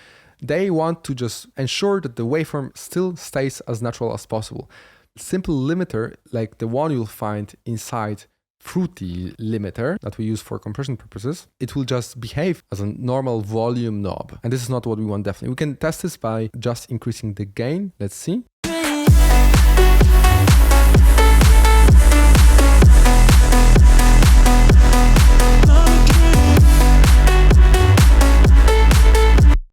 They want to just ensure that the waveform still stays as natural as possible. Simple limiter like the one you'll find inside fruity limiter that we use for compression purposes, it will just behave as a normal volume knob. And this is not what we want definitely. We can test this by just increasing the gain. Let's see.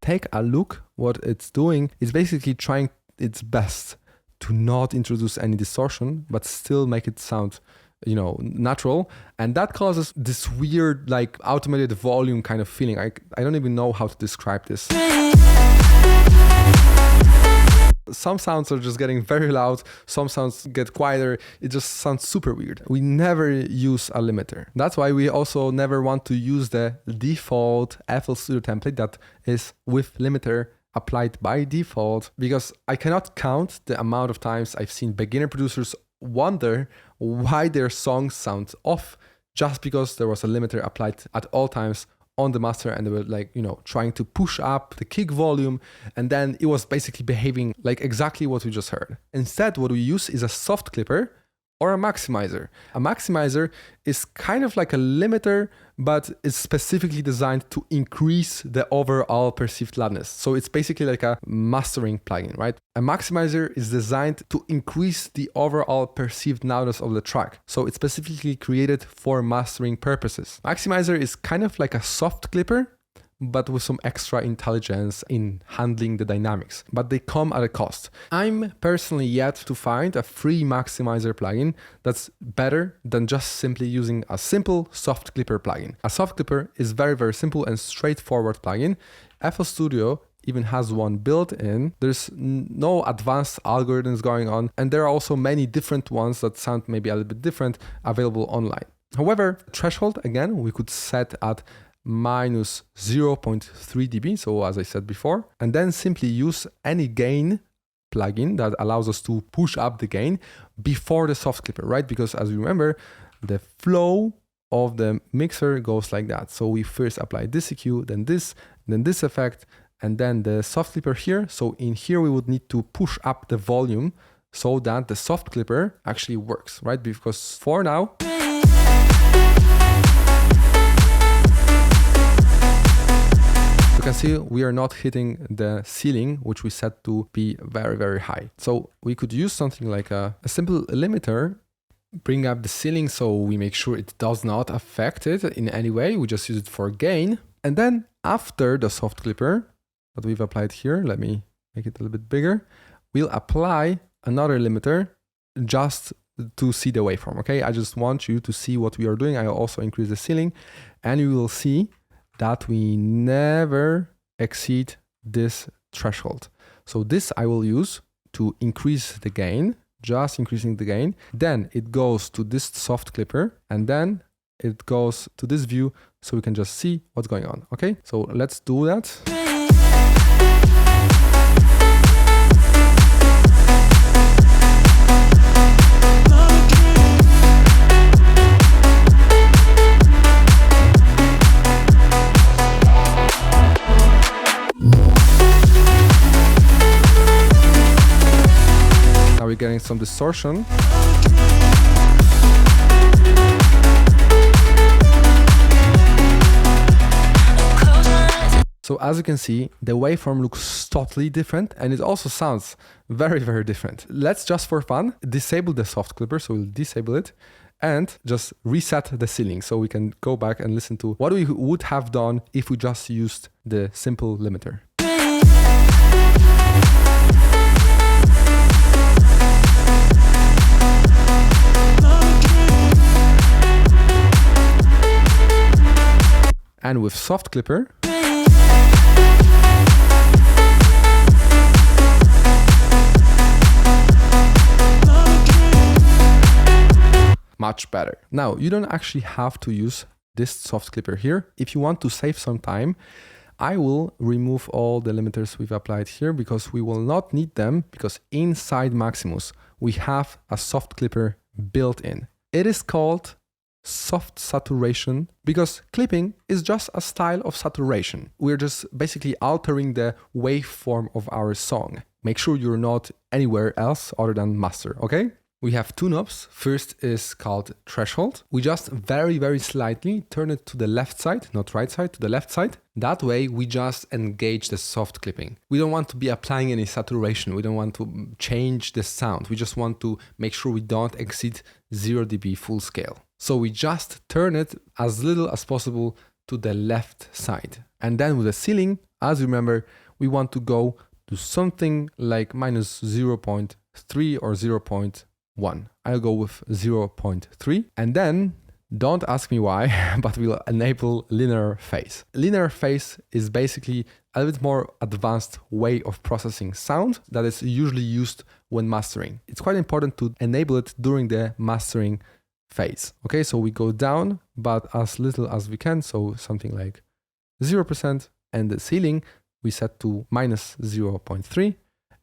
Take a look. What it's doing is basically trying its best to not introduce any distortion, but still make it sound, you know, natural. And that causes this weird, like, automated volume kind of feeling. I don't even know how to describe this. Some sounds are just getting very loud, some sounds get quieter, it just sounds super weird. We never use a limiter. That's why we also never want to use the default FL Studio template that is with limiter applied by default, because I cannot count the amount of times I've seen beginner producers wonder why their songs sound off just because there was a limiter applied at all times on the master, and they were like, you know, trying to push up the kick volume, and then it was basically behaving like exactly what we just heard. Instead, what we use is a soft clipper or a maximizer. A maximizer is kind of like a limiter, but it's specifically designed to increase the overall perceived loudness. So it's basically like a mastering plugin, right? A maximizer is designed to increase the overall perceived loudness of the track. So it's specifically created for mastering purposes. Maximizer is kind of like a soft clipper, but with some extra intelligence in handling the dynamics. But they come at a cost. I'm personally yet to find a free maximizer plugin that's better than just simply using a simple soft clipper plugin. A soft clipper is very, very simple and straightforward plugin. FL Studio even has one built in. There's no advanced algorithms going on, and there are also many different ones that sound maybe a little bit different available online. However, threshold, again, we could set at minus 0.3 dB, so as I said before, and then simply use any gain plugin that allows us to push up the gain before the soft clipper, right? Because as you remember, the flow of the mixer goes like that. So we first apply this EQ, then this effect, and then the soft clipper here. So in here, we would need to push up the volume so that the soft clipper actually works, right? Because for now, you can see we are not hitting the ceiling, which we set to be very, very high. So we could use something like a simple limiter, bring up the ceiling so we make sure it does not affect it in any way. We just use it for gain. And then after the soft clipper that we've applied here, let me make it a little bit bigger, we'll apply another limiter just to see the waveform, okay? I just want you to see what we are doing. I also increase the ceiling, and you will see that we never exceed this threshold. So this I will use to increase the gain, just increasing the gain. Then it goes to this soft clipper, and then it goes to this view so we can just see what's going on, okay? So let's do that. Now we're getting some distortion. So as you can see, the waveform looks totally different, and it also sounds very, very different. Let's just for fun disable the soft clipper, so we'll disable it and just reset the ceiling so we can go back and listen to what we would have done if we just used the simple limiter. And with soft clipper, much better. Now, you don't actually have to use this soft clipper here. If you want to save some time, I will remove all the limiters we've applied here because we will not need them, because inside Maximus, we have a soft clipper built in. It is called soft saturation because clipping is just a style of saturation. We're just basically altering the waveform of our song. Make sure you're not anywhere else other than master, okay? We have two knobs. First is called threshold. We just very slightly turn it to the left side, not right side, to the left side. That way we just engage the soft clipping. We don't want to be applying any saturation. We don't want to change the sound. We just want to make sure we don't exceed 0 dB full scale. So we just turn it as little as possible to the left side. And then with the ceiling, as you remember, we want to go to something like minus 0.3 or 0.1. I'll go with 0.3. And then, don't ask me why, but we'll enable linear phase. Linear phase is basically a bit more advanced way of processing sound that is usually used when mastering. It's quite important to enable it during the mastering phase. Okay, so we go down, but as little as we can, so something like 0%, and the ceiling we set to minus 0.3,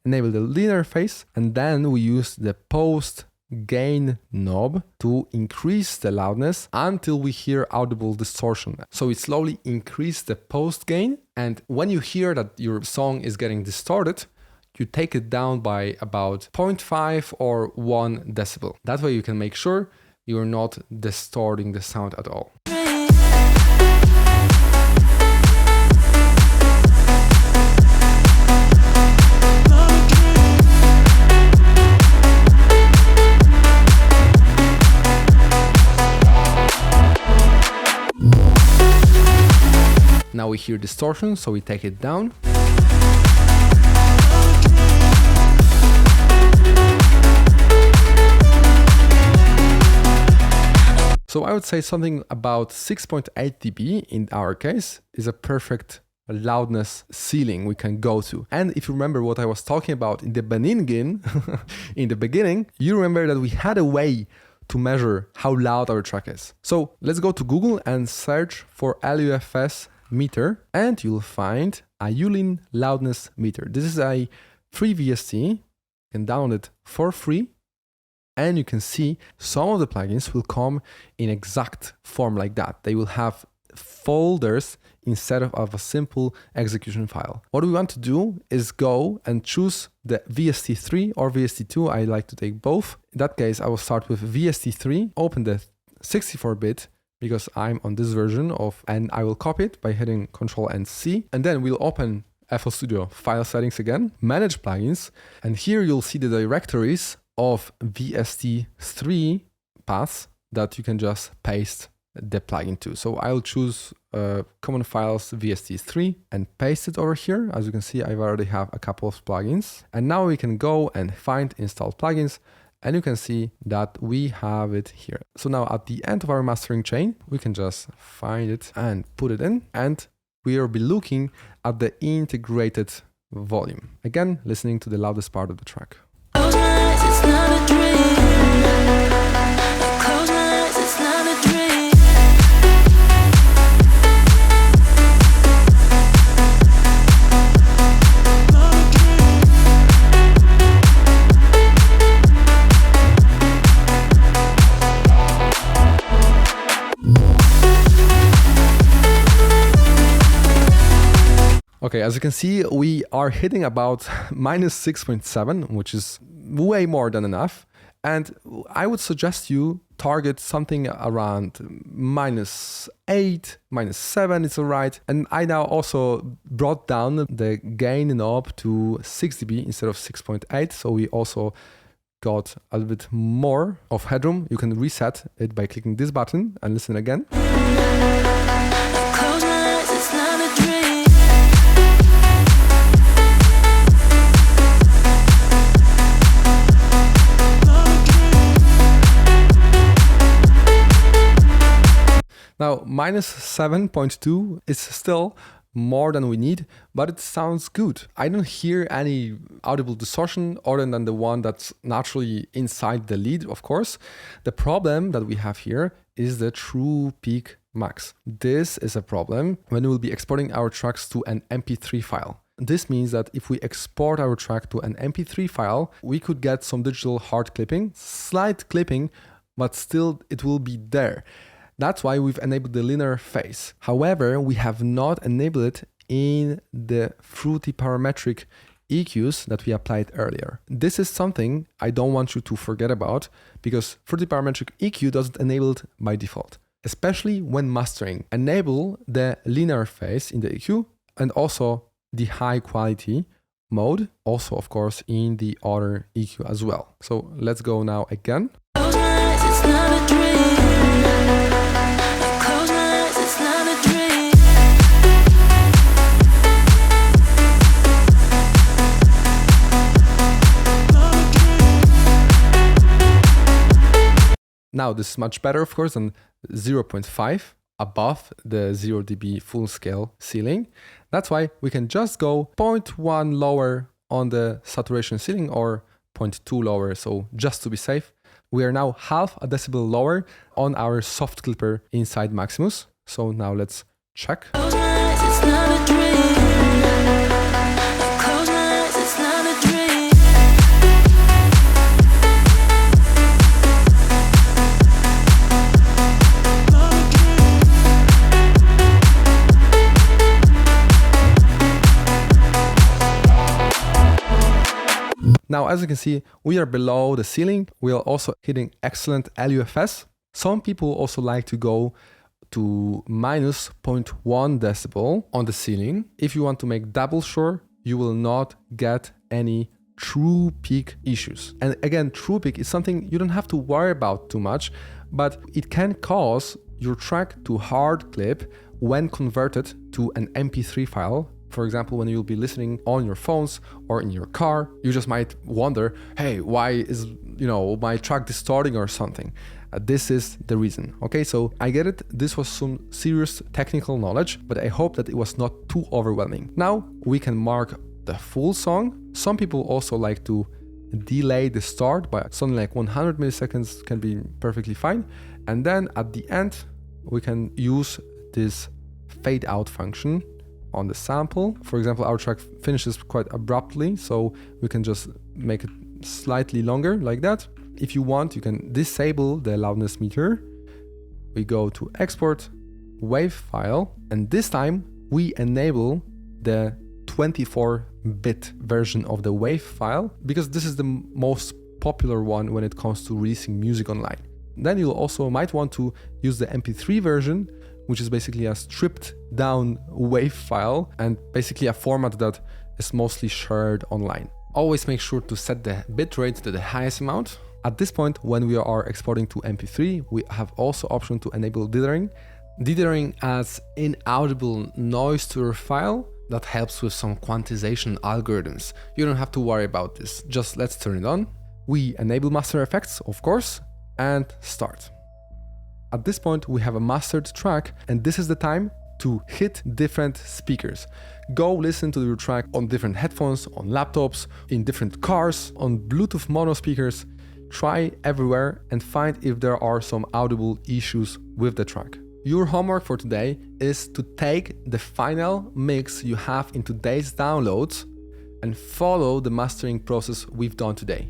enable the linear phase, and then we use the post gain knob to increase the loudness until we hear audible distortion. So we slowly increase the post gain, and when you hear that your song is getting distorted, you take it down by about 0.5 or 1 decibel. That way you can make sure you're not distorting the sound at all. Now we hear distortion, so we take it down. So I would say something about 6.8 dB in our case is a perfect loudness ceiling we can go to. And if you remember what I was talking about in the beginning, you remember that we had a way to measure how loud our track is. So let's go to Google and search for LUFS meter, and you'll find a Yulin loudness meter. This is a free VST. You can download it for free. And you can see some of the plugins will come in exact form like that. They will have folders instead of a simple execution file. What we want to do is go and choose the VST3 or VST2. I like to take both. In that case, I will start with VST3, open the 64-bit because I'm on this version and I will copy it by hitting Ctrl and C. And then we'll open FL Studio file settings again, manage plugins. And here you'll see the directories of VST3 paths that you can just paste the plugin to. So I'll choose common files VST3 and paste it over here. As you can see, I already have a couple of plugins. And now we can go and find installed plugins, and you can see that we have it here. So now at the end of our mastering chain, we can just find it and put it in, and we will be looking at the integrated volume. Again, listening to the loudest part of the track. It's not a dream. Close my eyes, it's not a dream. Okay, as you can see, we are hitting about minus 6.7, which is way more than enough. And I would suggest you target something around minus 8, minus 7, it's all right. And I now also brought down the gain knob to 6 dB instead of 6.8. So we also got a little bit more of headroom. You can reset it by clicking this button and listen again. Close my eyes, it's not a dream. Now, minus 7.2 is still more than we need, but it sounds good. I don't hear any audible distortion other than the one that's naturally inside the lead, of course. The problem that we have here is the true peak max. This is a problem when we will be exporting our tracks to an MP3 file. This means that if we export our track to an MP3 file, we could get some digital hard clipping, slight clipping, but still it will be there. That's why we've enabled the linear phase. However, we have not enabled it in the fruity parametric EQs that we applied earlier. This is something I don't want you to forget about because 3D parametric EQ doesn't enable it by default, especially when mastering. Enable the linear phase in the EQ and also the high quality mode, also of course in the other EQ as well. So let's go now again. Close my eyes, it's not a dream. I close my eyes, it's not a dream. Now this is much better of course than 0.5 above the 0 dB full scale ceiling. That's why we can just go 0.1 lower on the saturation ceiling or 0.2 lower, so just to be safe. We are now half a decibel lower on our soft clipper inside Maximus. So now let's check. Close my eyes, it's not a dream. I close my eyes, it's not a dream. Now, as you can see, we are below the ceiling. We are also hitting excellent LUFS. Some people also like to go to minus 0.1 decibel on the ceiling. If you want to make double sure, you will not get any true peak issues. And again, true peak is something you don't have to worry about too much, but it can cause your track to hard clip when converted to an MP3 file. For example, when you'll be listening on your phones or in your car, you just might wonder, hey, why is, my track distorting or something? This is the reason. Okay, so I get it. This was some serious technical knowledge, but I hope that it was not too overwhelming. Now we can mark the full song. Some people also like to delay the start by something like 100 milliseconds can be perfectly fine. And then at the end, we can use this fade out function on the sample. For example, our track finishes quite abruptly, so we can just make it slightly longer like that. If you want, you can disable the loudness meter. We go to export wave file, and this time we enable the 24-bit version of the wave file because this is the most popular one when it comes to releasing music online. Then you also might want to use the MP3 version, which is basically a stripped down wave file and basically a format that is mostly shared online. Always make sure to set the bitrate to the highest amount. At this point, when we are exporting to MP3, we have also option to enable dithering. Dithering adds inaudible noise to your file that helps with some quantization algorithms. You don't have to worry about this. Just let's turn it on. We enable master effects, of course, and start. At this point, we have a mastered track, and this is the time to hit different speakers. Go listen to your track on different headphones, on laptops, in different cars, on Bluetooth mono speakers. Try everywhere and find if there are some audible issues with the track. Your homework for today is to take the final mix you have in today's downloads and follow the mastering process we've done today.